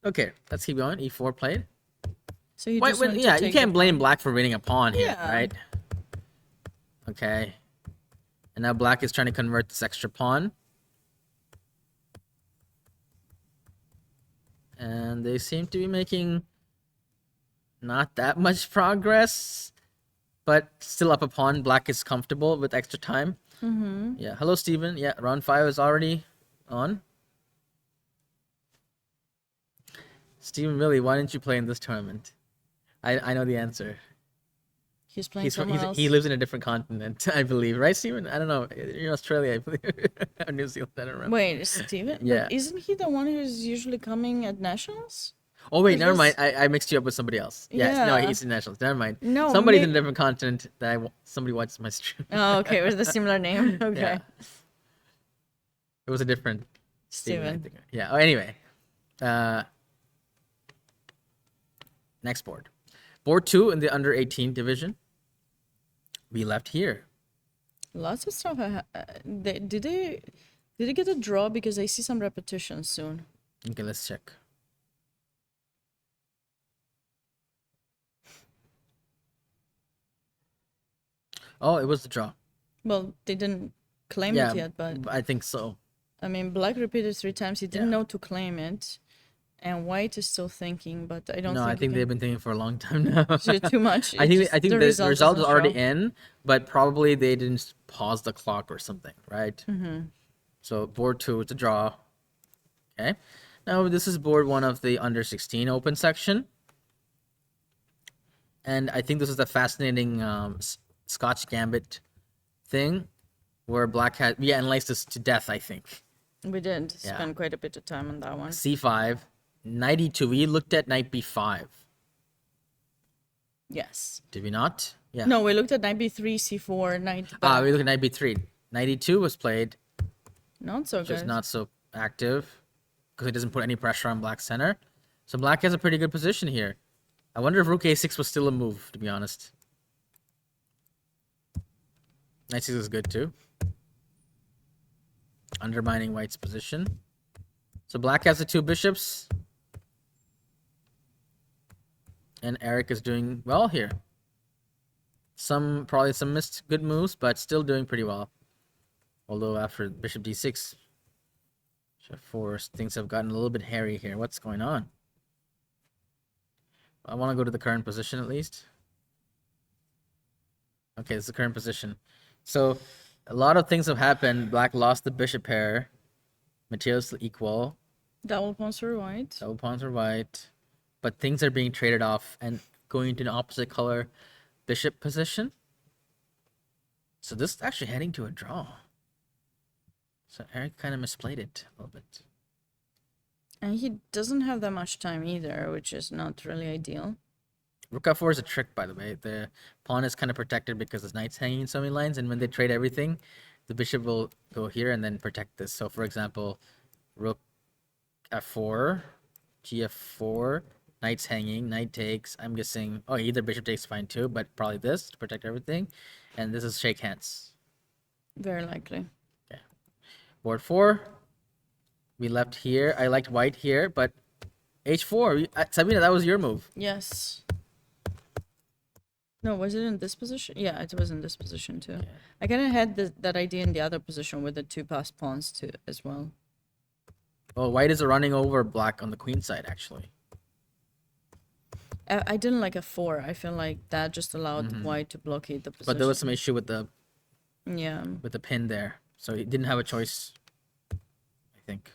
Okay, let's keep going. E4 played. So you Wait, just want to yeah, you take can't the- blame black for winning a pawn here, Yeah. right? Okay. And now black is trying to convert this extra pawn. And they seem to be making not that much progress, but still up a pawn. Black is comfortable with extra time. Yeah. Hello, Steven. Yeah, round 5 is already on. Steven, really, why didn't you play in this tournament? I know the answer. He's playing somewhere else. He lives in a different continent, I believe. Right, Steven? I don't know. You're in Australia, I believe. Or New Zealand, I don't remember. Wait, Steven? Yeah. But isn't he the one who's usually coming at nationals? Oh, wait, Is never mind. this- I mixed you up with somebody else. Yes, no, Yeah. he's in Nationals. Never mind. No, Somebody's in a different continent that somebody watches my stream. Oh, okay. With a similar name. Okay. Yeah. It was a different Steven, I Steven. think. Yeah. Oh, anyway. Next board. Board 2 in the under 18 division. We left here. Lots of stuff. Did they get a draw? Because I see some repetitions soon. Okay, let's check. Oh, it was the draw. Well, they didn't claim Yeah, it yet, but I think so. I mean, Black repeated 3 times. He didn't Yeah. know to claim it. And white is still thinking, but I don't No, I think think they've been thinking for a long time now. too much. I think the result doesn't is already show. in, but probably they didn't pause the clock or something, right? So board 2, it's a draw. Okay. Now this is board 1 of the under 16 open section. And I think this is a fascinating Scotch Gambit thing where black had, we analyzed this to death, I think. We did Yeah. spend quite a bit of time on that one. C5, knight e2. We looked at knight b5. Yes. Did we not? Yeah. No, we looked at knight b3, c4, knight Ah, back. we looked at knight b3. Knight e2 was played, Not so just good. not so active because it doesn't put any pressure on black center. So black has a pretty good position here. I wonder if rook a6 was still a move, to be honest. Knight 6 is good too. Undermining white's position. So black has the 2 bishops. And Eric is doing well here. Probably some missed good moves, but still doing pretty well. Although after bishop d6, f4, things have gotten a little bit hairy here. What's going on? I want to go to the current position at least. Okay, it's the current position. So a lot of things have happened. Black lost the bishop pair. Materials equal. Double pawns for white. Double pawns are white. But things are being traded off and going to an opposite color bishop position. So this is actually heading to a draw. So Eric kind of misplayed it a little bit. And he doesn't have that much time either, which is not really ideal. Rook f4 is a trick, by the way. The pawn is kind of protected because the knight's hanging in so many lines, and when they trade everything, the bishop will go here and then protect this. So, for example, rook f4, gf4, knight's hanging, knight takes. I'm guessing, oh, either bishop takes fine too, but probably this to protect everything. And this is shake hands. Very likely. Okay. Board 4. We left here. I liked white here, but h4. Sabina, that was your move. Yes. No, was it in this position? Yeah, it was in this position too. Yeah. I kind of had that idea in the other position with the 2 passed pawns too as well. Oh, white is running over black on the queen side, actually. I didn't like a 4. I feel like that just allowed white to blockade the position. But there was some issue with the pin there, so he didn't have a choice, I think.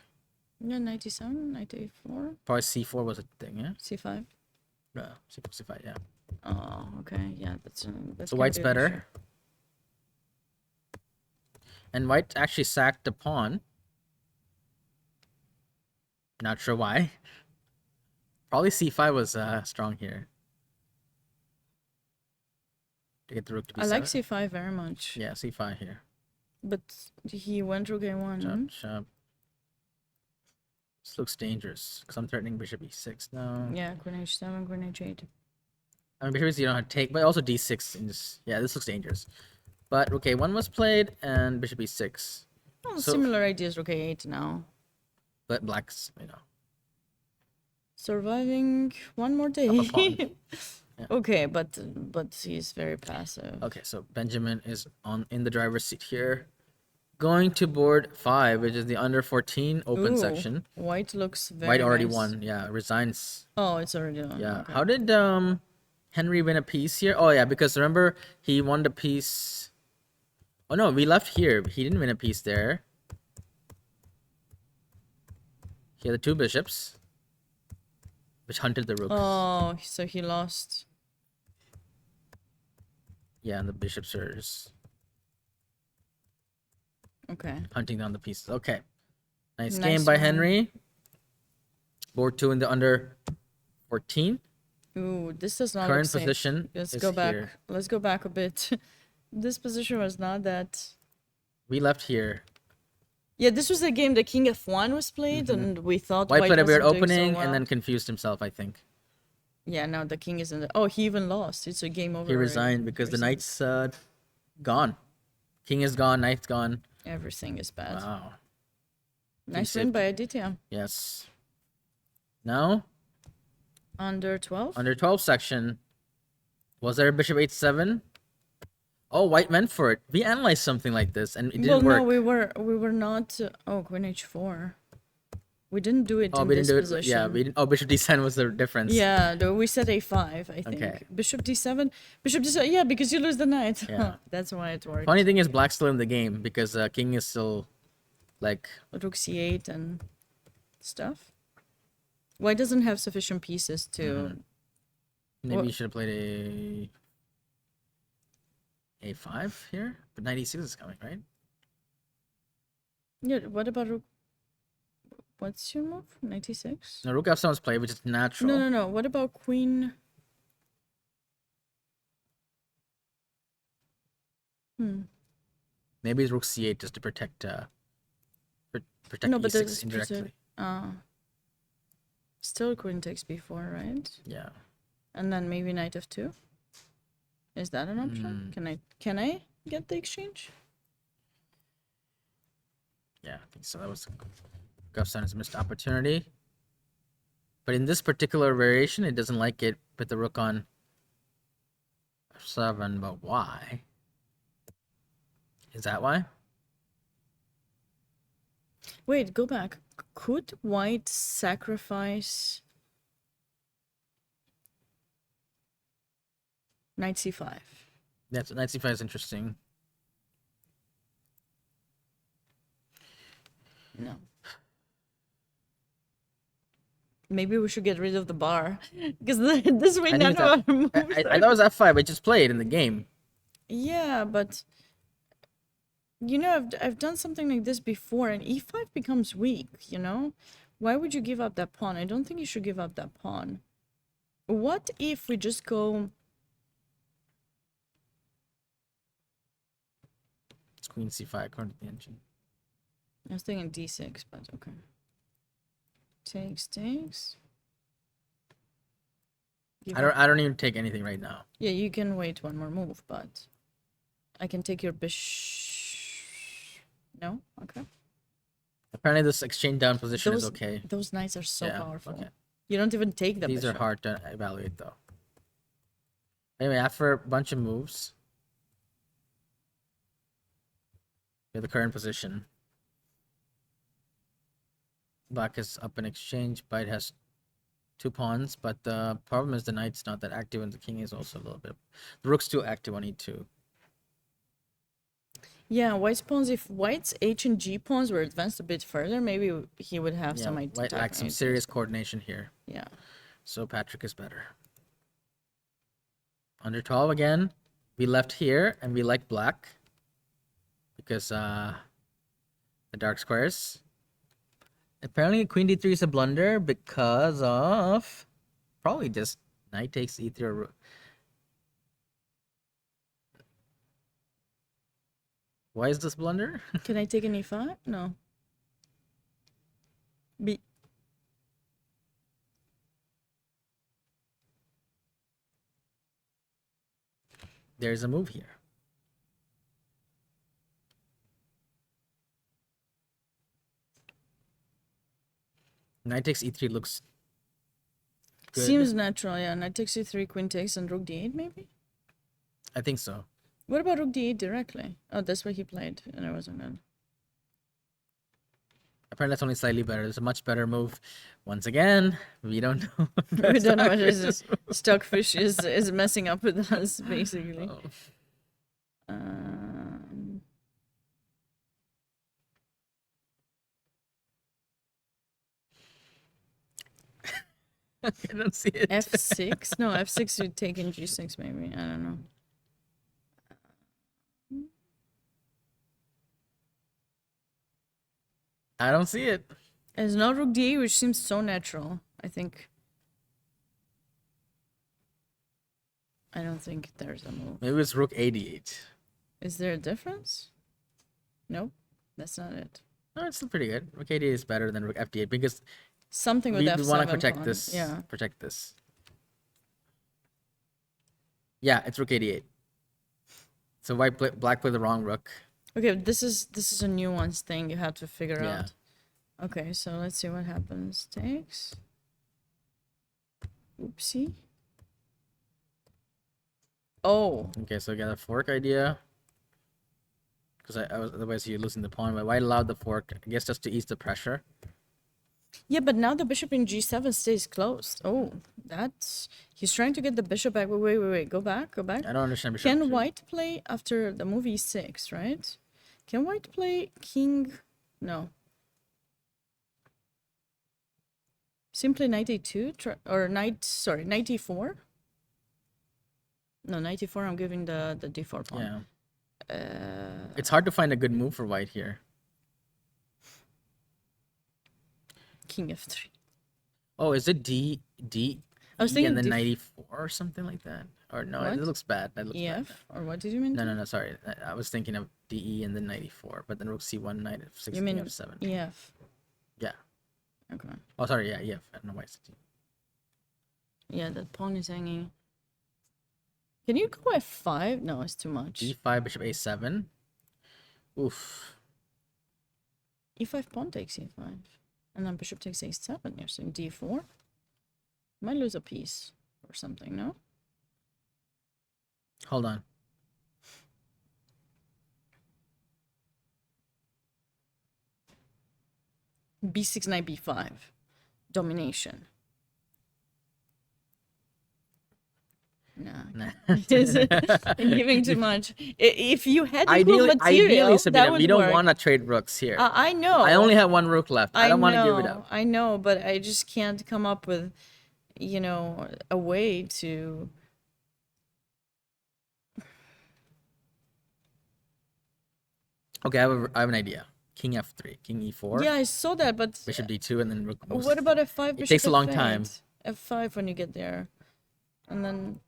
Yeah, 97, 94, Probably c4 was a thing, yeah? c5. No, c4, c5, yeah. Oh, okay. Yeah, that's So gonna white's be an better. issue. And white actually sacked a pawn. Not sure why. Probably c5 was strong here. To get the rook to b7. I like c5 very much. Yeah, c5 here. But he went rook a1. Chop, chop. This looks dangerous because I'm threatening bishop e6 now. Yeah, queen h7, queen h8. I mean, bishop e6 you don't have to take, but also d6. And just, yeah, this looks dangerous. But okay, 1 was played and bishop e6. Oh, So- similar ideas, rook a8 now. But black's, Surviving one more day. Up a pawn. Yeah. Okay, but he's very passive. Okay, so Benjamin is in the driver's seat here. Going to board 5, which is the under 14 open Ooh, section. White looks very White already nice. won. Yeah, resigns. Oh, it's already done. Yeah. Okay. How did Henry win a piece here? Oh yeah, because remember he won the piece. Oh no, we left here. He didn't win a piece there. He had the 2 bishops, which hunted the rooks. Oh, so he lost. Yeah, and the bishops are just Okay. hunting down the pieces. Okay. Nice Nice game by one. Henry. Board 2 in the under 14. Ooh, this does not Current look safe. position Let's is go back. here. Let's go back a bit. This position was not that. We left here. Yeah, this was the game the king f1 was played, and we thought White played a weird wasn't doing so opening well. and then confused himself, I think. Yeah, now the king is in the. Oh, he even lost. It's a game over. He already. resigned because the Resign. knight's gone. King is gone, knight's gone. Everything is bad. Wow. Nice saved win by Aditya. Yes. Now, Under 12. under 12 section, was there a bishop h7? Oh, white went for it. We analyzed something like this and it didn't Well, work. no, we were not. Oh, queen h4. We didn't do it Oh, in we didn't this do it. position. Yeah, we didn't. Oh, bishop d7 was the difference. Yeah, we said a5, I think. Okay. Bishop d7. Bishop d7. Yeah, because you lose the knight. Yeah. That's why it worked. Funny thing is, black's still in the game because king is still like. Rook c8 and stuff. White doesn't have sufficient pieces to. Maybe you should have played a5 here, but knight e6 is coming, right? Yeah. What about rook? What's your move? 96. No, rook f7 was played, which is natural. No. What about queen? Maybe it's rook c8 just to protect protect No, but e6 there's indirectly. still queen takes b4, right? Yeah. And then maybe knight f2. Is that an option? Can I get the exchange? Yeah, I think so. That was Gufson's missed opportunity. But in this particular variation, it doesn't like it with the rook on f7. But why? Is that why? Wait, go back. Could white sacrifice knight c5? That's knight c5 is interesting. No. Maybe we should get rid of the bar because this way none of our moves. I thought it was f5. I just played in the game. Yeah, but you know, I've done something like this before, and e5 becomes weak. You know, why would you give up that pawn? I don't think you should give up that pawn. What if we just go? It's queen c5 according to the engine. I was thinking d6, but okay. Takes. I don't even take anything right now. Yeah, you can wait one more move, but I can take your bishop. No? Okay. Apparently this exchange down position is okay. Those knights are so Yeah, powerful. okay. You don't even take the These bishop. are hard to evaluate though. Anyway, after a bunch of moves, we have the current position. Black is up in exchange. White has 2 pawns, but the problem is the knight's not that active and the king is also a little bit. The rook's too active on e2. Yeah, white's pawns, if white's h and g pawns were advanced a bit further, maybe he would have some idea. White lacks some serious coordination here. Yeah. So Patrick is better. Under 12 again. We left here and we like black because the dark squares. Apparently queen d3 is a blunder because of probably just knight takes e3 or why is this blunder? Can I take an e5? No. B. There's a move here. Knight takes e3 looks good. Seems natural, yeah. Knight takes e3, queen takes, and rook d8 maybe? I think so. What about rook d8 directly? Oh, that's what he played, and I wasn't good. Apparently that's only slightly better. There's a much better move. Once again, we don't know. We don't know what is Stockfish is messing up with us, basically. Oh. I don't see it. F6? No, F6 you'd take in G6 maybe. I don't know. I don't see it. It's not rook d8, which seems so natural. I don't think there's a move. Maybe it's rook a8. Is there a difference? Nope, that's not it. No, it's still pretty good. Rook a8 is better than rook fd8 because Something with we F7 want to protect pawn. this. Yeah. Protect this. Yeah, it's rook a8. So black played the wrong rook. Okay, this is a nuanced thing you have to figure Yeah. out. Okay, so let's see what happens. Takes. Oopsie. Oh. Okay, so I got a fork idea. Because otherwise you're losing the pawn. But white allowed the fork, I guess just to ease the pressure. Yeah, but now the bishop in g7 stays closed. Oh, that's... He's trying to get the bishop back. Wait. Go back. I don't understand bishop Can f3. white play after the move e6, right? Can white play king? No. Simply knight a2 or knight e4. No, knight e4. I'm giving the d4 pawn. Yeah. It's hard to find a good move for white here. King f3. Oh, is it D I was E thinking and then 94 or something like that? Or no, it What? looks bad. That looks bad. EF? Or what did you mean? No, sorry. I was thinking of DE and then 94, but then rook c1, knight f6, You mean f7. EF? Yeah. Okay. Oh, sorry. Yeah, EF. I don't know why I said DE. Yeah, that pawn is hanging. Can you go f5? No, it's too much. D5, bishop a7. Oof. E5 pawn takes e5. And then bishop takes a7. You're saying d4? Might lose a piece or something, no? Hold on. B6, knight b5. Domination. Nah. Giving too much. If you had equal material, ideally, Sabina, that would we don't work. want to trade rooks here. I know. I only have one rook left. I don't want to give it up. I know, but I just can't come up with, you know, a way to... Okay, I have an idea. King f3, king e4. Yeah, I saw that, but Bishop d2, and then rook moves. what about f5? It takes a long F8? time. F5 when you get there, and then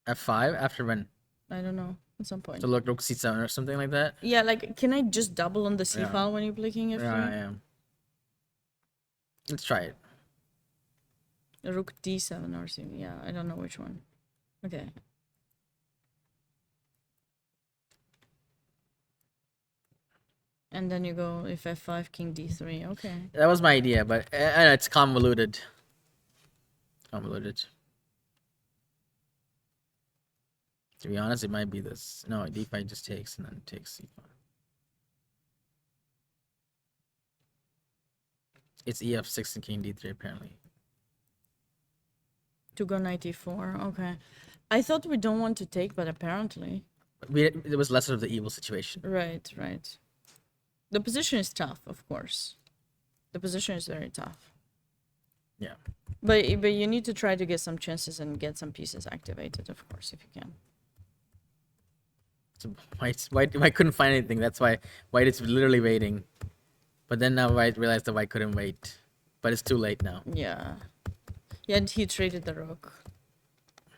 F5 after when? I don't know, at some point. So look, rook c7 or something like that. Yeah, like, can I just double on the c Yeah. file when you're play king f3? Yeah, I am. Let's try it. Rook d7 or c. Yeah, I don't know which one. Okay. And then you go if f5, king d3. Okay. That was my idea, but it's convoluted. Convoluted. To be honest, it might be this. No, d5 just takes and then takes c5. It's ef6 and king d3 apparently. To go knight e4. Okay. I thought we don't want to take, but apparently. It was lesser of the evil situation. Right. The position is tough, of course. The position is very tough. Yeah. But you need to try to get some chances and get some pieces activated, of course, if you can. So white couldn't find anything. That's why white is literally waiting. But then now white realized that white couldn't wait. But it's too late now. Yeah. Yeah, and he traded the rook.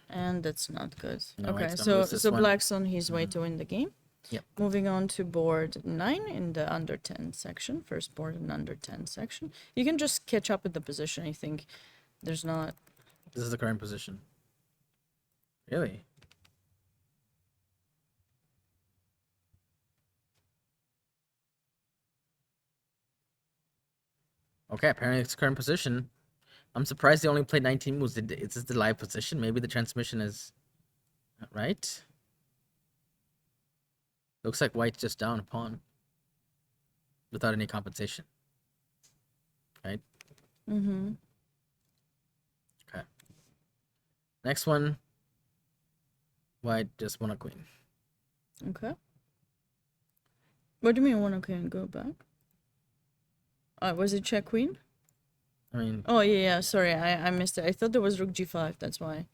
And that's not good. No, okay, white's gonna lose this one. black's on his way to win the game. Yep. Moving on to board 9 in the under 10 section. First board in under 10 section. You can just catch up with the position. I think there's not... This is the current position. Really? Okay, apparently it's current position. I'm surprised they only played 19 moves. Is this the live position? Maybe the transmission is... Right? Looks like white's just down a pawn. Without any compensation. Right? Mm-hmm. Okay. Next one. White just won a queen. Okay. What do you mean one okay and go back? Was it check queen? I mean... Oh, yeah, sorry, I missed it. I thought there was rook g5, that's why.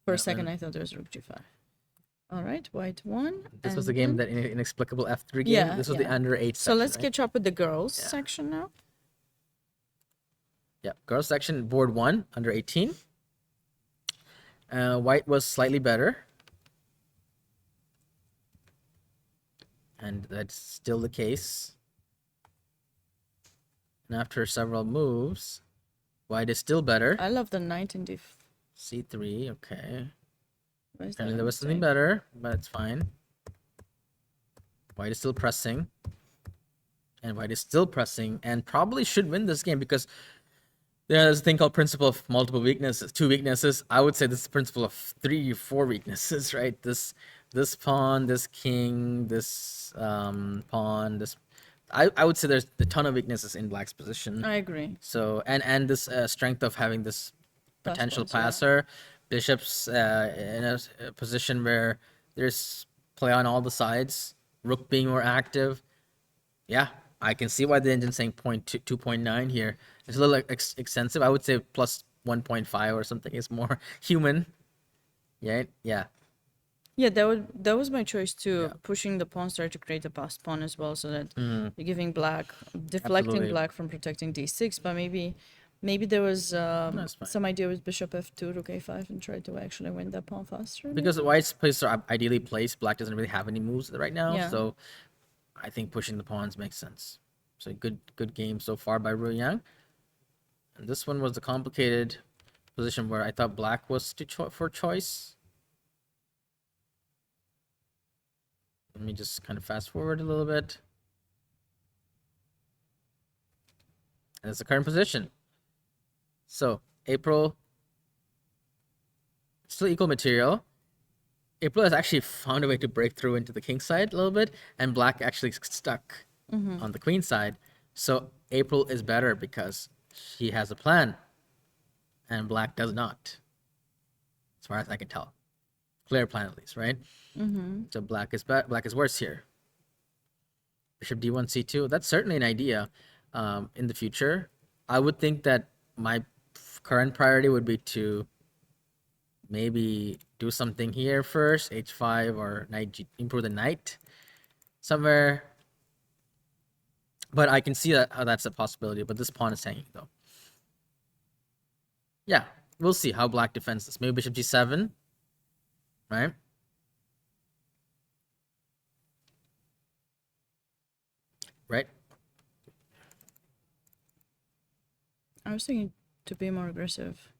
For a second, then- I thought there was rook g5. All right, white won. This was the game, that inexplicable F3 game. Yeah, This was the yeah. under 8 So section, let's right? catch up with the girls Yeah. section now. Yeah, girls section, board 1, under 18. White was slightly better. And that's still the case. And after several moves, white is still better. I love the knight in C3, okay. Where's Apparently that there was something mistake? better, but it's fine. White is still pressing. And white is still pressing and probably should win this game because there's a thing called principle of multiple weaknesses, 2 weaknesses. I would say this is the principle of 3 or 4 weaknesses, right? This pawn, this king, this pawn, I would say there's a ton of weaknesses in black's position. I agree. So and this strength of having this potential Passports, yeah. passer, bishop's in a position where there's play on all the sides, rook being more active. Yeah, I can see why the engine's saying 2.9 here. It's a little extensive. I would say plus 1.5 or something is more human. Yeah, yeah. Yeah, that was my choice too. Yeah. Pushing the pawn star to create a passed pawn as well, so that Mm-hmm. you're giving black, deflecting Absolutely. black from protecting d6. But maybe there was That's fine. some idea with bishop f2, rook a5, and try to actually win that pawn faster. Because white's place are ideally placed, black doesn't really have any moves right now, Yeah. so I think pushing the pawns makes sense. So good game so far by Ru Yang. And this one was the complicated position where I thought black was for choice. Let me just kind of fast forward a little bit. And it's the current position. So April, still equal material. April has actually found a way to break through into the king side a little bit, and black actually stuck on the queen side. So April is better because she has a plan, and black does not, as far as I can tell. Clear plan at least, right? So black is worse here. Bishop d1 c2. That's certainly an idea in the future. I would think that my current priority would be to maybe do something here first, h5 or knight improve the knight somewhere. But I can see how that's a possibility. But this pawn is hanging though. Yeah, we'll see how black defends this. Maybe bishop g7, right? Right. I was thinking to be more aggressive,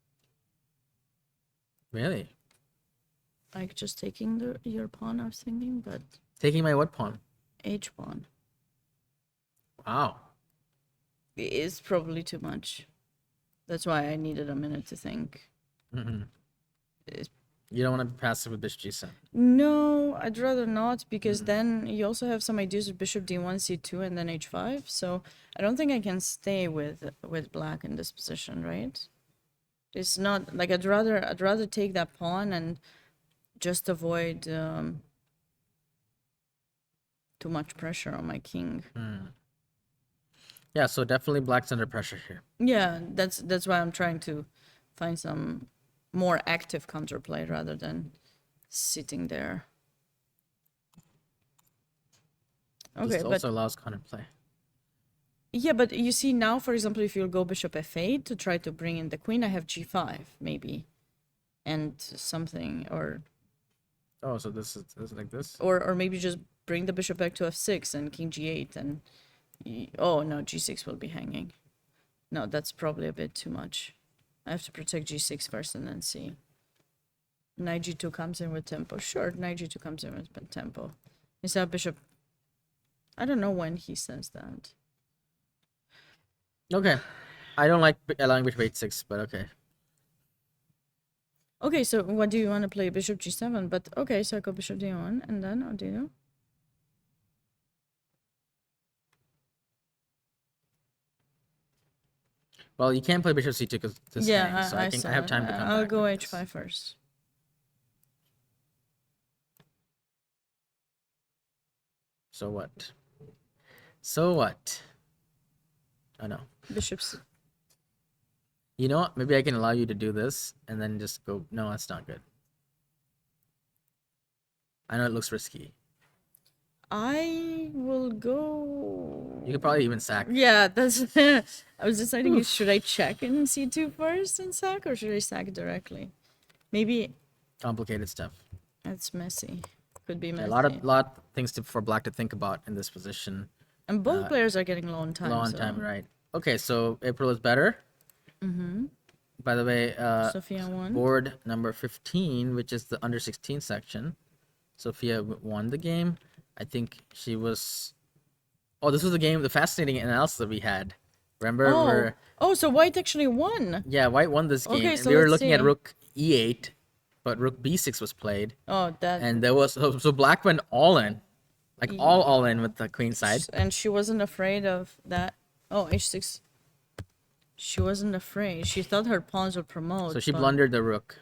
Really? like just taking your pawn. I was thinking, but Taking my what pawn? h pawn Wow. is probably too much. That's why I needed a minute to think. It's- You don't want to be passive with bishop g7. No, I'd rather not, because then you also have some ideas with bishop d1, c2, and then h5. So I don't think I can stay with black in this position, right? It's not like I'd rather take that pawn and just avoid too much pressure on my king. Yeah, so definitely black's under pressure here. Yeah, that's why I'm trying to find some more active counterplay rather than sitting there. Okay, This but also allows counterplay. yeah, but you see now, for example, if you go bishop f8 to try to bring in the queen, I have g5 maybe, and something, or Oh, so this is like this? or maybe just bring the bishop back to f6 and king g8 and oh no, g6 will be hanging. No, that's probably a bit too much. I have to protect g6 first and then see. Knight g2 comes in with tempo. Sure, knight g2 comes in with tempo. Instead of bishop. I don't know when he says that. Okay. I don't like allowing bishop h6, but okay. Okay, so what do you want to play? Bishop g7, but okay, so I go bishop d1, and then what do you do? Well, you can't play bishop c2 because this hangs, so I saw have it. time to come I'll back go with this. h5 first. So what? So what? Oh no. Bishop's. You know what? Maybe I can allow you to do this and then just go. No, that's not good. I know it looks risky. I will go. You could probably even sack. Yeah, that's. I was deciding should I check in c2 first and sack, or should I sack directly? Maybe Complicated stuff. it's messy. Could be Yeah, messy. a lot of things for black to think about in this position. And both players are getting low on time. Low on so. time, right? Okay, so April is better. By the way, Sophia won. board number 15, which is the under 16 section. Sophia won the game. I think she was. Oh, this was the game, the fascinating analysis that we had. Remember? So white actually won. Yeah, white won this game. Okay, And so we were let's looking at see. rook e8, but rook b6 was played. Oh, that. And there was. So black went all in. Like all in with the queen side. And she wasn't afraid of that. Oh, h6. She wasn't afraid. She thought her pawns would promote. So she but- blundered the rook.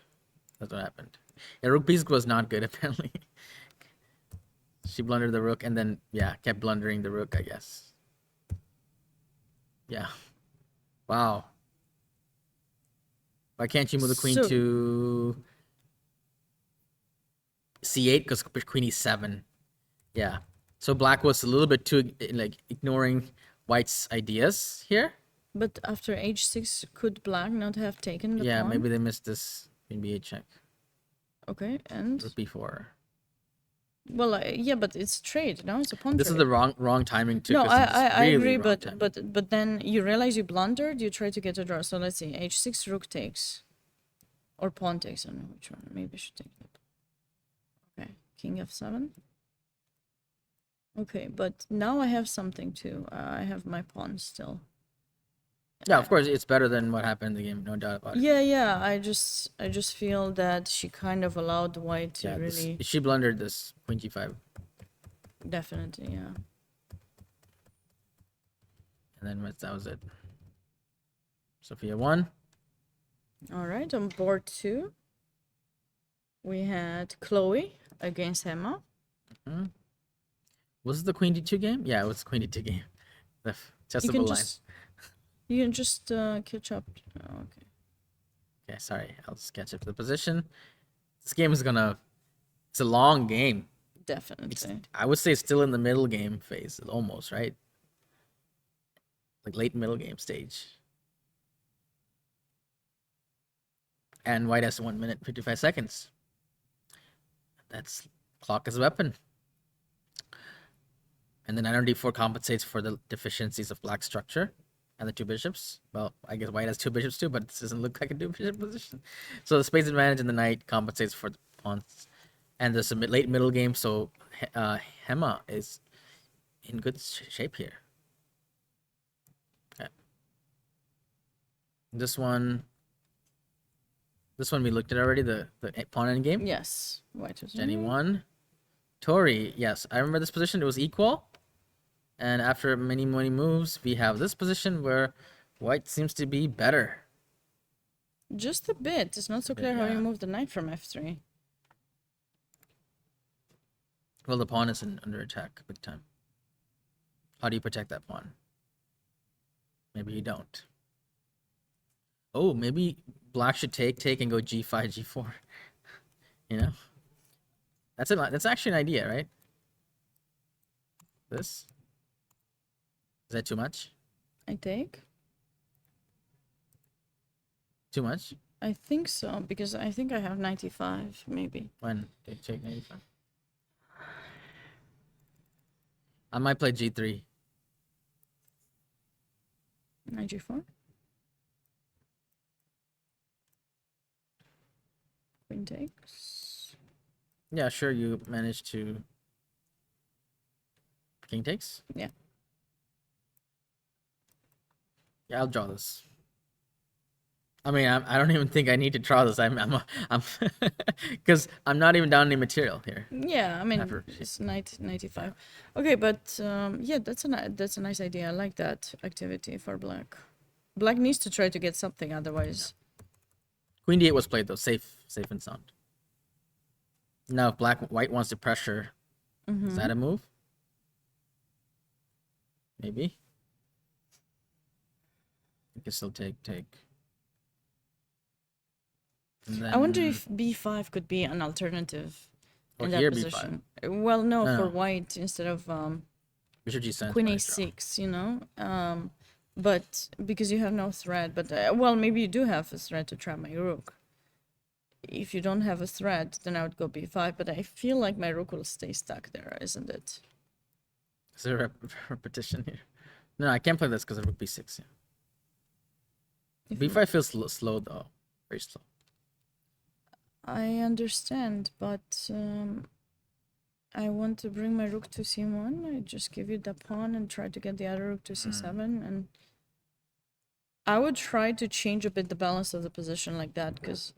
That's what happened. Yeah, rook b6 was not good apparently. She blundered the rook and then yeah, kept blundering the rook, I guess. Yeah. Wow. Why can't you move the queen So- to c8 because queen e7? Yeah. So black was a little bit too like ignoring white's ideas here. But after h6, could black not have taken the Yeah, pawn? maybe they missed this queen b8 check. Okay, and Rook b4. well, yeah, but it's trade. No, it's a pawn This is trade. the wrong timing too. No, 'cause it's I really agree, wrong timing. but then you realize you blundered. You try to get a draw. So let's see, h6, rook takes, or pawn takes. I don't know which one. Maybe I should take that. Okay, king f7. Okay, but now I have something too. I have my pawn still. Yeah, of course, it's better than what happened in the game, no doubt about it. Yeah. I just feel that she kind of allowed white to Yeah, really, she blundered this queen g5, definitely, yeah. and then that was it. Sophia won. All right, on board 2, we had Chloe against Emma. Was it the queen d2 game? Yeah, it was the queen d2 game. The testable line. You can just catch up. Oh, okay. Okay, sorry, I'll just catch up to the position. This game is gonna. It's a long game. Definitely. I would say it's still in the middle game phase, almost, right? Like late middle game stage. And white has 1 minute 55 seconds. That's clock as a weapon. And then knight on d4 compensates for the deficiencies of black structure and the 2 bishops. Well, I guess white has 2 bishops too, but this doesn't look like a 2 bishop position. So the space advantage in the knight compensates for the pawns. And there's a late middle game, so Hema is in good shape here. Okay. This one we looked at already, the pawn end game. Yes. White was Jenny winning. won. Tori, yes, I remember this position. It was equal. And after many moves, we have this position where white seems to be better. Just a bit. It's not so clear how yeah. you move the knight from f3. Well, the pawn is under attack big time. How do you protect that pawn? Maybe you don't. Oh, maybe black should take and go g5, g4. You know? That's actually an idea, right? This? Is that too much? I take. Too much? I think so, because I think I have 95, maybe. When? Take 95. I might play g3. 94. Queen takes. Yeah, sure, you managed to... King takes? Yeah. Yeah, I'll draw this. I mean, I don't even think I need to draw this. I'm because I'm not even down any material here. Yeah, I mean, Ever. it's 95. Okay, but yeah, that's a nice idea. I like that activity for black. Black needs to try to get something, otherwise. Queen d8 was played though, safe and sound. Now, if white wants to pressure, is that a move? Maybe. You can still take. And then, I wonder if b5 could be an alternative or in that here position. Well, no, No, for no. white instead of bishop g7. queen a6, you know. But because you have no threat, but well, maybe you do have a threat to trap my rook. If you don't have a threat, then I would go b5, but I feel like my rook will stay stuck there, isn't it? Is there a repetition here? No, I can't play this because of rook b6. Yeah. If b5 feels slow though, very slow. I understand, but I want to bring my rook to c1. I just give you the pawn and try to get the other rook to c7, and I would try to change a bit the balance of the position like that, because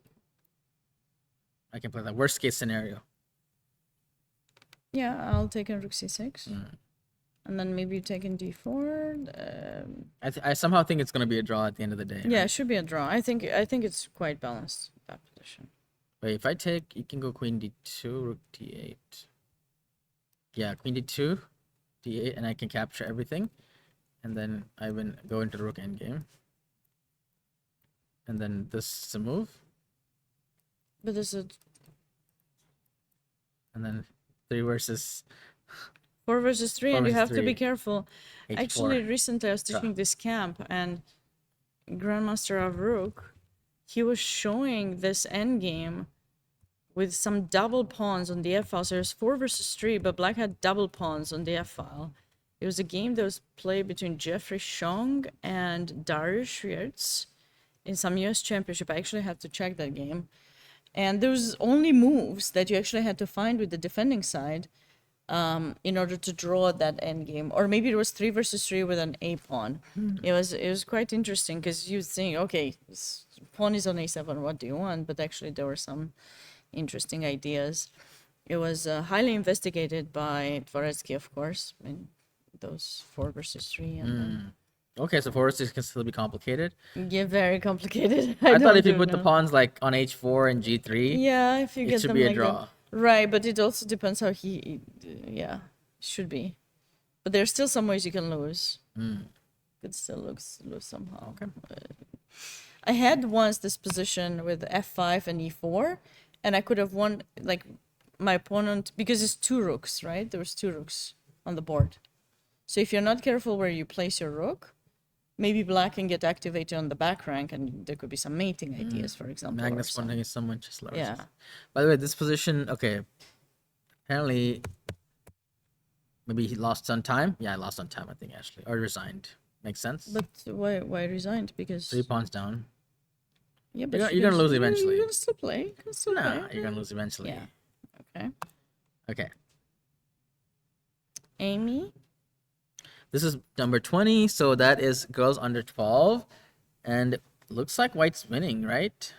I can play that worst case scenario. Yeah, I'll take in rook c6. And then maybe you take in d4. I somehow think it's gonna be a draw at the end of the day. Yeah, right? it should be a draw. I think it's quite balanced, that position. Wait, if I take, you can go queen d2, rook d8. Yeah, queen d2, d8, and I can capture everything. And then I will go into rook endgame. And then this is a move. But this is And then 3 versus 4 versus 3, 4 and you versus have to be 3. careful. H4. Actually, recently I was Draw. teaching this camp, and Grandmaster of Rook, he was showing this endgame with some double pawns on the f file. So there's 4 versus 3, but black had double pawns on the f file. It was a game that was played between Jeffrey Chong and Darius Schwartz in some US championship. I actually had to check that game. And there was only moves that you actually had to find with the defending side in order to draw that endgame. Or maybe it was 3 versus 3 with an a pawn. It was quite interesting because you think, okay, pawn is on a7, what do you want? But actually there were some interesting ideas. It was highly investigated by Dvoretsky, of course, in those 4 versus 3. And Okay, so 4 versus 6 can still be complicated. yeah, very complicated. I thought don't if you do put the know. pawns like on h4 and g3, Yeah, if you it get should them be a like draw. that. Right, but it also depends how yeah, should be. But there's still some ways you can lose. Could still lose somehow. Okay. I had once this position with f5 and e4, and I could have won, like, my opponent, because it's 2 rooks, right? There was 2 rooks on the board. So if you're not careful where you place your rook, maybe black can get activated on the back rank, and there could be some mating ideas, for example. Magnus or some- funding is someone just lower. Yeah. By the way, this position, okay. Apparently, maybe he lost on time. Yeah, I lost on time, I think, actually. Or resigned. Makes sense. But why resigned? Because 3 pawns down. yeah, but you're gonna lose eventually. You're gonna still play. You can still Nah, play. you're gonna lose eventually. Yeah. Okay. Okay. Amy. This is number 20, so that is girls under 12. And looks like white's winning, right?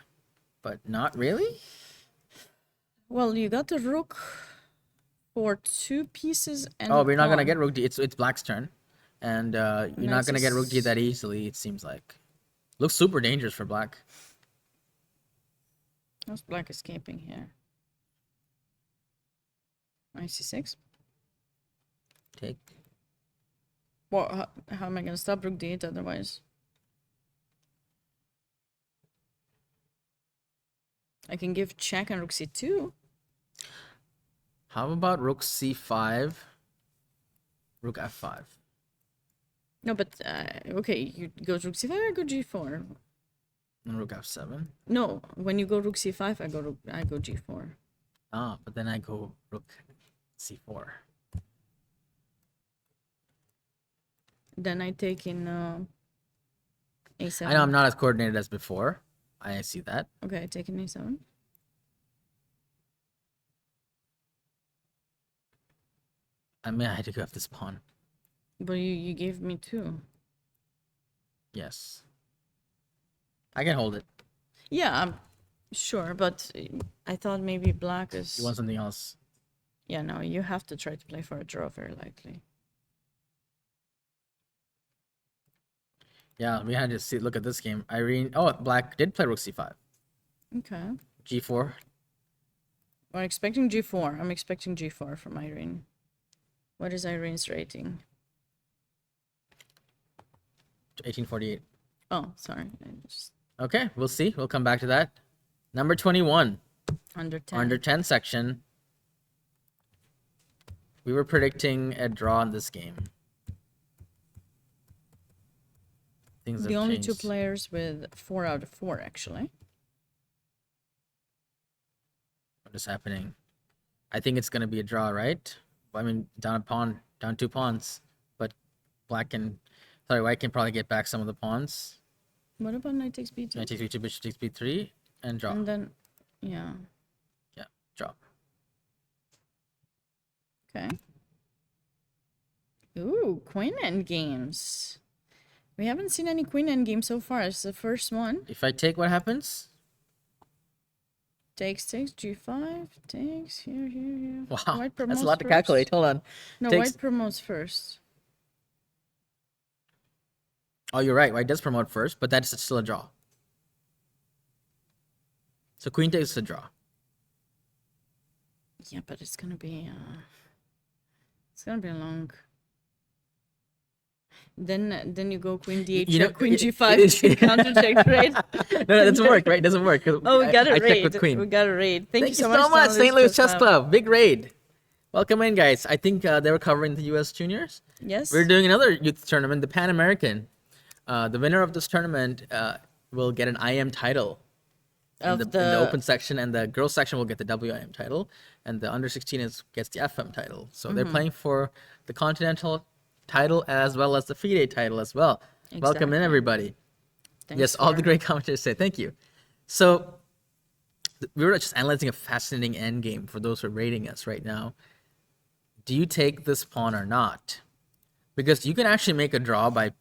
But not really? Well, you got the rook for 2 pieces and Oh, a we're not gonna pawn. get rook d. It's black's turn. And you're not gonna get rook d that easily, it seems like. Looks super dangerous for black. How's black escaping here? Knight c6. Take. Well, how am I gonna stop rook d8 otherwise? I can give check on rook c2. How about rook c5, rook f5? No, but okay, you go rook c5, I go g4. And rook f7. No, when you go rook c5, I go g4. Ah, but then I go rook c4. Then I take in a7. I know I'm not as coordinated as before. I see that. Okay, I take in a7. I mean, I had to go off this pawn. But you gave me 2. Yes. I can hold it. Yeah, I'm sure, but I thought maybe black is... You want something else? Yeah, no, you have to try to play for a draw, very likely. Yeah, we had to see. Look at this game. Irene. Oh, black did play rook c5. Okay. g4. We're expecting g4. I'm expecting g4 from Irene. What is Irene's rating? 1848. Oh, sorry. I just Okay, we'll see. We'll come back to that. Number 21. under 10. Under 10 section. We were predicting a draw in this game. Things The have only 2 changed. players with 4 out of 4, actually. What is happening? I think it's going to be a draw, right? I mean, down a pawn, down 2 pawns. But white can probably get back some of the pawns. What about knight takes b2? Knight takes b2, bishop takes b3, and draw. And then, yeah. Yeah, draw. Okay. Ooh, queen endgames. We haven't seen any queen endgame so far. It's the first one. If I take, what happens? Takes, G5, takes, here. Wow, White that's a promotes lot to first. calculate. Hold on. No, Takes. white promotes first. Oh, you're right. White does promote first, but that's still a draw. So queen takes a draw. Yeah, but it's gonna be long. Then you go queen d8 You know, check, queen g5 counter check, right? No, it doesn't work, right? It doesn't work. Oh, we got a I checked raid. with queen. We got a raid. Thank you Thank you so so much, St. St. Louis Chess Club. Club. Big raid. Welcome in, guys. I think they were covering the U.S. Juniors. Yes. We're doing another youth tournament, the Pan American. The winner of this tournament will get an IM title in the open section, and the girls section will get the WIM title, and the under 16 gets the FM title. So they're playing for the continental title as well as the FIDE title as well. Welcome in, everybody. Thanks Yes, all the great commentators say thank you. So we were just analyzing a fascinating endgame for those who are rating us right now. Do you take this pawn or not? Because you can actually make a draw by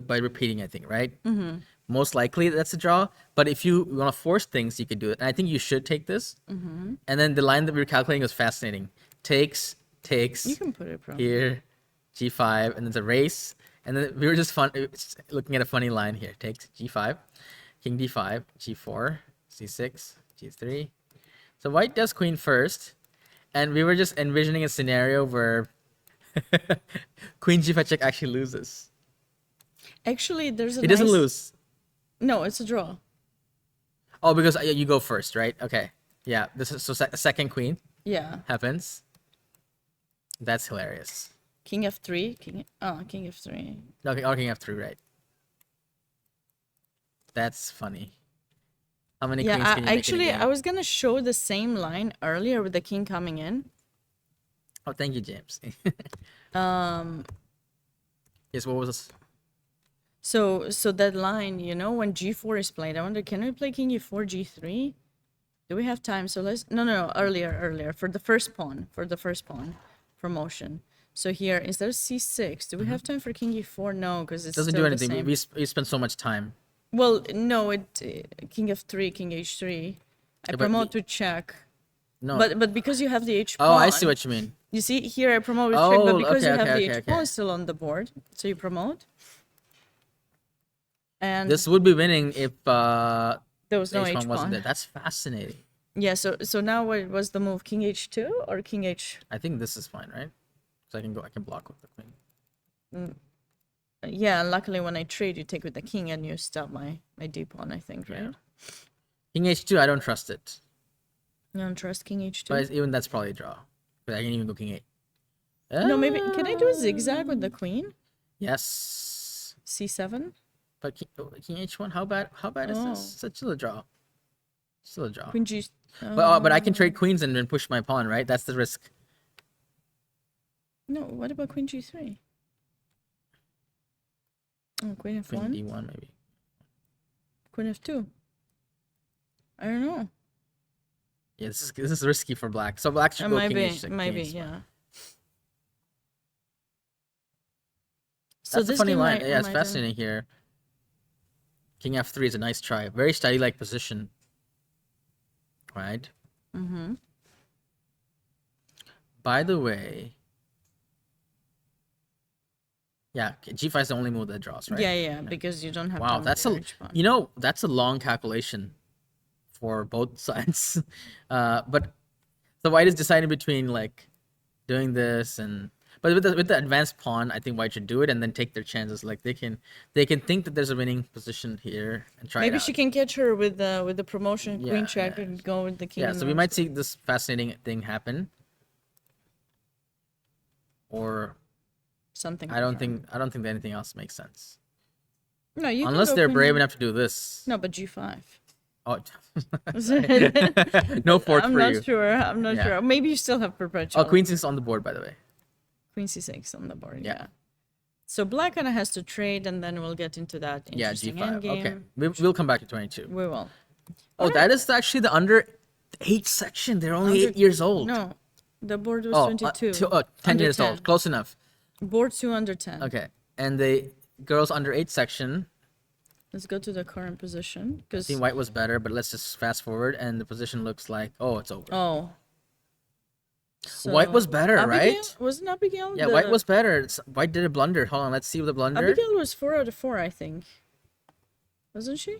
repeating, I think, right? Mm-hmm. Most likely that's a draw. But if you want to force things, you could do it. And I think you should take this. Mm-hmm. And then the line that we were calculating was fascinating. Takes. You can put it probably here, g5, and then the race. And then we were just looking at a funny line here. Takes g5, king d5, g4, c6, g3. So white does queen first. And we were just envisioning a scenario where queen g5 check actually loses. Actually, there's a It doesn't lose. No, it's a draw. Oh, because you go first, right? Okay. Yeah. This is second queen. Yeah. Happens. That's hilarious. King f3. King f3. No, king f3, right? That's funny. How many queens can you make in a game? I was gonna show the same line earlier with the king coming in. Oh, thank you, James. Yes, what was this? So that line, when g4 is played, I wonder, can we play king e4, g3? Do we have time? So let's no, earlier for the first pawn, for motion. So here, instead of c6, do we have time for king e4? No, because it doesn't still do anything. The same. We spend so much time. Well, no, king f3, king h3. I promote to check. No. But because you have the h pawn. Oh, I see what you mean. You see, here I promote with check, but because okay, you have the okay, h pawn still on the board, so you promote. And this would be winning if there was no h h pawn. wasn't there. That's fascinating. Yeah, so now what was the move? King h2 or king h? I think this is fine, right? So I can block with the queen. Yeah, luckily when I trade, you take with the king and you stop my d pawn, I think, right? Yeah. King h2, I don't trust it. You don't trust king h2? But even that's probably a draw. But I can even go king 8. No, maybe, can I do a zigzag with the queen? Yes. c7? But king h1, how bad is this? It's still a draw. Still a draw. Queen g... But I can trade queens and then push my pawn, right? That's the risk. No, what about queen g3? Oh, queen f1? Queen d1, maybe. Queen f2? I don't know. Yeah, this is risky for black. So black should go king h6. Maybe, yeah. So That's a funny line. Yeah, it's might fascinating here. King f3 is a nice try. Very study-like position. Right? Mm-hmm. By the way... Yeah, g5 is the only move that draws, right? Yeah, because you don't have... Wow, that's a long calculation for both sides. But so white is deciding between like doing this and... But with the advanced pawn, I think white should do it and then take their chances. Like they can think that there's a winning position here and try. Maybe she can catch her with the promotion queen check yeah. and go with the king. Yeah, so we might see this fascinating thing happen. Or something. I don't think that anything else makes sense. No, you unless they're brave enough to do this. No, but g5. Oh, no fork for you. I'm not sure. Maybe you still have perpetual. Oh, queen c6 on the board, by the way. Queen c6 on the board. Yeah. So black kind of has to trade, and then we'll get into that interesting g5. endgame. Okay, we'll come back to 22. We will. Oh, that is actually the under 8 section. They're only 8 years old. No, the board was 22. 10 under years 10. old. Close enough. Board 2 under 10. Okay, and the girls under 8 section Let's go to the current position. I Because think white was better, but let's just fast forward, and the position looks like, oh, it's over. oh, so White was better, Abigail, right? wasn't Abigail? Yeah, white was better. White did a blunder. Hold on, let's see the blunder. Abigail was 4 out of 4, I think. Wasn't she?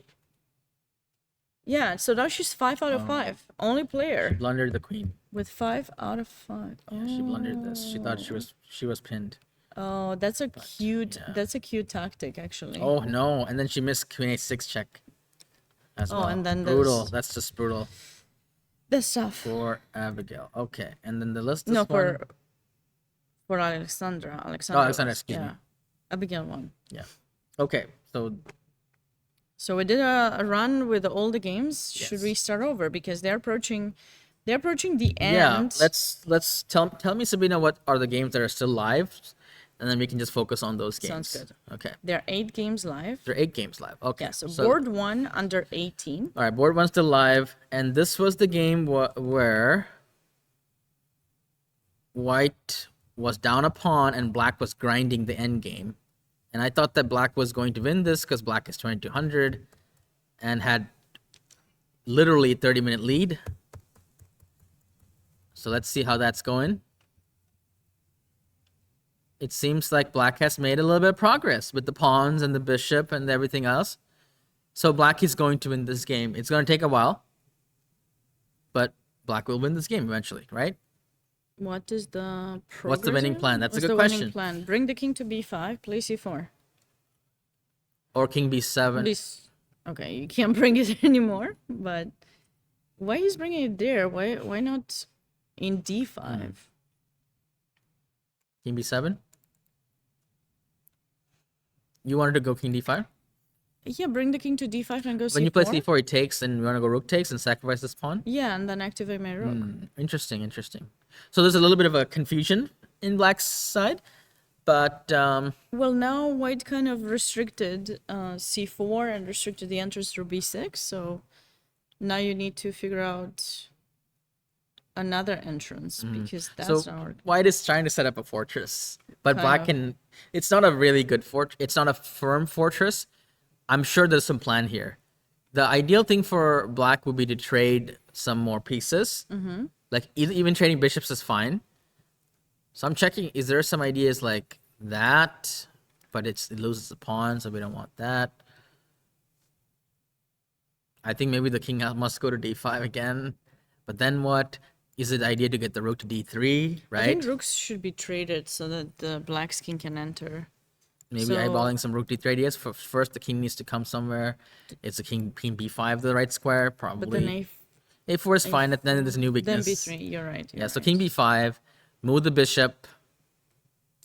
Yeah, so now she's 5 out of 5. Only She player blundered the queen. with 5 out of 5. Yeah, she blundered this. She thought she was pinned. Oh, that's a cute yeah. that's a cute tactic actually. Oh no! And then she missed queen a6 check. As well. And then brutal. there's That's just brutal this stuff. for Abigail. Okay, and then the list. No, one. for Alexandra. Alexandra, excuse me. Abigail won. Yeah. Okay, So we did a run with all the games. Yes. Should we start over because they're approaching the end? yeah. Let's tell me, Sabina, what are the games that are still live, and then we can just focus on those games. Sounds good. Okay. There are 8 games live. There are 8 games live. Okay. Yeah, so board 1 under 18. All right, board 1's still live, and this was the game where white was down a pawn and black was grinding the end game. And I thought that black was going to win this because black is 2200 and had literally a 30-minute lead. So let's see how that's going. It seems like black has made a little bit of progress with the pawns and the bishop and everything else. So black is going to win this game. It's going to take a while, but black will win this game eventually, right? What is the progress? What's the winning plan? That's What's a good the question. Winning plan? Bring the king to b5, play c4. Or king b7. Okay, you can't bring it anymore, but why he's bringing it there? Why not in d5? King b7? You wanted to go king d5? Yeah, bring the king to d5 and go c4. When you play c4, he takes, and you want to go rook takes and sacrifice this pawn? Yeah, and then activate my rook. Interesting, interesting. So there's a little bit of a confusion in black's side, but Well, now white kind of restricted c4 and restricted the entrance through b6, so now you need to figure out another entrance because that's so not working. white is trying to set up a fortress, but Kind black of. can. It's not a really good fortress. It's not a firm fortress. I'm sure there's some plan here. The ideal thing for black would be to trade some more pieces. Like even trading bishops is fine. So I'm checking. Is there some ideas like that? But it loses the pawn, so we don't want that. I think maybe the king must go to d5 again. But then what? Is it the idea to get the rook to d3, right? I think rooks should be traded so that the black's king can enter. Maybe So- eyeballing some rook d3 ideas. First, the king needs to come somewhere. It's a king b5 the right square, probably. But then a4 is fine. Then there's new then weakness. b3. You're right. Yeah, so king b5, move the bishop,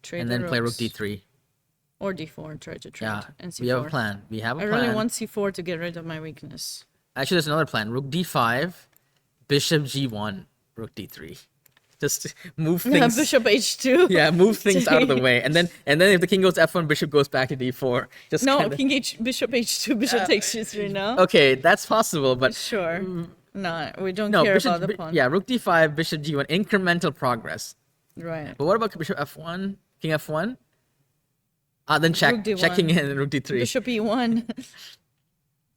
Trade and the then play rook rooks. d3. or d4. Try to trade. Yeah, and c4. we have a plan. We have a I plan. really want c4 to get rid of my weakness. Actually, there's another plan. Rook d5, bishop g1, rook d3. Just move Yeah, things. bishop h2. Yeah, move things out of the way, and then if the king goes f1, bishop goes back to d4. Just No, kinda... bishop h2, bishop takes g3 now. Okay, that's possible, but Sure. No, we don't no, care bishop. about the pawn. Yeah, rook d5, bishop g1, incremental progress. Right. But what about bishop f1, king f1? Then check, Rook d1. checking in rook d3. Bishop e1.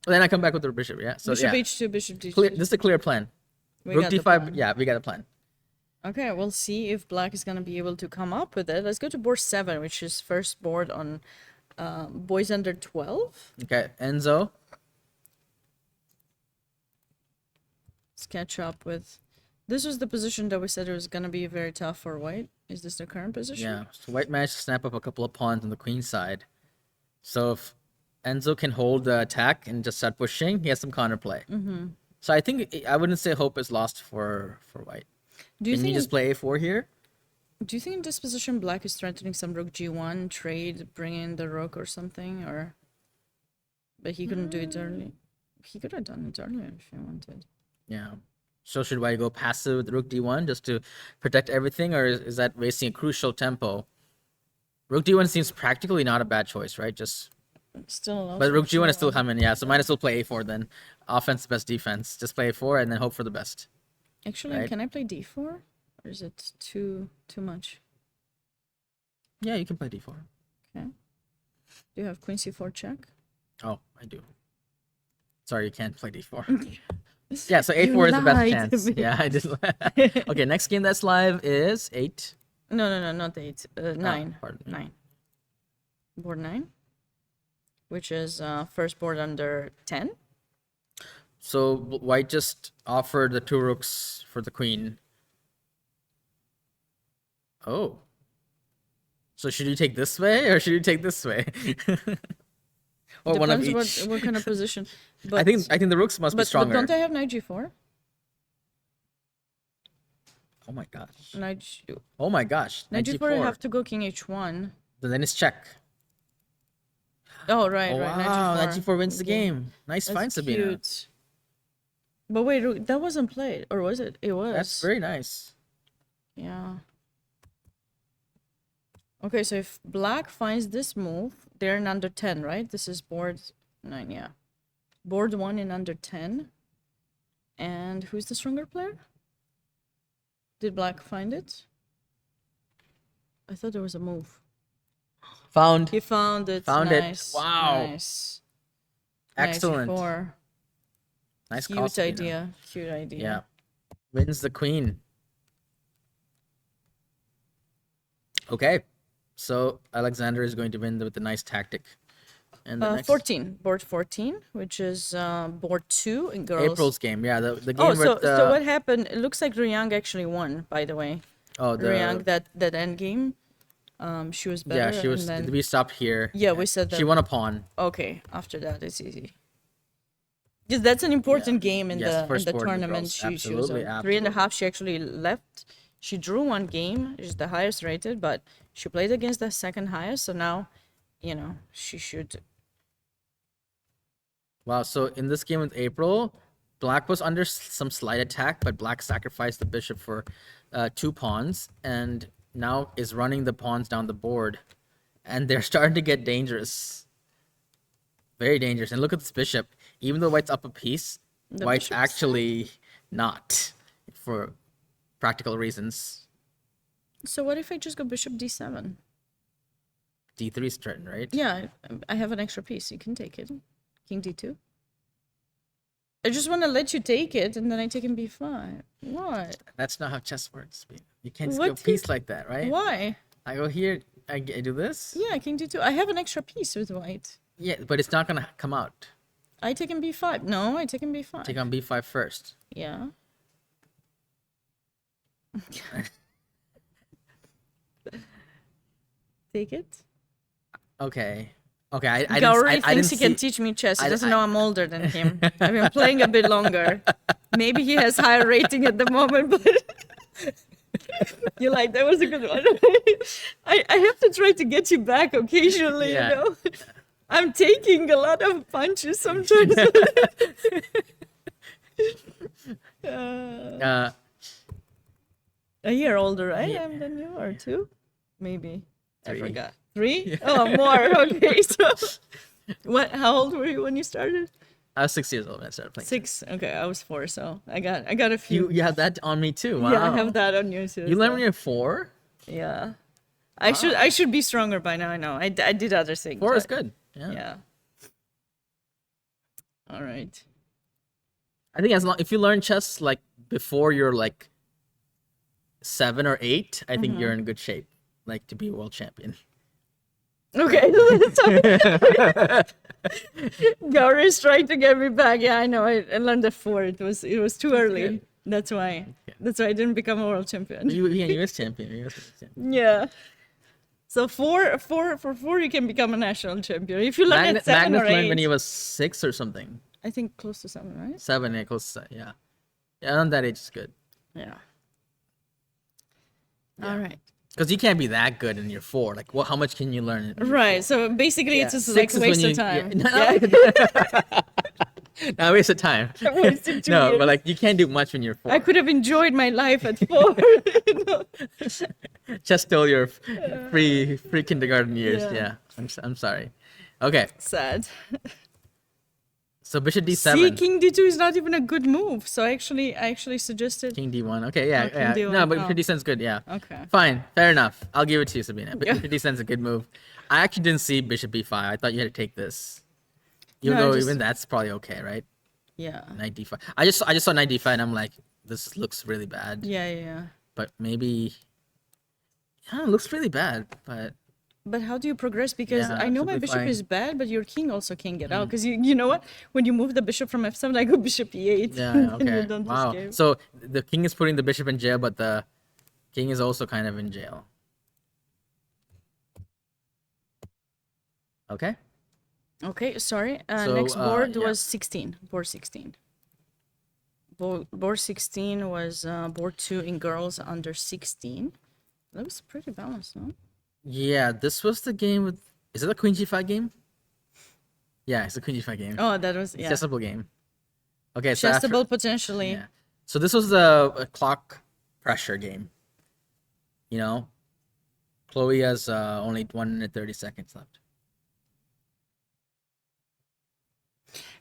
Then I come back with the bishop. Yeah, so Bishop yeah, h2, bishop d2. this is a clear plan. We Rook got the d5. plan. Yeah, we got a plan. Okay, we'll see if black is going to be able to come up with it. Let's go to board 7, which is first board on boys under 12. Okay, Enzo. Let's catch up with... This was the position that we said it was going to be very tough for white. Is this the current position? Yeah, so white managed to snap up a couple of pawns on the queen side. So if Enzo can hold the attack and just start pushing, he has some counterplay. So I think I wouldn't say hope is lost for white. Do you Can you think just play a4 here? Do you think in this position black is threatening some rook g1 trade, bring in the rook or something, or? But he couldn't do it early. He could have done it earlier if he wanted. Yeah. So should white go passive with rook d1 just to protect everything, or is that wasting a crucial tempo? Rook d1 seems practically not a bad choice, right? Just Still, but rook g1 is still coming. Yeah, so might as well play a4 then. Offense best defense. Just play a4 and then hope for the best. Actually, right? can I play d4, or is it too much? Yeah, you can play d4. Okay. Do you have queen c4 check? Oh, I do. Sorry, you can't play d4. Yeah, so You a4 is the best lied to chance. me. Yeah, I did. Okay, next game that's live is 8. No, not 8. 9. Pardon me. 9. Board 9, which is first board under 10. So white just offered the 2 rooks for the queen. Oh. So should you take this way or should you take this way? Or one of Depends each. what kind of position. But, I think the rooks must be but stronger. don't I have knight g4? Oh my gosh. Knight, Oh my gosh. knight Knight g4, I g4. have to go king h1. Then it's check. Oh, right, Oh, right. wow, Knight knight g4. g4 wins the Okay. game. Nice That's find, Sabina. cute. But wait, that wasn't played. Or was it? It was. That's very nice. Yeah. Okay, so if black finds this move, they're in under 10, right? This is board 9, yeah. Board 1 in under 10. And who's the stronger player? Did black find it? I thought there was a move. Found. He found it. Found Nice. it. Wow. Nice. Excellent. Knight g4. Nice call, Cute Sabina. idea. Cute idea. Yeah. Wins the queen. Okay. So Alexander is going to win with a nice tactic. And the next 14. Board 14, which is board 2 in girls. April's game. Yeah, the game Oh, with so what happened? It looks like Riyang actually won, by the way. oh the Riyang, that end game. She was better. yeah, she was and then, we stopped here. yeah, we said that. She won a pawn. Okay, after that it's easy. Because that's an important game in Yes, the first board in the tournament. girls. She was Absolutely, on 3.5. She actually left. She drew one game. She's the highest rated, but she played against the second highest. So now, she should. Wow, so in this game with April, black was under some slight attack, but black sacrificed the bishop for 2 pawns and now is running the pawns down the board. And they're starting to get dangerous. Very dangerous. And look at this bishop. Even though white's up a piece, The white's bishop's actually not for practical reasons. So what if I just go bishop d7? D3's turn, right? Yeah, I have an extra piece. You can take it. King d2. I just want to let you take it, and then I take in b5. What? That's not how chess works. You can't just What go do you- piece like that, right? Why? I go here, I do this. Yeah, king d2. I have an extra piece with white. Yeah, but it's not gonna come out. I take in b5. No, I take in b5. Take on b5 first. Yeah. Take it. Okay. Okay, I Gauri didn't, I thinks didn't he can see, teach me chess. He I- doesn't I- know I'm older than him. I've been playing a bit longer. Maybe he has higher rating at the moment, but you're like, that was a good one. I have to try to get you back occasionally, Yeah. I'm taking a lot of punches sometimes. A year older I am than you are, 2? Maybe. I 3. forgot. 3? Oh, more. Okay, so how old were you when you started? I was 6 years old when I started playing. 6. Okay, I was 4, so I got a few. You have that on me too. Wow. Yeah, I have that on you too. You learned so- when you're 4? Yeah. I should be stronger by now. I know. I did other things. 4 is but- good. Yeah. Yeah. All right. I think if you learn chess like before you're like 7 or 8, I think you're in good shape, like to be a world champion. Okay. Gauri's trying to get me back. Yeah, I know. I learned at 4. It was too early. good. That's why. That's why I didn't become a world champion. You US champion. You US champion. Yeah. So for 4 you can become a national champion. If you learn at 7 Magnus or learned 8. when he was 6 or something. I think close to 7, right? 7, yeah, close to 7, yeah. Yeah, on that age is good. Yeah. All right. Because you can't be that good in your 4. Like, how much can you learn? Right. So basically, it's just like 6 is a waste when of time. Yeah. Not a waste of time. Wasted 2 No, years. but like you can't do much when you're 4. I could have enjoyed my life at 4. Just still your free kindergarten years. Yeah. Yeah. I'm sorry. Okay. Sad. So bishop d7. See, King D2 is not even a good move. So I actually suggested. King d1. Okay, yeah, King yeah. D1, No, but oh. bishop d7 is good. Yeah. Okay. Fine. Fair enough. I'll give it to you, Sabina. Yeah. Bishop d7 is a good move. I actually didn't see bishop b5. I thought you had to take this. Even No, though just- even that's probably okay, right? Yeah. Knight d5. I just saw knight d5 and I'm like, this looks really bad. Yeah, yeah, yeah. But maybe, yeah, it looks really bad. But But how do you progress? Because yeah, I know my bishop is bad, but your king also can get out. Because you know what? When you move the bishop from f7, I go bishop e8. yeah, and okay. you don't Wow. escape. So the king is putting the bishop in jail, but the king is also kind of in jail. Okay. Okay, sorry. So, Next board yeah. was 16. Board 16. Board 16 was board 2 in girls under 16. That was pretty balanced, no? Yeah, this was the game with. Is it a queen g5 game? Yeah, it's a queen g5 game. Oh, that was, It's yeah. Chessable game. Okay, so after, Chessable potentially. yeah. So this was a clock pressure game. You know, Chloe has only 130 seconds left.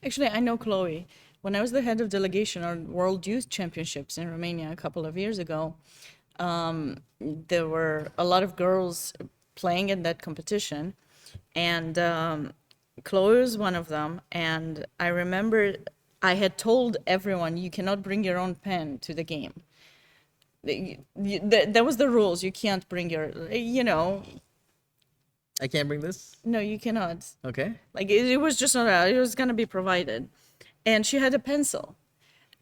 Actually, I know Chloe. When I was the head of delegation on World Youth Championships in Romania a couple of years ago, there were a lot of girls playing in that competition, and Chloe was one of them. And I remember I had told everyone, you cannot bring your own pen to the game. That was the rules. You can't bring your, I can't bring this. no, you cannot. Okay. Like it was just not out. It was gonna be provided, and she had a pencil.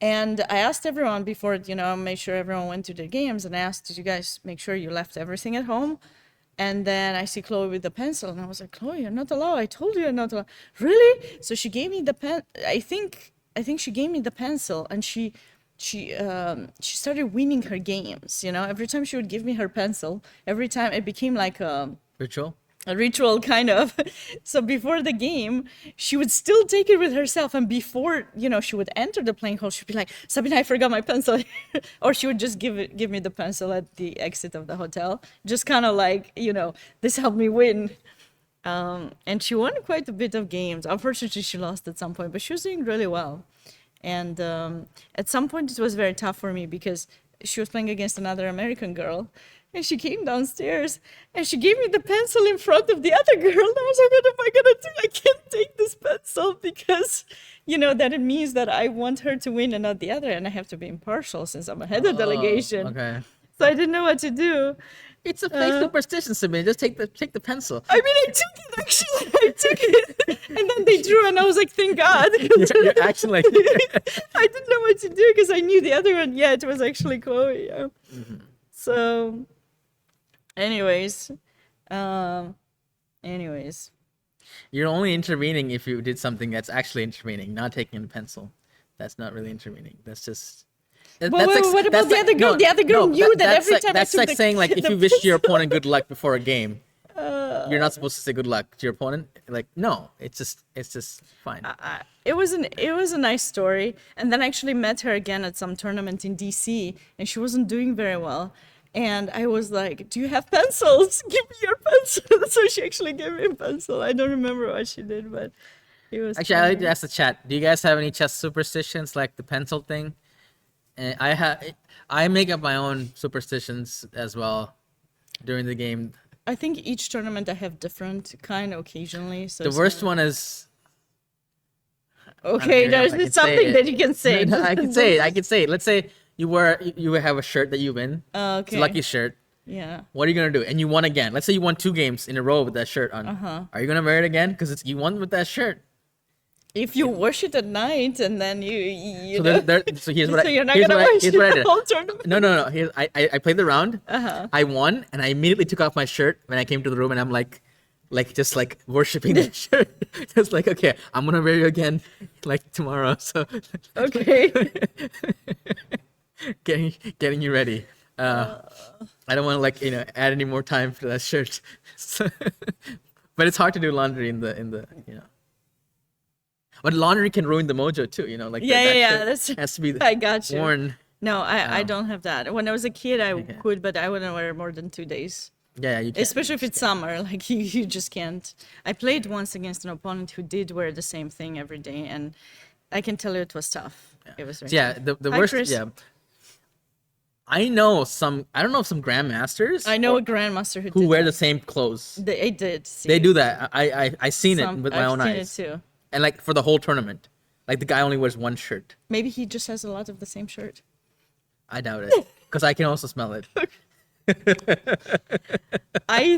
And I asked everyone before, made sure everyone went to the games, and I asked, did you guys make sure you left everything at home? And then I see Chloe with the pencil, and I was like, Chloe, you're not allowed. I told you you're not allowed. Really? So she gave me the pen. I think she gave me the pencil, and she started winning her games. Every time she would give me her pencil, every time it became like Ritual. a ritual kind of. So before the game, she would still take it with herself, and before she would enter the playing hall, she'd be like, Sabina, I forgot my pencil. Or she would just give me the pencil at the exit of the hotel, just kind of like, this helped me win. And she won quite a bit of games. Unfortunately, she lost at some point, but she was doing really well. And at some point it was very tough for me because she was playing against another American girl. And she came downstairs and she gave me the pencil in front of the other girl. And I was like, what am I going to do? I can't take this pencil because, that it means that I want her to win and not the other. And I have to be impartial since I'm a head of delegation. Okay. So I didn't know what to do. It's a fake superstition, Sabina. Just take the pencil. I mean, I took it, actually. I took it. And then they drew and I was like, thank God. You're actually like. I didn't know what to do because I knew the other one. Yeah, it was actually Chloe. Yeah. Mm-hmm. So, anyways. You're only intervening if you did something that's actually intervening, not taking the pencil. That's not really intervening. That's just. Well, what about the other girl? The other girl knew that every time that's I took like saying like if the you wish your opponent good luck before a game, you're not supposed to say good luck to your opponent. Like no, it's just fine. It was a nice story, and then I actually met her again at some tournament in DC, and she wasn't doing very well. And I was like, do you have pencils? Give me your pencil. So she actually gave me a pencil. I don't remember what she did, but it was Actually, I like to ask the chat. Do you guys have any chess superstitions like the pencil thing? And I make up my own superstitions as well during the game. I think each tournament I have different kind occasionally. So The worst one is okay, there's something that you can say. No, I can say it. Let's say you have a shirt that you win. It's Okay. a lucky shirt. Yeah. What are you gonna do? And you won again. Let's say you won 2 games in a row with that shirt on. Are you gonna wear it again? Because you won with that shirt. If you wash it at night and then you So, know, so here's what so you're not here's gonna what I, wash here's it what I the did. whole tournament. No. I played the round. I won, and I immediately took off my shirt when I came to the room, and I'm like just like worshiping the shirt. Just like, okay, I'm gonna wear you again, like tomorrow. So Okay. getting you ready. I don't want to add any more time to that shirt. So, but it's hard to do laundry in the. But laundry can ruin the mojo too. Like Yeah, that yeah, shirt that's has to be I got you. worn. No, I don't have that. When I was a kid, I Okay. could, but I wouldn't wear it more than 2 days. Yeah, you can. Especially if it's summer, like you just can't. I played once against an opponent who did wear the same thing every day, and I can tell you it was tough. It was very So, yeah, tough. the Hi, worst. Chris. Yeah, I know some. I don't know if some grandmasters. I know a grandmaster who did wear that. the same clothes. They did. See They do that. I seen it some- with my I've own seen eyes. it too. And like for the whole tournament. Like the guy only wears one shirt. Maybe he just has a lot of the same shirt. I doubt it. Because I can also smell it. I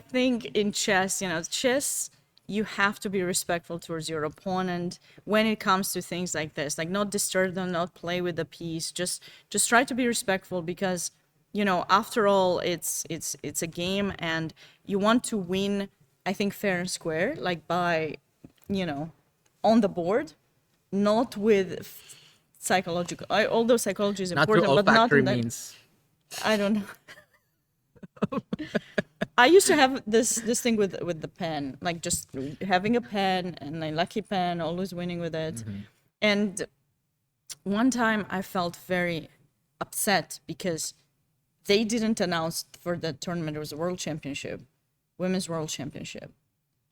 think in chess, chess, you have to be respectful towards your opponent when it comes to things like this. Like not disturb them, not play with the piece. Just try to be respectful because, after all, it's a game and you want to win, I think, fair and square, like by, on the board, not with psychological. Although psychology is Not through important, but not olfactory in that. means. I don't know. I used to have this thing with the pen, like just having a pen and a lucky pen, always winning with it. And one time I felt very upset because they didn't announce for the tournament. It was a world championship, women's world championship,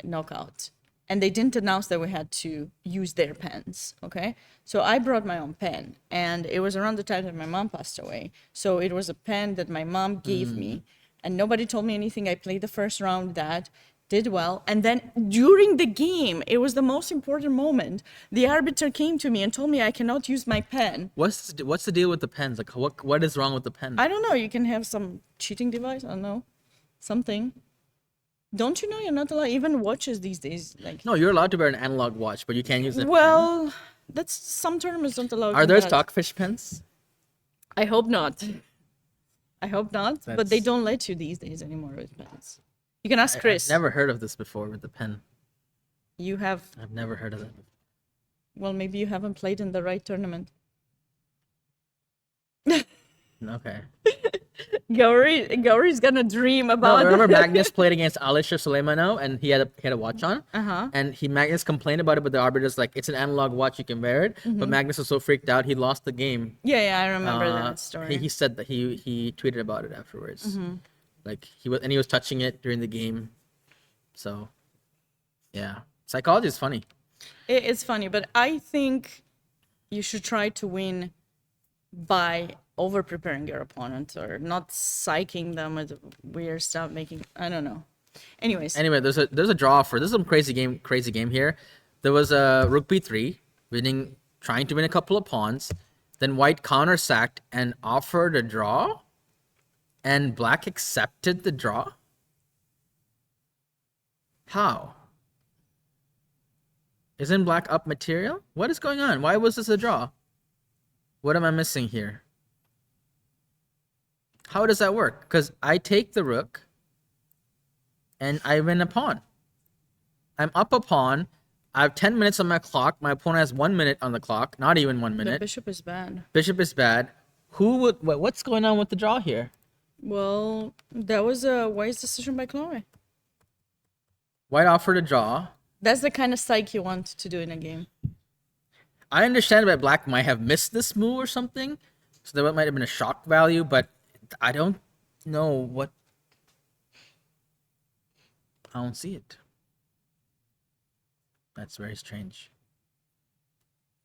knockout. And they didn't announce that we had to use their pens, okay? So I brought my own pen, and it was around the time that my mom passed away. So it was a pen that my mom gave me, and nobody told me anything. I played the first round with that, did well, and then during the game, it was the most important moment. The arbiter came to me and told me I cannot use my pen. What's the deal with the pens? Like what is wrong with the pen? I don't know, you can have some cheating device, I don't know, something. Don't you know you're not allowed, even watches these days, like... No, you're allowed to wear an analog watch, but you can't use it. Well, that's some tournaments don't allow. Are there that. stockfish pens? I hope not. I hope not. But they That's- don't let you these days anymore with pens. You can ask I've Chris. never heard of this before with the pen. You have. I've never heard of it. Well, maybe you haven't played in the right tournament. Okay. Gauri's gonna dream No, about. remember Magnus played against Alisher Suleimano and he had a watch on? Uh-huh. And Magnus complained about it, but the arbiter's like, it's an analog watch, you can wear it. But Magnus was so freaked out, he lost the game. Yeah, I remember that story. He said that he tweeted about it afterwards. Like he was touching it during the game. So yeah. Psychology is funny. It's funny, but I think you should try to win by over preparing your opponent or not psyching them with weird stuff, I don't know. Anyways. Anyway, there's a draw for this is some crazy game here. There was a rook b3 trying to win a couple of pawns. Then white counter sacked and offered a draw. And black accepted the draw. How? Isn't black up material? What is going on? Why was this a draw? What am I missing here? How does that work? Because I take the rook and I win a pawn. I'm up a pawn. I have 10 minutes on my clock. My opponent has 1 minute on the clock. Not even 1 The minute. bishop is bad. Bishop is bad. What's going on with the draw here? Well, that was a wise decision by Chloe. White offered a draw. That's the kind of psych you want to do in a game. I understand that black might have missed this move or something. So that might have been a shock value, but I don't know what... I don't see it. That's very strange.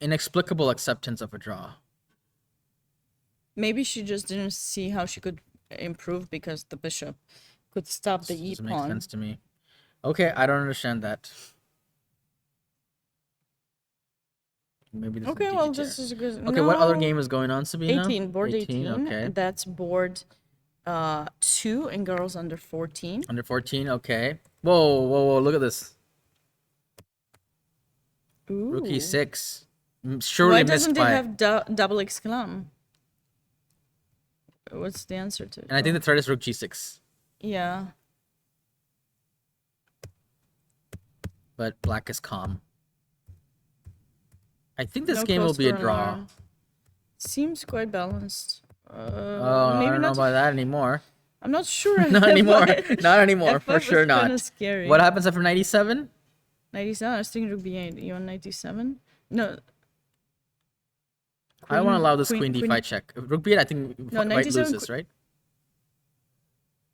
Inexplicable acceptance of a draw. Maybe she just didn't see how she could improve because the bishop could stop the e Doesn't make pawn. sense to me. Okay, I don't understand that. Maybe this Okay, is well, DDT. this is a good. Okay, what other game is going on, Sabina? 18, board 18. Okay. That's board 2 and girls under 14. Under 14, okay. Whoa, look at this. Ooh. Rook e6. Surely Why missed doesn't it by... have double exclam? What's the answer to it? And I think the threat is rook g6. Yeah. But black is calm. I think this No game will close be a for draw. alarm. Seems quite balanced. Oh, I maybe don't know not. about that anymore. I'm not sure. Not anymore. Not anymore. For F5 sure is kinda not. Scary. What happens after 97? 97? I was thinking rook b8. You on 97? No. I don't want to allow this queen- queen d5 queen- check. Rook b8, I think No, white 97 loses, right?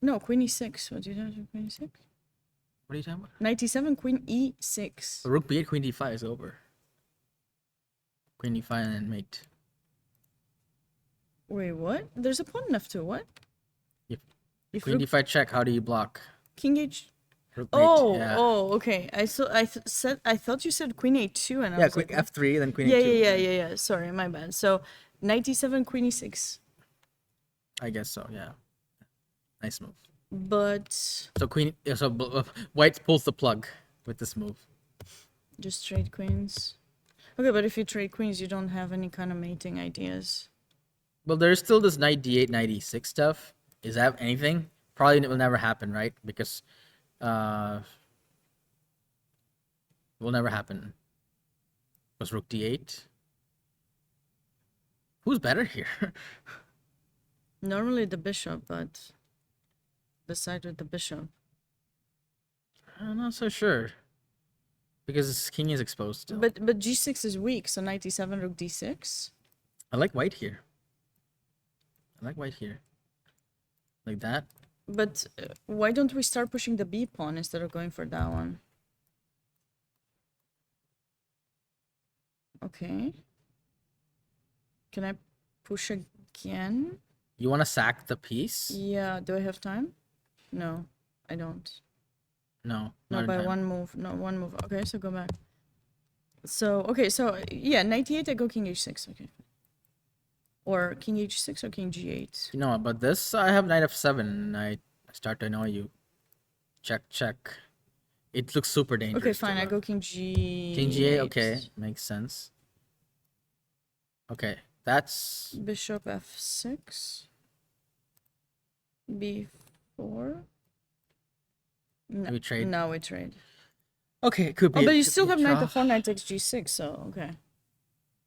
No, queen e6. What do you do? Queen e6? What are you talking about? 97, queen e6. Rook b8, queen d5 is over. Queen d5 and then mate. Wait, what? There's a pawn in f2. What? If If Queen rook, d5 check, how do you block? king h. Rook mate. Oh, Yeah. okay. I thought you said queen a2, and I Yeah. was Quick like, what? f3, then queen Yeah, a2. yeah. Sorry, my bad. So knight e7, queen e6. I guess so. Yeah. Nice move. But So white pulls the plug with this move. just trade queens. Okay, but if you trade queens, you don't have any kind of mating ideas. Well, there's still this knight d8, knight e6 stuff. Is that anything? Probably it will never happen, right? Because it will never happen. Was rook d8? Who's better here? Normally the bishop, but decide with the bishop. I'm not so sure. Because his king is exposed still. But g6 is weak, so knight e7, rook d6. I like white here. Like that. But why don't we start pushing the b pawn instead of going for that one? Okay. Can I push again? You want to sack the piece? Yeah, do I have time? No, I don't. No. No, not in by time. one move. No, one move. Okay, so go back. So, okay, so, yeah, knight e8, I go king h6. Okay. Or king h6 or king g8. You know, but this, I have knight f7, and I start to annoy you. Check. It looks super dangerous. Okay, fine, I go king g8. King g8, okay. Makes sense. Okay, that's... Bishop f6. b4. No, We trade? No, we trade. Okay, it could be... Oh, but it you could still be a have knight draw. f4, knight takes g6, so okay.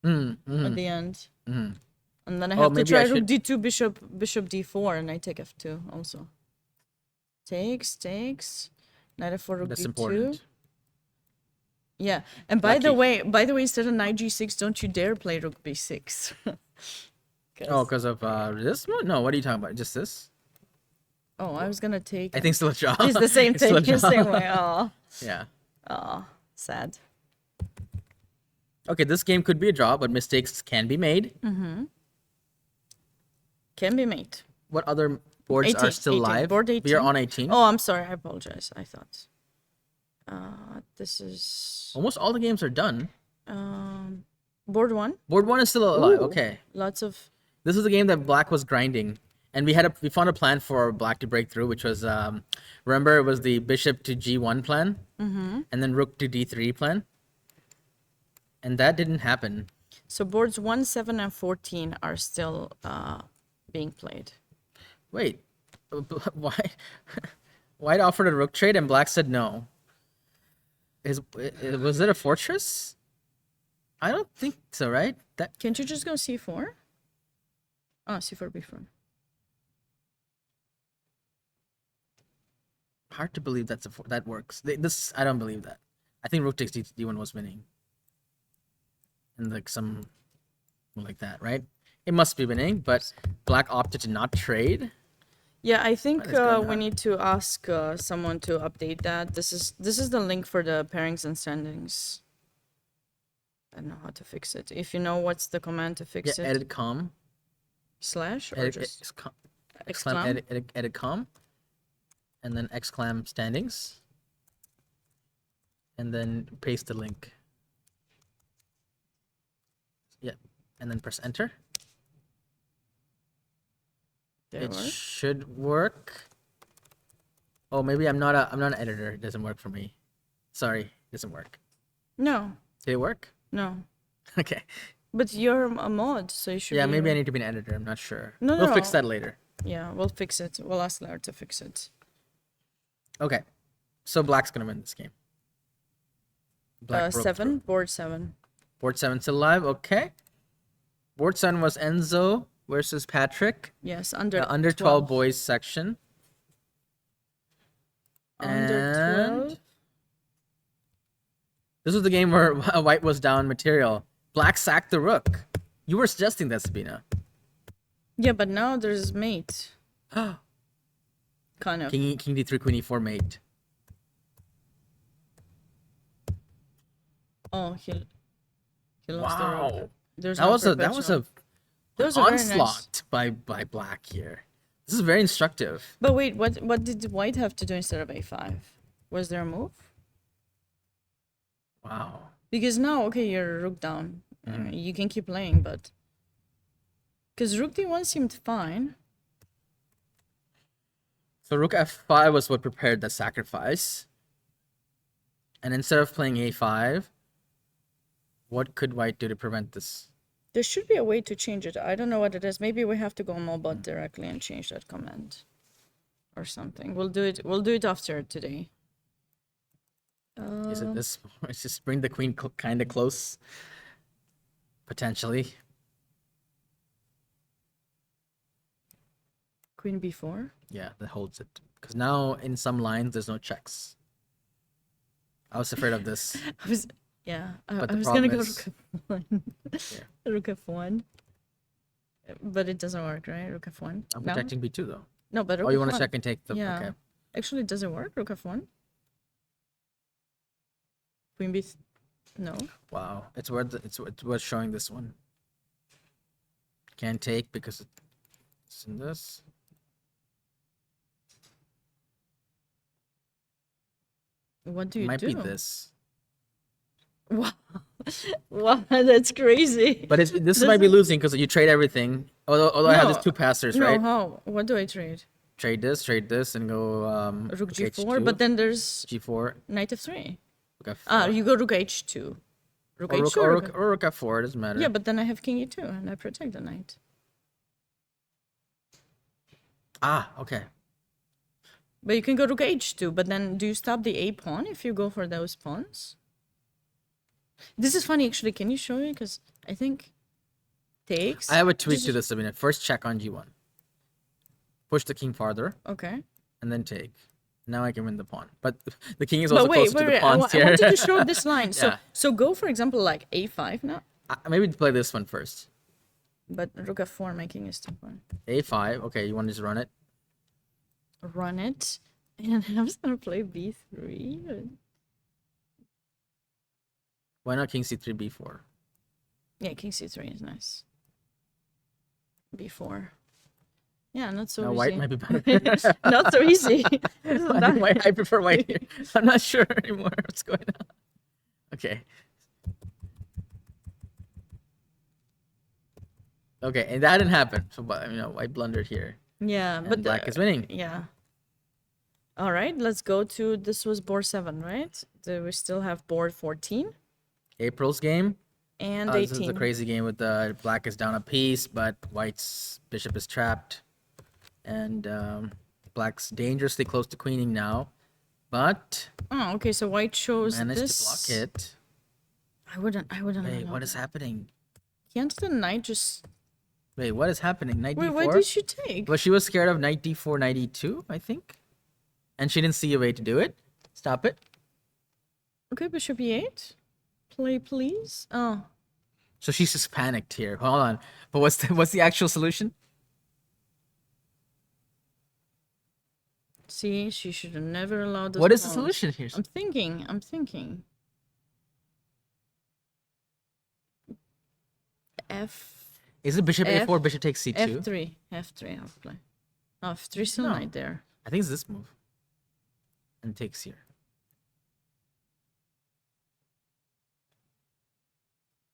At the end. Mm. And then I have to maybe try I rook should- d2, bishop d4, and I take f2 also. Takes. Knight f4, rook That's d2. important. Yeah, and by the Lucky. way, instead of knight g6, don't you dare play rook b6. Oh, because of this one? No, what are you talking about? Just this? Oh, I was gonna take. I think still a draw. It's the same It's still thing, a the draw. same way. Oh, Yeah. sad. Okay, this game could be a draw, but mistakes can be made. Can be made. What other boards 18, are still 18. live? Board 18. We are on 18. Oh, I'm sorry. I apologize. I thought. This is Almost all the games are done. board 1. Board 1 is still alive. Ooh, Okay. Lots of. This is the game that Black was grinding. And we found a plan for Black to break through, which was, remember, it was the bishop to g1 plan, and then rook to d3 plan. And that didn't happen. So boards 1, 7, and 14 are still being played. Wait, why? White offered a rook trade and Black said no. Was it a fortress? I don't think so, right? That Can't you just go c4? Oh, c4, b4. hard to believe that works. This I don't believe that. I think rook takes d1 was winning. And like some like that, right? It must be winning, but Black opted to not trade. Yeah, I think What is going we on? need to ask someone to update that. This is the link for the pairings and standings. I don't know how to fix it. If you know what's the command to fix Yeah, it, edit com. slash or Edit, just exclam, exclam? edit com. And then exclam standings. And then paste the link. Yeah. And then press enter. There It we are. should work. Oh, maybe I'm not an editor. It doesn't work for me. Sorry, it doesn't work. No, Did it work? no. Okay. But you're a mod, so you should. Yeah, be maybe I able- need to be an editor. I'm not sure. No, We'll fix no. that later. Yeah, we'll fix it. We'll ask Lara to fix it. Okay. So Black's gonna win this game. Black broke 7, through. board 7. Board 7 still live. Okay. Board 7 was Enzo versus Patrick. Yes, Under under 12 boys section. Under 12. And this was the game where White was down material. Black sacked the rook. You were suggesting that, Sabina. Yeah, but now there's mate. Kind of. King d3, queen e4 mate. Oh, he lost the Wow. rook. There's That no was a perpetual. That was an a very nice- onslaught by Black here. This is very instructive. But wait, what did White have to do instead of a5? Was there a move? Wow. Because now, okay, you're rook down. You can keep playing, but because rook d1 seemed fine. So rook f5 was what prepared the sacrifice. And instead of playing a5, what could white do to prevent this? There should be a way to change it. I don't know what it is. Maybe we have to go mobot directly and change that command or something. We'll do it. We'll do it after today. Is it this? Let's just bring the queen kind of close, potentially. Queen b4. Yeah, that holds it. Because now in some lines there's no checks. I was afraid of this. I was But I the was gonna problem go is- rook f1. Rook f1. But it doesn't work, right? Rook f1. I'm No? protecting b2 though. No, but rook Oh, you want to f1. check and take the... Yeah. Okay. Actually, does it work? Rook f1. Queen b. No. Wow. It's worth showing this one. Can't take because it's in this. What do It you might do? be this. Wow. Wow, that's crazy. But this might be losing because you trade everything. Although I have these No. two passers, No, right? how? What do I trade? Trade this, and go Rook h2, g4, but then there's g4, knight f3. rook f4. Ah, you go rook h2. Rook or h2 or rook f4, it doesn't matter. Yeah, but then I have king e2 and I protect the knight. Ah, okay. But you can go rook h2, but then do you stop the a pawn if you go for those pawns? This is funny, actually. Can you show me? Because I think takes. I have a tweak This to is- this, Sabina. First check on g1. Push the king farther, Okay. and then take. Now I can win the pawn. But the king is But also wait, closer to the wait, pawns I here. wanted to show this line. So Yeah. so go, for example, like a5 now. Maybe play this one first. But rook f4 making is too far. a5. Okay, you want to just run it? Run it. And I was going to play b3. Why not king c3, b4? Yeah, king c3 is nice. b4. Yeah, not so No, easy. white might be better. Not so easy. I prefer white here. I'm not sure anymore what's going on. Okay. Okay, and that didn't happen. So, white blundered here. Yeah, And but black is winning. Yeah. All right, let's go to, this was board 7, right? We still have board 14 April's game. and This is 18. a crazy game with black is down a piece, but white's bishop is trapped. And black's dangerously close to queening now. But Oh, okay, so white chose managed this. to block it. I wouldn't Wait, know what is that. happening? Can't the knight just... Wait, what is happening? Knight Wait, d4? what did she take? Well, she was scared of knight d4, knight e2, I think. And she didn't see a way to do it. Stop it. Okay, bishop e8. Play, please. Oh, So she's just panicked here. Hold on. But what's the actual solution? see, she should have never allowed those What is the pawns. solution here? I'm thinking. Is it bishop F- a4, bishop takes c2? F3, I'll play. Oh, F3 still No. knight there. I think it's this move. And takes here.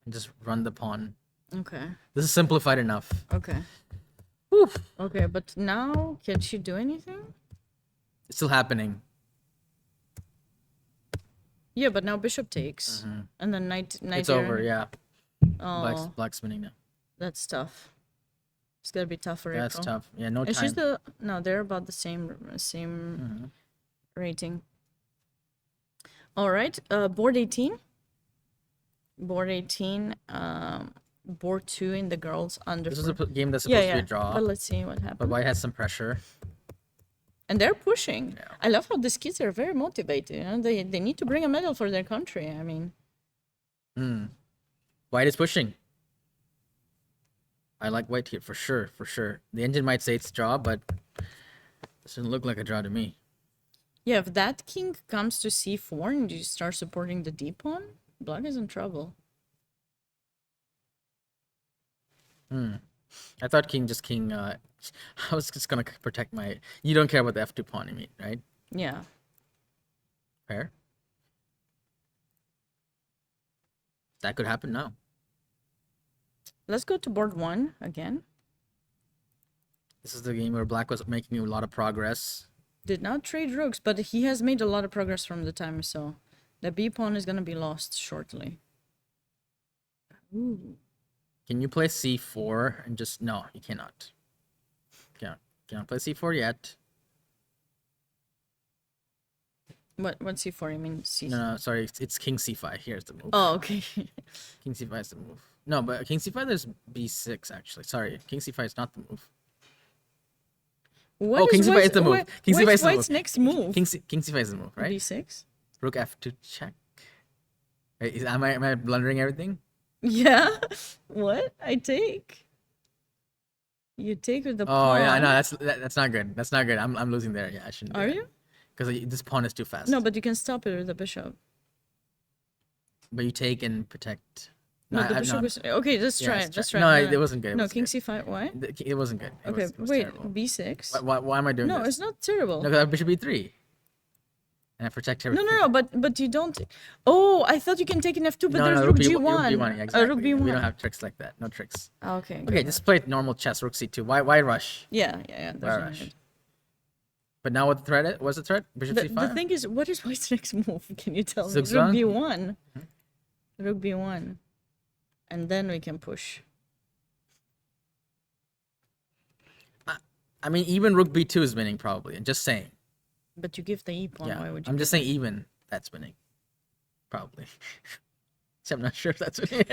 And just run the pawn. Okay, This is simplified enough. okay. Whew. Okay, but now, can she do anything? It's still happening. Yeah, but now bishop takes. And then knight It's here. over, yeah. Oh, Black's winning now. that's tough. It's gonna be tough for That's April. tough. Yeah, no And time. she's no, they're about the same rating. All right, board 18. Board 18, board 2 in the girls under. This is a game that's yeah, supposed yeah. to be a draw. But let's see what But happens. white has some pressure. And they're pushing. Yeah. I love how these kids are very motivated. You know? They need to bring a medal for their country. I mean, White is pushing. I like white here for sure, for sure. The engine might say it's a draw, but it doesn't look like a draw to me. yeah, if that king comes to c4 and you start supporting the d pawn, black is in trouble. I thought king. I was just gonna protect my. You don't care about the f2 pawn, you mean, right? Yeah. pair. That could happen now. Let's go to board 1 again. This is the game where black was making a lot of progress. Did not trade rooks, but he has made a lot of progress from the time, so the B pawn is gonna be lost shortly. Ooh. Can you play c4 and just... No, you cannot. Cannot play c4 yet. What's C4? You mean C? No, sorry, it's king c5. Here's the move. Oh, okay. King c5 is the move. No, but king c5 there's b6 actually. Sorry, king c5 is not the move. King c5 is the move. King c5 is the move. What's next move? King c5 is the move, right? B6. Rook f2 check. Wait, am I blundering everything? Yeah. What? I take. You take with the pawn. Oh yeah, no, that's not good. That's not good. I'm losing there. Yeah, I shouldn't. Are you? Because this pawn is too fast. No, but you can stop it with the bishop. But you take and protect. No, the bishop is... Okay, let's try it. Let's try No, it. it wasn't good. No, king c5. Why? It wasn't good. Okay, It was wait. terrible. B6. Why am I doing this? No, it's not terrible. No, because I have bishop b3. And I protect everything. No, but you don't... Oh, I thought you can take an f2, but No, there's no, rook rook g1. b1, yeah, exactly. Rook b1. We don't have tricks like that. No tricks. Okay. Okay, just play normal chess. Rook c2. Why rush? Yeah. Why There's no rush? need. But now what the threat is? What's the threat? Bishop The c5? thing is, what is white's next move? Can you tell me? Rook Zugzwang? b1. Rook b1. And then we can push. I mean, even rook b2 is winning probably. I'm just saying. But you give the e pawn. Why Yeah, would you? I'm just saying even that's winning. Probably. So I'm not sure if that's winning.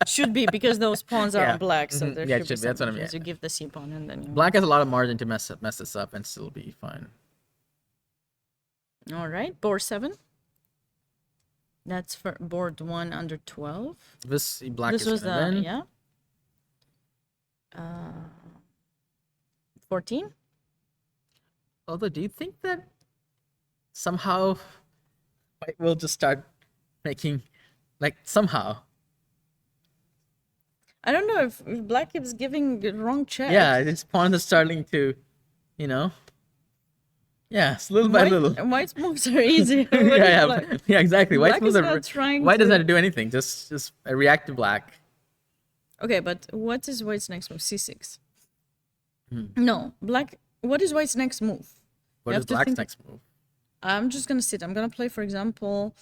Should be, because those pawns are Yeah. on black, so Mhm. there Yeah, should it be should be. That's what I some mean, chance. yeah. You give the c pawn and then you... Black has a lot of margin to mess this up and still be fine. All right, board 7. That's for board 1 under 12. This black This is was gonna the... win. Yeah. 14? Although, do you think that somehow white will just start making, like, somehow? I don't know if black is giving the wrong check. Yeah, this pawn is starting to, you know. Yeah, it's little by little. White's moves are easier. Yeah, exactly. White's Black moves is are. not trying White doesn't to- have to do anything. Just react to black. Okay, but what is white's next move? C6. Hmm. No, black. What is white's next move? What You is have to black's think- next move? I'm just gonna sit. I'm gonna play, for example,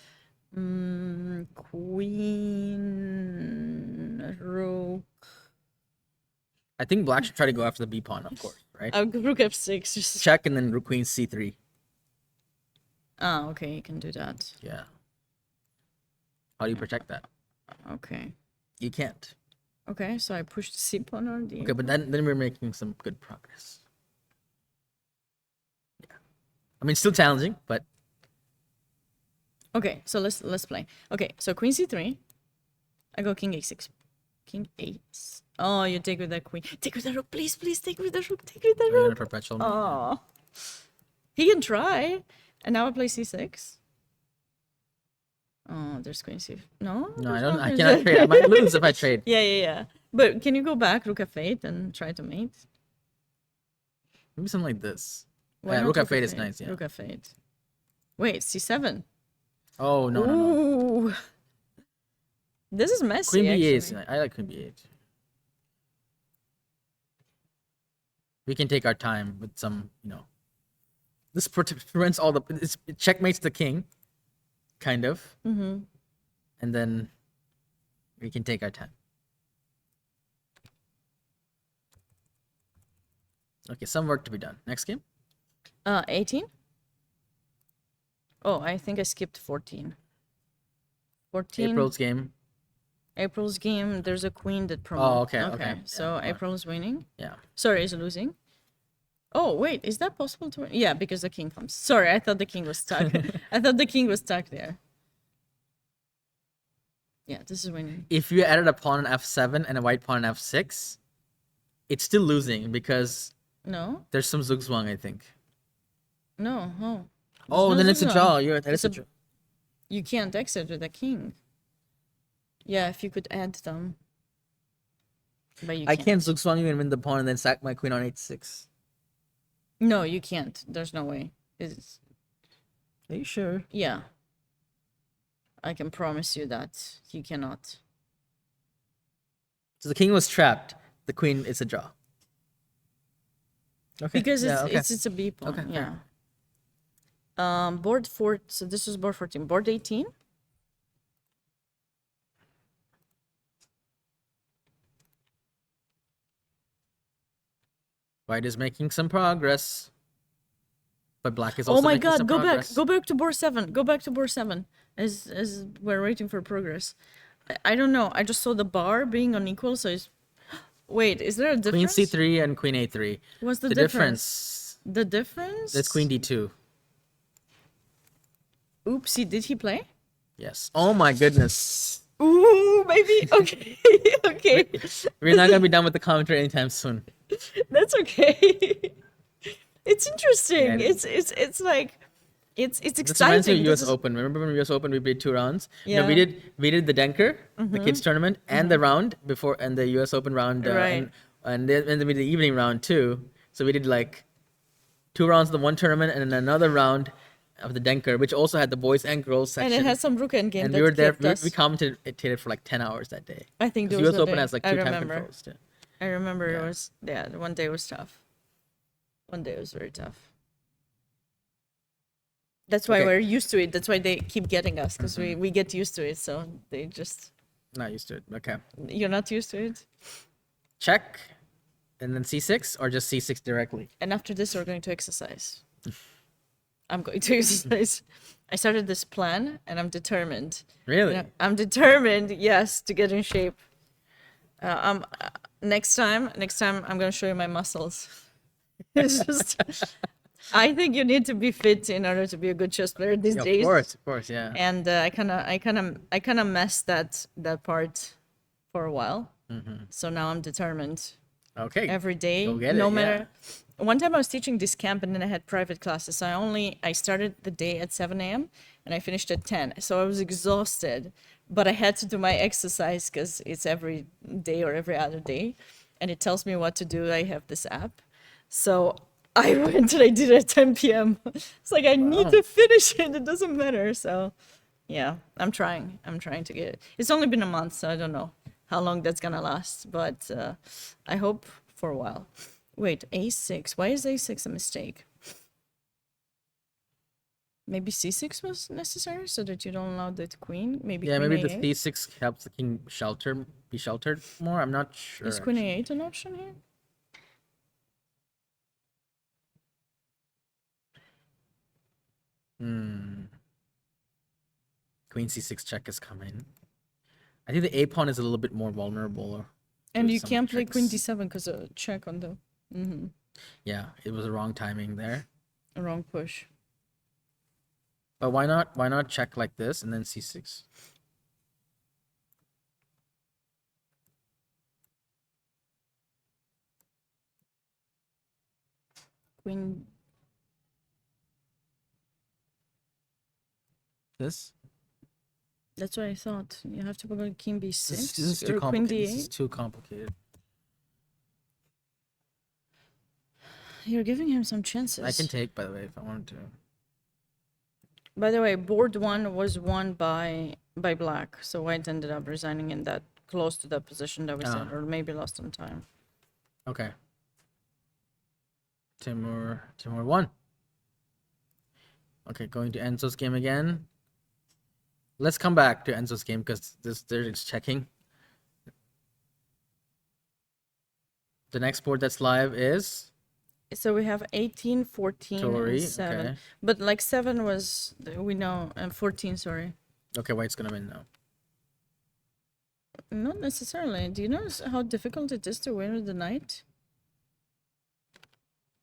queen, rook. I think black should try to go after the b pawn, of course, right? Rook f6. Just... Check and then rook queen c3. Ah, okay, you can do that. Yeah. How do you protect that? Okay. You can't. Okay, so I pushed the c pawn on the... Okay, but then we're making some good progress. Yeah. I mean, still challenging, but Okay, so let's play. Okay, so queen c3. I go king a6. King a6. Oh, you take with the queen. Take with the rook, please, please. Take with the rook. Take with the we're gonna rook. perpetual. Oh, he can try. And now I play c6. Oh, there's queen c. No, No, I there's don't. no I queen cannot c- trade. I might lose if I trade. Yeah. But can you go back, rook f8, and try to mate? Maybe something like this. Why Yeah, not rook f8 is nice. Yeah. Rook f8. Wait, c7. Oh no. Ooh. This is messy. Queen b8 is actually. nice. I like queen b8. We can take our time with some, you know. This prevents all the. It checkmates the king, kind of. Mm-hmm. And then we can take our time. Okay, some work to be done. Next game? 18. Oh, I think I skipped 14. 14. April's game. There's a queen that promotes. Oh, okay. So Yeah, April is winning. Yeah. Sorry, is losing. Oh, wait, is that possible to win? Yeah, because the king comes. Sorry, I thought the king was stuck. I thought the king was stuck there. Yeah, this is winning. If you added a pawn on f7 and a white pawn on f6, it's still losing because No, there's some zugzwang, I think. no. Oh, no then it's a zugzwang. draw. That It's is a a- draw. You can't exit with the king. Yeah, if you could add them. But you I can't. can't zugzwang you and win the pawn and then sack my queen on h6. No, you can't. There's no way. It's... Are you sure? Yeah. I can promise you that he cannot. So the king was trapped. The queen is a draw. Okay. Because yeah. Okay. it's a B pawn, Okay, yeah. fair. Board 4, so this was board 14. Board 18. White is making some progress, but black is Oh also my making god, some progress. go back to board 7. Go back to board 7 as we're waiting for progress. I don't know. I just saw the bar being unequal, so it's wait, is there a Queen difference? c3 and queen a3. What's the difference? The difference? That's queen d2. Oopsie, did he play? Yes. Oh my goodness. Ooh, maybe. Okay. Okay. We're not gonna be done with the commentary anytime soon. That's okay. It's interesting. Yeah. It's like it's This reminds me exciting. of This U.S. is- Open. Remember when U.S. Open we played 2 rounds? Yeah. No, we did the Denker, the kids tournament, and the round before, and the U.S. Open round, Right. and then we did the evening round too. So we did like 2 rounds of the one tournament and then another round of the Denker, which also had the boys and girls section. And it has some rook endgame And that we were there. kept us. We commentated for like 10 hours that day. I think there Because was U.S. a Open day. has like I 2 time remember. controls too. I remember Yeah. it was one day was tough. One day was very tough. That's why Okay. we're used to it. That's why they keep getting us because we get used to it. So they just Not used to it. Okay. you're not used to it. Check, and then c6 or just c6 directly. And after this, we're going to exercise. I'm going to exercise. I started this plan, and I'm determined. Really? I'm determined, yes, to get in shape. Next time, I'm going to show you my muscles. It's just, I think you need to be fit in order to be a good chess player these Yeah, days. of course, yeah. And I kind of messed that part for a while. So now I'm determined. Okay. Every day, Go get no it, matter. One time I was teaching this camp and then I had private classes. So I started the day at 7 a.m. and I finished at 10. So I was exhausted, but I had to do my exercise because it's every day or every other day, and it tells me what to do. I have this app, so I went and I did it at 10 p.m. It's like I need to finish it. It doesn't matter. So yeah, I'm trying. I'm trying to get it. It's only been a month, so I don't know how long that's gonna last, but I hope for a while. Wait, a6. Why is a6 a mistake? Maybe c6 was necessary so that you don't allow the queen. Maybe Yeah, queen maybe the a8. c6 helps the king be sheltered more. I'm not sure. Is queen a8 an option here? Queen c6 check is coming. I think the a pawn is a little bit more vulnerable. And to you some can't play queen tricks. d7 because of check on the Yeah, it was a wrong timing there. wrong push. But why not? Why not check like this and then c6? Queen. This? That's what I thought. You have to go king b6 This is or too queen complicated. This is d8. too complicated. You're giving him some chances. I can take, by the way, if I wanted to. By the way, board 1 was won by black, so white ended up resigning in that close to that position that we said, or maybe lost some time. Okay. Timur won. Okay, going to Enzo's game again. Let's come back to Enzo's game because there's checking. The next board that's live is So we have 18, 14, Tori, and 7. okay. But like 7 was, we know, and 14, sorry. Okay, white's gonna win now. Not necessarily. Do you notice how difficult it is to win with the knight?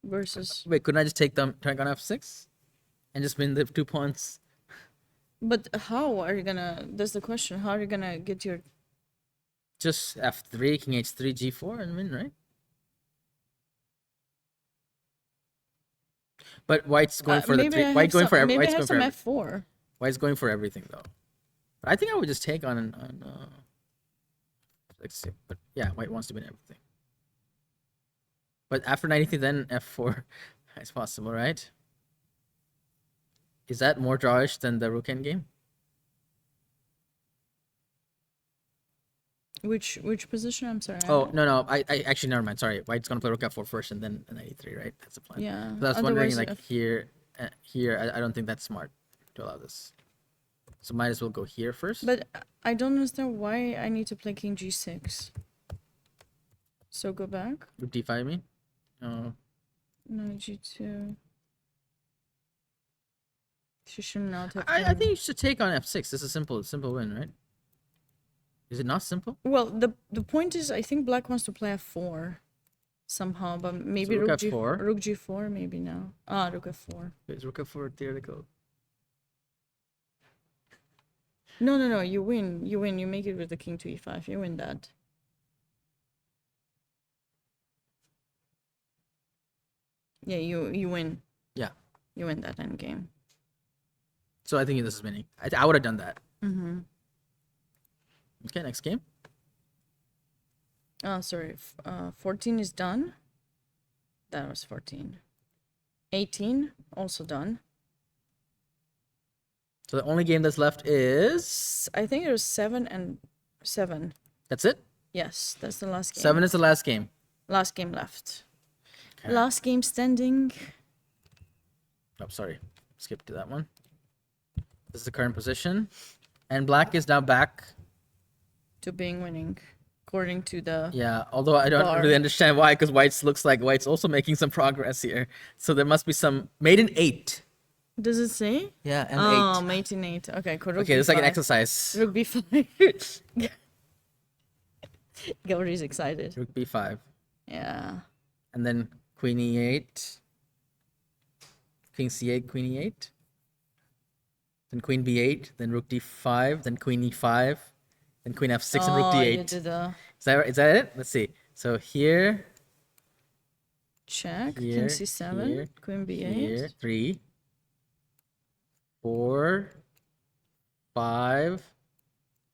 Versus. Wait, couldn't I just take them on f6 and just win the 2 pawns? But how are you gonna, that's the question, how are you gonna get your. Just f3, king h3, g4, and win, right? But white's going for the maybe 3. I White have going some, for maybe white's I have going some for f4. White's going for everything though. But I think I would just take on let's see. But yeah, white wants to win everything. But after 93, then f4 is possible, right? Is that more drawish than the rook endgame? Which position? I'm sorry. Oh, no. I actually, never mind. Sorry. White's going to play rook f4 first and then an e3, right? That's the plan. Yeah. So I was wondering, Otherwise, like, here, I don't think that's smart to allow this. So might as well go here first. but I don't understand why I need to play king g6. So go back. Rook d5, I mean? No. No, g2. She should not have. I think you should take on f6. This is a simple win, right? Is it not simple? Well, the point is, I think black wants to play f4 somehow, but maybe So rook f4. rook g4 maybe now. Ah, rook f4. Is rook f4 theoretical? No. You win. You win. You make it with the king to e5. You win that. Yeah, you win. Yeah. You win that endgame. So I think this is winning. I would have done that. Mm-hmm. Okay, next game. Oh, sorry. 14 is done. That was 14. 18 also done. So the only game that's left is... I think it was 7 and 7. That's it? Yes, that's the last game. 7 is the last game. Last game left. Okay. Last game standing. Oh, sorry. Skip to that one. This is the current position. And black is now back. To being winning, according to the... Yeah, although I don't really understand why, because white's looks like white's also making some progress here. So there must be some... Mate in 8. Does it say? Yeah, and Oh, 8. mate in 8. Okay, cool. Okay, it's like an exercise. Rook b5. Gauri's excited. Rook b5. Yeah. And then queen e8. King c8, queen e8. Then queen b8, then rook d5, then queen e5, then queen f6 and rook d8. You did a Is that it? Let's see. So here, check. Here, King c7. here, Queen b8. here, 3, 4, 5,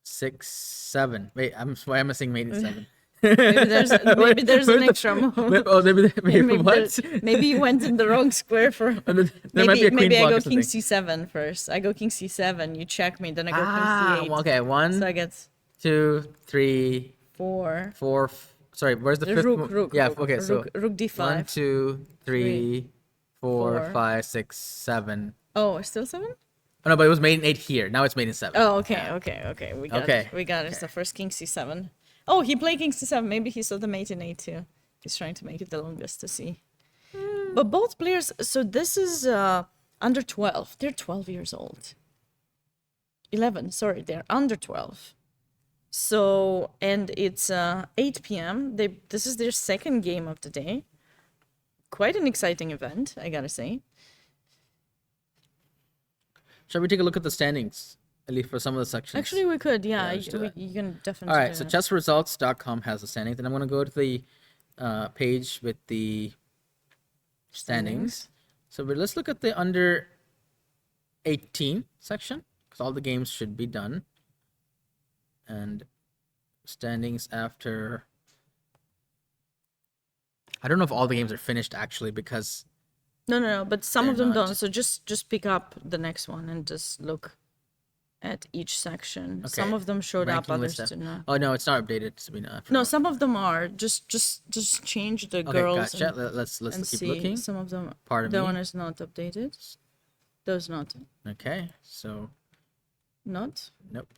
6, 7. Wait, why am I saying mate in 7? Maybe there's an extra move. Maybe what? Maybe you went in the wrong square for. There might be a queen maybe I block go or king something. c7 first. I go king c7. You check me. Then I go king c8. Okay. 1, So I get 2, 3, 4. 4. Sorry, where's the fifth? Rook. Yeah. Rook, Okay. So rook d5. 1, 2, 3, 4, Four. 5, 6, 7. Oh, still 7? Oh no, but it was made in 8 here. Now it's made in 7. Oh, okay. We got Okay. it. We got it. It's the first king c7. Oh, he played king c7. Maybe he saw the mate in 8 too. He's trying to make it the longest to see. But both players. So this is under 12. They're 12 years old. 11. Sorry, they're under 12. So, and it's 8 p.m. This is their second game of the day. Quite an exciting event, I gotta say. Shall we take a look at the standings? At least for some of the sections. Actually, we could, yeah. let's do that. You can definitely. All right, do so that. chessresults.com has the standings, and I'm going to go to the page with the standings. So let's look at the under 18 section, because all the games should be done. And standings after... I don't know if all the games are finished, actually, because... No. But some They're of them not. don't. So just pick up the next one and just look at each section. Some Okay. of them showed up, ranking others list did not. Oh, no, it's not updated, Sabina. I No, forgot. some of them are. Just change the Okay, girls gotcha. and, Let's and keep see. looking. Some of them. Pardon That me. one is not updated. Those not. Okay, so... Not. Nope.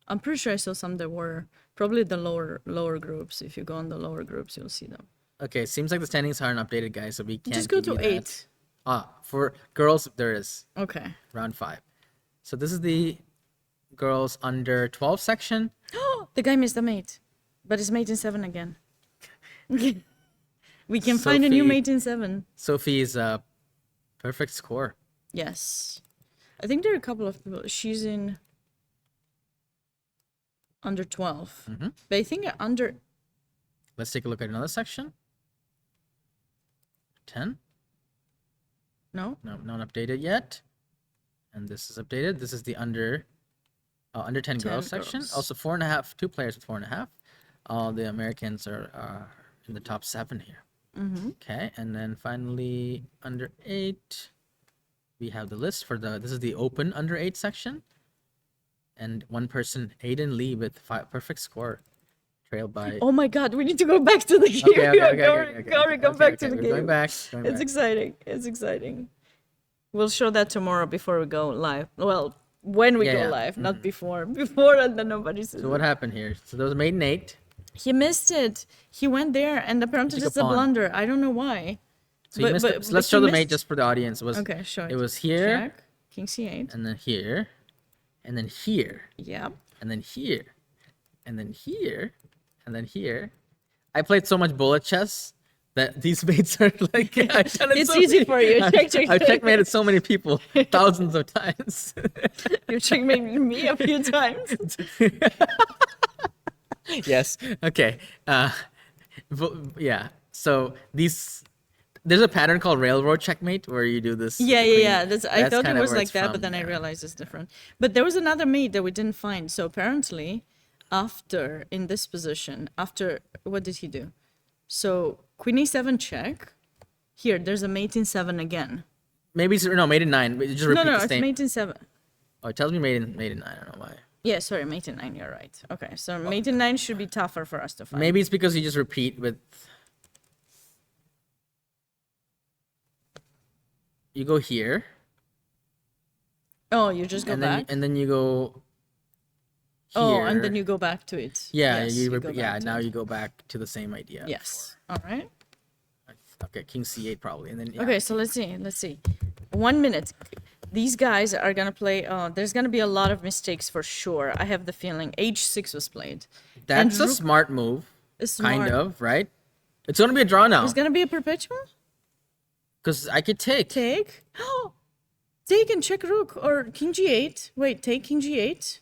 I'm pretty sure I saw some that were probably the lower groups. If you go on the lower groups, you'll see them. Okay, seems like the standings aren't updated, guys, so we can't Just go give to you that. 8. For girls, there is. Okay. Round 5. So this is the girls under 12 section. The guy missed the mate, but it's mate in 7 again. We can find a new Sophie- mate in 7. Sophie's perfect score. Yes. I think there are a couple of people. She's in under 12. Mm-hmm. But I think under... Let's take a look at another section. 10. No? No, not updated yet. And this is updated. This is the under 10 girls section. girls. Also 4.5, 2 players with 4.5. All the Americans are in the top 7 here. Mm-hmm. Okay, and then finally under 8. we have the list for this is the open under 8 section. And one person, Aiden Lee, with perfect score, trailed by. Oh my God, we need to go back to the game. Gauri, come back to the game. Going back. It's exciting. It's exciting. We'll show that tomorrow before we go live. Well, when we go live, not before. Before, and then nobody sees. So what happened here? So there was a mate in 8. He missed it. He went there, and apparently Took a it's a pawn. blunder. I don't know why. So he missed it. So let's show the mate just for the audience. It was Okay, sure. It was here, Check. King C8. and then here, and then here, Yep. and then here, and then here, and then here. I played so much bullet chess that these mates are like. I've done it It's so easy many- for you. Check. I've checkmated so many people thousands of times. You checkmated me a few times. Yes. Okay. Yeah. So there's a pattern called railroad checkmate where you do this. Yeah. queen. I thought it kinda was where like it's that, from, but then I yeah. realized it's different. But there was another mate that we didn't find. So apparently, after in this position, what did he do? So Queen A7 check. Here, there's a mate in 7 again. Maybe mate in 9. But just repeat No, the it's same. mate in 7. Oh, it tells me mate in 9. I don't know why. Yeah, sorry, mate in 9. You're right. Okay, so mate in 9 should be tougher for us to find. Maybe it's because you just repeat with. You go here. Oh, you just go and back. then and then you go. Here. Oh, and then you go back to it. Yeah, Yes, you go repeat. back Yeah, to now it. you go back to the same idea. Yes. All right. Before. Okay, King C8 probably, and then. Yeah. Okay, so let's see. 1 minute. These guys are gonna play. There's gonna be a lot of mistakes for sure. I have the feeling. H6 was played. That's a rook smart move. is Kind smart. of, right? It's gonna be a draw now. It's gonna be a perpetual. Because I could take. Take. Take and check rook or king g8. Wait, take king g8.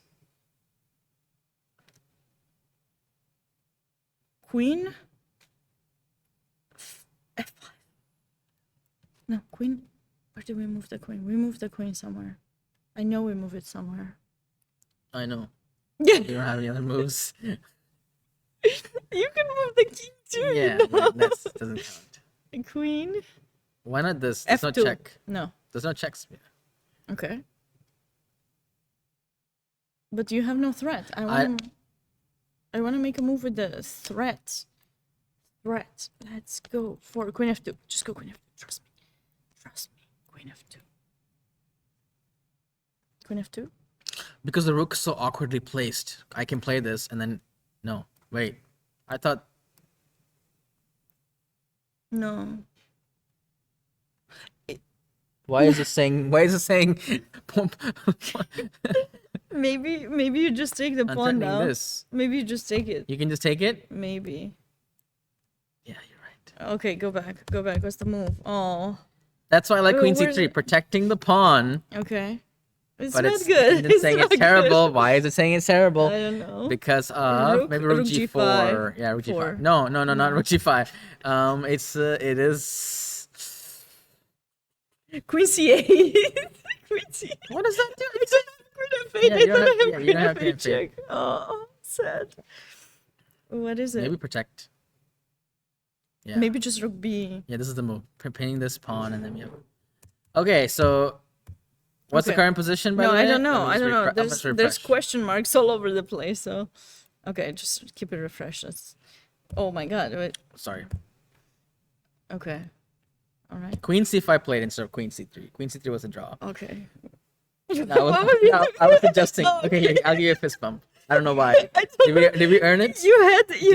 Queen. F5. No, queen. Where did we move the queen? We moved the queen somewhere. I know we move it somewhere. I know. Yeah, You don't have any other moves. you can move the king too. Yeah, you know? that doesn't count. The queen. Why not this? There's no F2. check. No. There's no checks. Okay. But you have no threat. I want to make a move with the threat. Let's go for queen f2. Just go queen f2. Trust me. Queen f2. Queen f2. Because the rook is so awkwardly placed. I can play this and then no. Wait. I thought No. why is it saying Maybe you just take the I'm pawn threatening now. this. Maybe you just take it. You can just take it? Maybe. Yeah, you're right. Okay, go back. What's the move? Oh. That's why I like Oh, Queen where's C3, it? protecting the pawn. Okay. It's But not it's good. It's saying it's not terrible. good. Why is it saying it's terrible? I don't know. Because of maybe rook rook G4. G5. Yeah, rook Four. G5. No, not rook G5. It is. Queen c8. Queen c8. What does that do? Queen f8. Yeah, I you don't don't have- have yeah, you queen don't have queen f8 f8. check. Oh, sad. What is it? Maybe protect. Yeah. Maybe just rook b. Yeah, this is the move. Pinning this pawn and then we have. Okay, so what's the Okay. current position? By No, the way? I don't know. Let me just I'm There's just there's refresh. question marks all over the place. So, okay, just keep it refreshed. Oh my God. Wait. Sorry. Okay. All right. Queen C5 played instead of Queen C3. Queen C3 was a draw. Okay. I was adjusting. Oh, Okay, here, I'll give you a fist bump. I don't know why. I don't know. Did we earn it? You we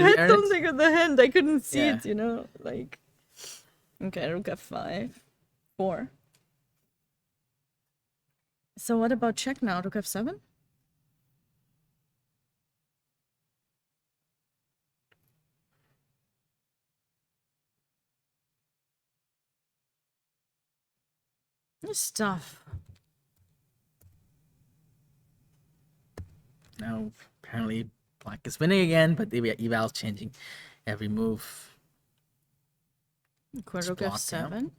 had earn it? something on the hand. I couldn't see Yeah. it. You know, like. Okay, rook f5, 4. So what about check now? Rook f7. This stuff. Now, apparently, black is winning again, but the eval's changing every move. Okay, rook block f7.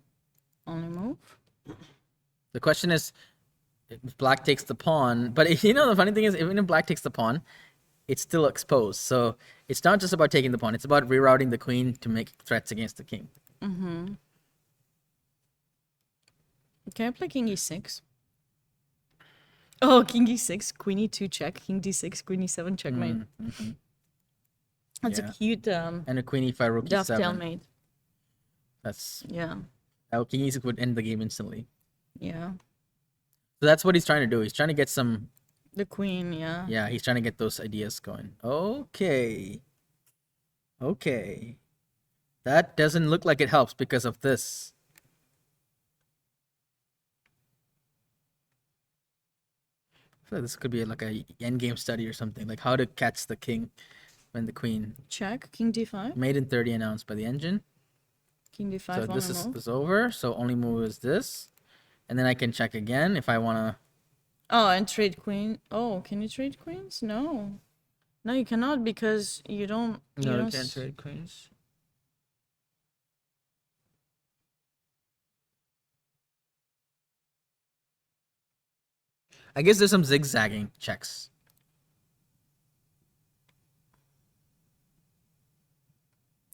Only move. The question is, if black takes the pawn, but you know the funny thing is, even if black takes the pawn, it's still exposed. So it's not just about taking the pawn; it's about rerouting the queen to make threats against the king. Can I play king e6? Oh, king e6, queen e2 check, king d6, queen e7 checkmate. That's a Yeah. cute And a queen e5, rook dovetail e7. mate. That's Yeah, king e6 would end the game instantly. yeah. So that's what he's trying to do. He's trying to get some. The queen, yeah. Yeah, he's trying to get those ideas going. Okay. Okay. That doesn't look like it helps because of this. I feel like this could be like a endgame study or something, like how to catch the king when the queen. Check, king d5, Made in 30 announced by the engine. king d5 So on this a is move. over. So only move is this, and then I can check again if I wanna. Oh, and trade queen. Oh, can you trade queens? No. No, you cannot because you don't. No, you can't trade queens. I guess there's some zigzagging checks.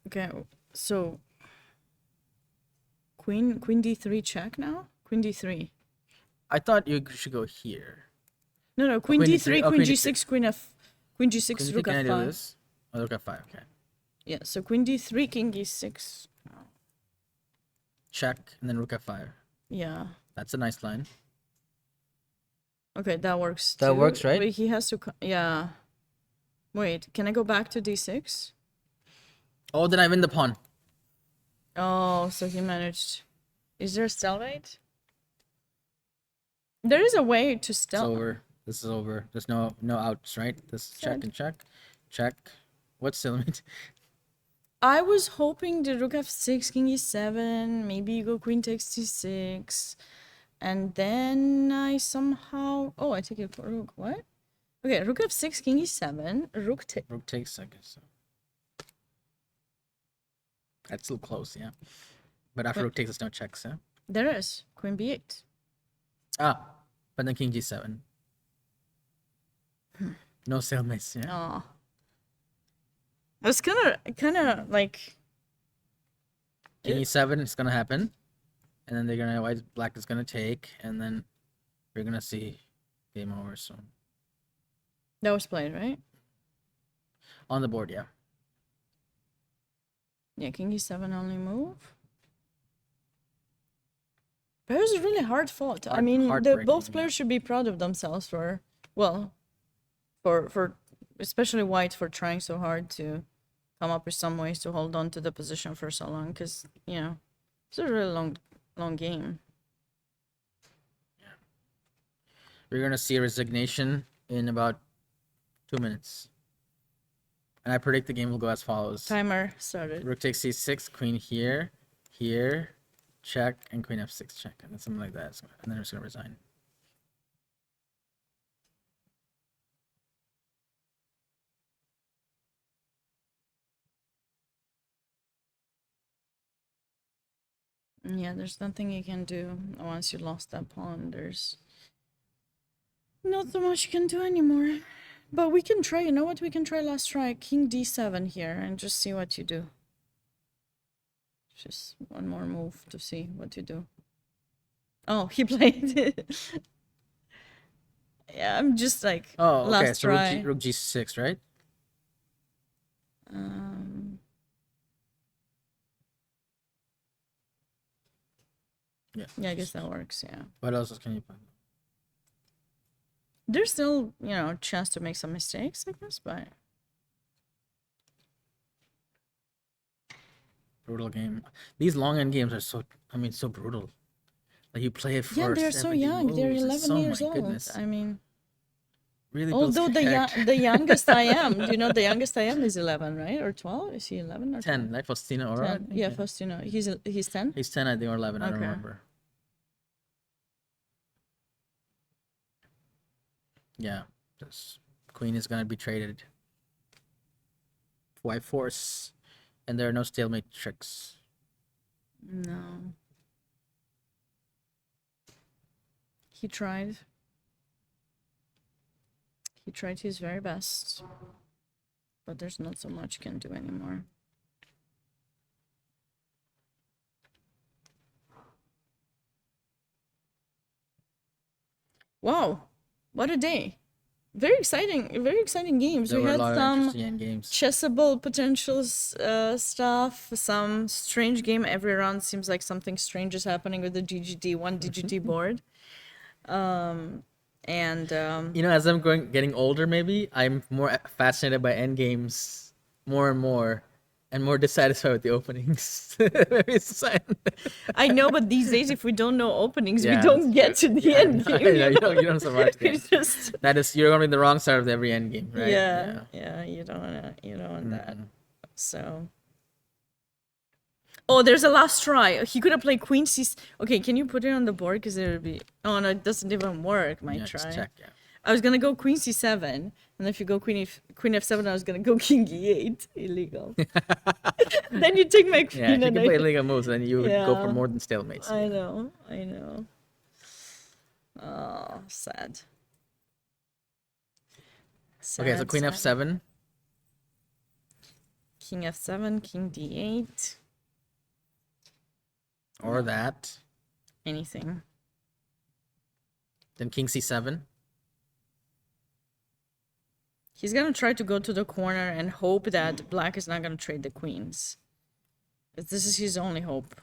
Okay, so queen d3 check now. Queen d3. I thought you should go here. No, queen queen d3, d3, queen queen g6, queen Queen g6, d3, rook can I do f5. this? Oh, rook f5. Okay. Yeah, so queen d3, king e6. Check and then rook f5. Yeah. That's a nice line. Okay, that works. That too. works, right? But he has to. Yeah. Wait, can I go back to d6? Oh, then I win the pawn. Oh, so he managed. Is there a stalemate? There is a way to It's stalemate. over. This is over. There's no outs, right? This is check and check. Check. What's stalemate? I was hoping the rook f6, king e7, maybe you go queen takes c6, and then I somehow. Oh, I take it for rook. What? Okay, rook f6, king e7, rook takes. Rook takes second. So that's still close, yeah. But after Wait. rook takes, there's no checks, yeah. There is queen b8. Ah, but then king g7. No stalemates, yeah. Oh. I was kind of like. King e7 is gonna happen, and then they're gonna black is gonna take, and then we're gonna see game over soon. That was played, right? On the board, yeah. Yeah, king e7 only move. But it was a really hard fought. I mean, both players should be proud of themselves for, well, for especially white for trying so hard to come up with some ways to hold on to the position for so long. Because it's a really long game. We're gonna see a resignation in about 2 minutes, and I predict the game will go as follows. Timer started. Rook takes c6, queen here, check, and queen f6 check, and something like that. And then it's gonna resign. Yeah, there's nothing you can do once you lost that pawn. There's not so much you can do anymore. But we can try. You know what? We can try last try king d7 here and just see what you do. Just one more move to see what you do. Oh, he played it. Yeah, I'm just like Oh, okay. last So try. rook g6, right? Yeah, I guess that works. Yeah. What else can you play? There's still, chance to make some mistakes, I guess, but Brutal game. These long end games are so brutal. Like you play it first. yeah, they're so young. They're 11 years old. Goodness. I mean, Really although the youngest I am, the youngest I am is 11, right? Or 12? Is he 11 or 10, like Faustino or 10? Yeah, Faustino. He's 10? He's 10, I think, or 11. I don't Okay. remember. Yeah, this queen is gonna be traded. White force, and there are no stalemate tricks. No. He tried. He tried his very best. But there's not so much he can do anymore. Wow, what a day! Very exciting games. There We were a had lot of some interesting end games. chessable potentials stuff, some strange game. Every round seems like something strange is happening with the GGT, one DGT board. And You know, as I'm getting older, maybe I'm more fascinated by end games more and more dissatisfied with the openings. Maybe it's a sign. I know, but these days, if we don't know openings, we Yeah, don't that's get true. to the Yeah, end I game. know, you don't survive to the end. It's just That is, you're going to be the wrong side of every end game, right? yeah, Yeah. yeah. You don't want that. So. Oh, there's a last try. He could have played Queen C. Okay, can you put it on the board? Because it would be. Oh no, it doesn't even work. My Yeah, just try. check. Yeah. I was gonna go Queen C7, and if you go Queen F7, I was gonna go King E8. Illegal. Then you take my Yeah, queen if you and can play illegal moves, then you would go for yeah. more than stalemates. I know. I know. Oh, sad. Okay, so Sad, Queen sad. F7. King F7, King D8. Or that. Anything. Then King C7. He's gonna try to go to the corner and hope that black is not gonna trade the queens. This is his only hope.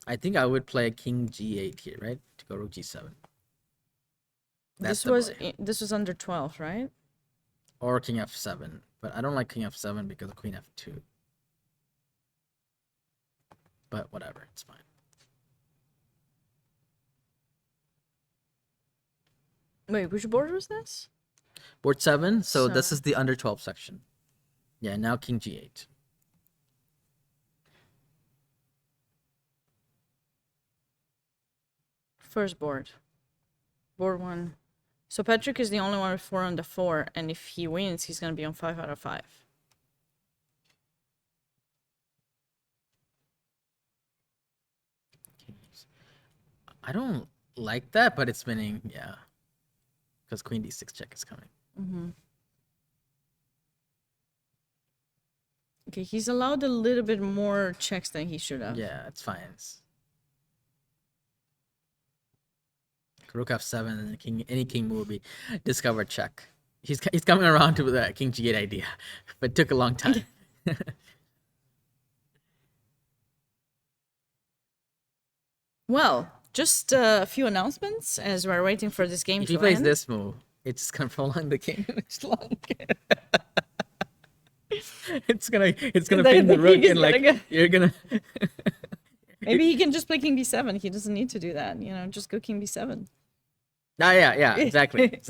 I think I would play King G8 here, right? To go Rook G7. That's the play. This was under 12, right? Or King F7. But I don't like King F7 because of Queen F2. But whatever, it's fine. Wait, which board was this? Board 7, so this So- is the under 12 section. Yeah, now King G8. First board. Board 1. So Patrick is the only one with 4 on the 4, and if he wins, he's gonna be on 5 out of 5. I don't like that, but it's winning, yeah. Because Queen D6 check is coming. Okay, he's allowed a little bit more checks than he should have. Yeah, it's fine. Rook F7 and any king move will be discovered check. He's coming around to the King G8 idea, but it took a long time. Well, just a few announcements as we're waiting for this game If to he plays end. this move, it's gonna prolong the game much longer. it's gonna pin the rook and like you're gonna. Maybe he can just play King B7. He doesn't need to do that. You know, just go King B7. Ah, yeah, exactly.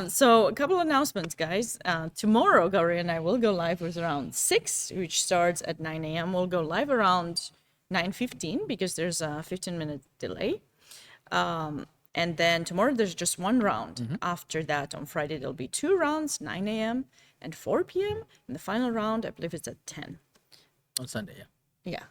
So a couple announcements, guys. Tomorrow, Gauri and I will go live with round 6, which starts at 9 a.m. We'll go live around 9:15 because there's a 15-minute delay. And then tomorrow there's just one round. After that, on Friday, there'll be 2 rounds, 9 a.m. and 4 p.m. And the final round, I believe it's at 10. On Sunday, yeah. Yeah.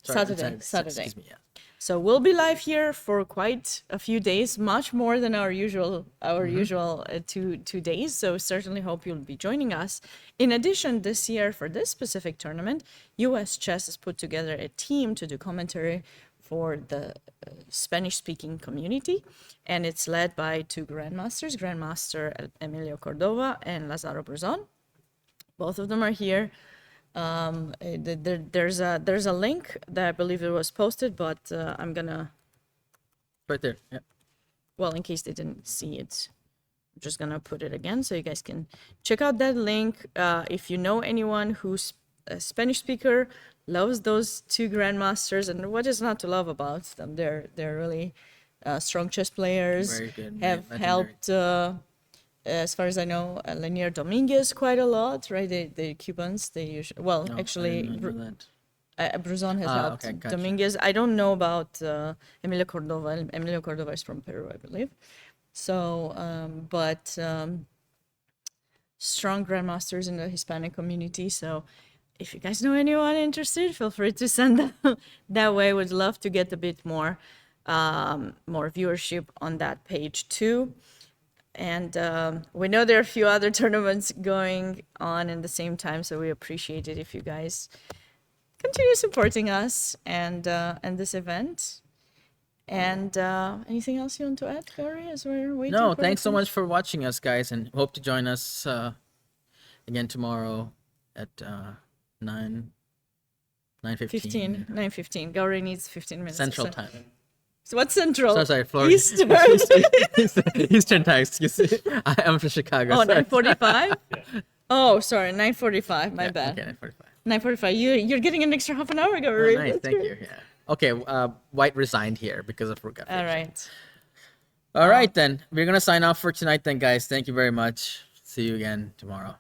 Sorry, Saturday. Excuse me, yeah. So we'll be live here for quite a few days, much more than our usual 2 days. So certainly hope you'll be joining us. In addition, this year for this specific tournament, US Chess has put together a team to do commentary for the Spanish-speaking community, and it's led by 2 grandmasters, Grandmaster Emilio Cordova and Lazaro Bruzon. Both of them are here. There's a link that I believe it was posted, but I'm gonna, Right there, yeah. well, in case they didn't see it, I'm just gonna put it again so you guys can check out that link. If you know anyone who's a Spanish speaker, loves those 2 grandmasters, and what is not to love about them? They're really strong chess players. Very good, Have legendary. helped. As far as I know, Lanier Dominguez quite a lot, right? The Cubans, they usually, well, No, actually, I didn't know that. Bruzon has helped okay, gotcha. Dominguez. I don't know about Emilio Cordova. Emilio Cordova is from Peru, I believe. So, strong grandmasters in the Hispanic community. So, if you guys know anyone interested, feel free to send them that way. Would love to get a bit more viewership on that page too. And we know there are a few other tournaments going on in the same time, so we appreciate it if you guys continue supporting us and this event. And anything else you want to add, Gauri, as we're waiting No, for thanks so the much for watching us, guys, and hope to join us again tomorrow at 9 9:15 9:15. Gauri needs 15 minutes. Central Time. So what's Central? So sorry, Florida. Eastern. Eastern Time. Excuse me. I'm from Chicago. Oh, sorry. 9:45? Oh, sorry, 9:45. My bad. Okay, 9:45. 9:45. You're getting an extra half an hour, Gauri. Oh, nice. That's Thank great. you. Yeah. Okay. White resigned here because of work. All right. All right, then. We're gonna sign off for tonight, then, guys. Thank you very much. See you again tomorrow.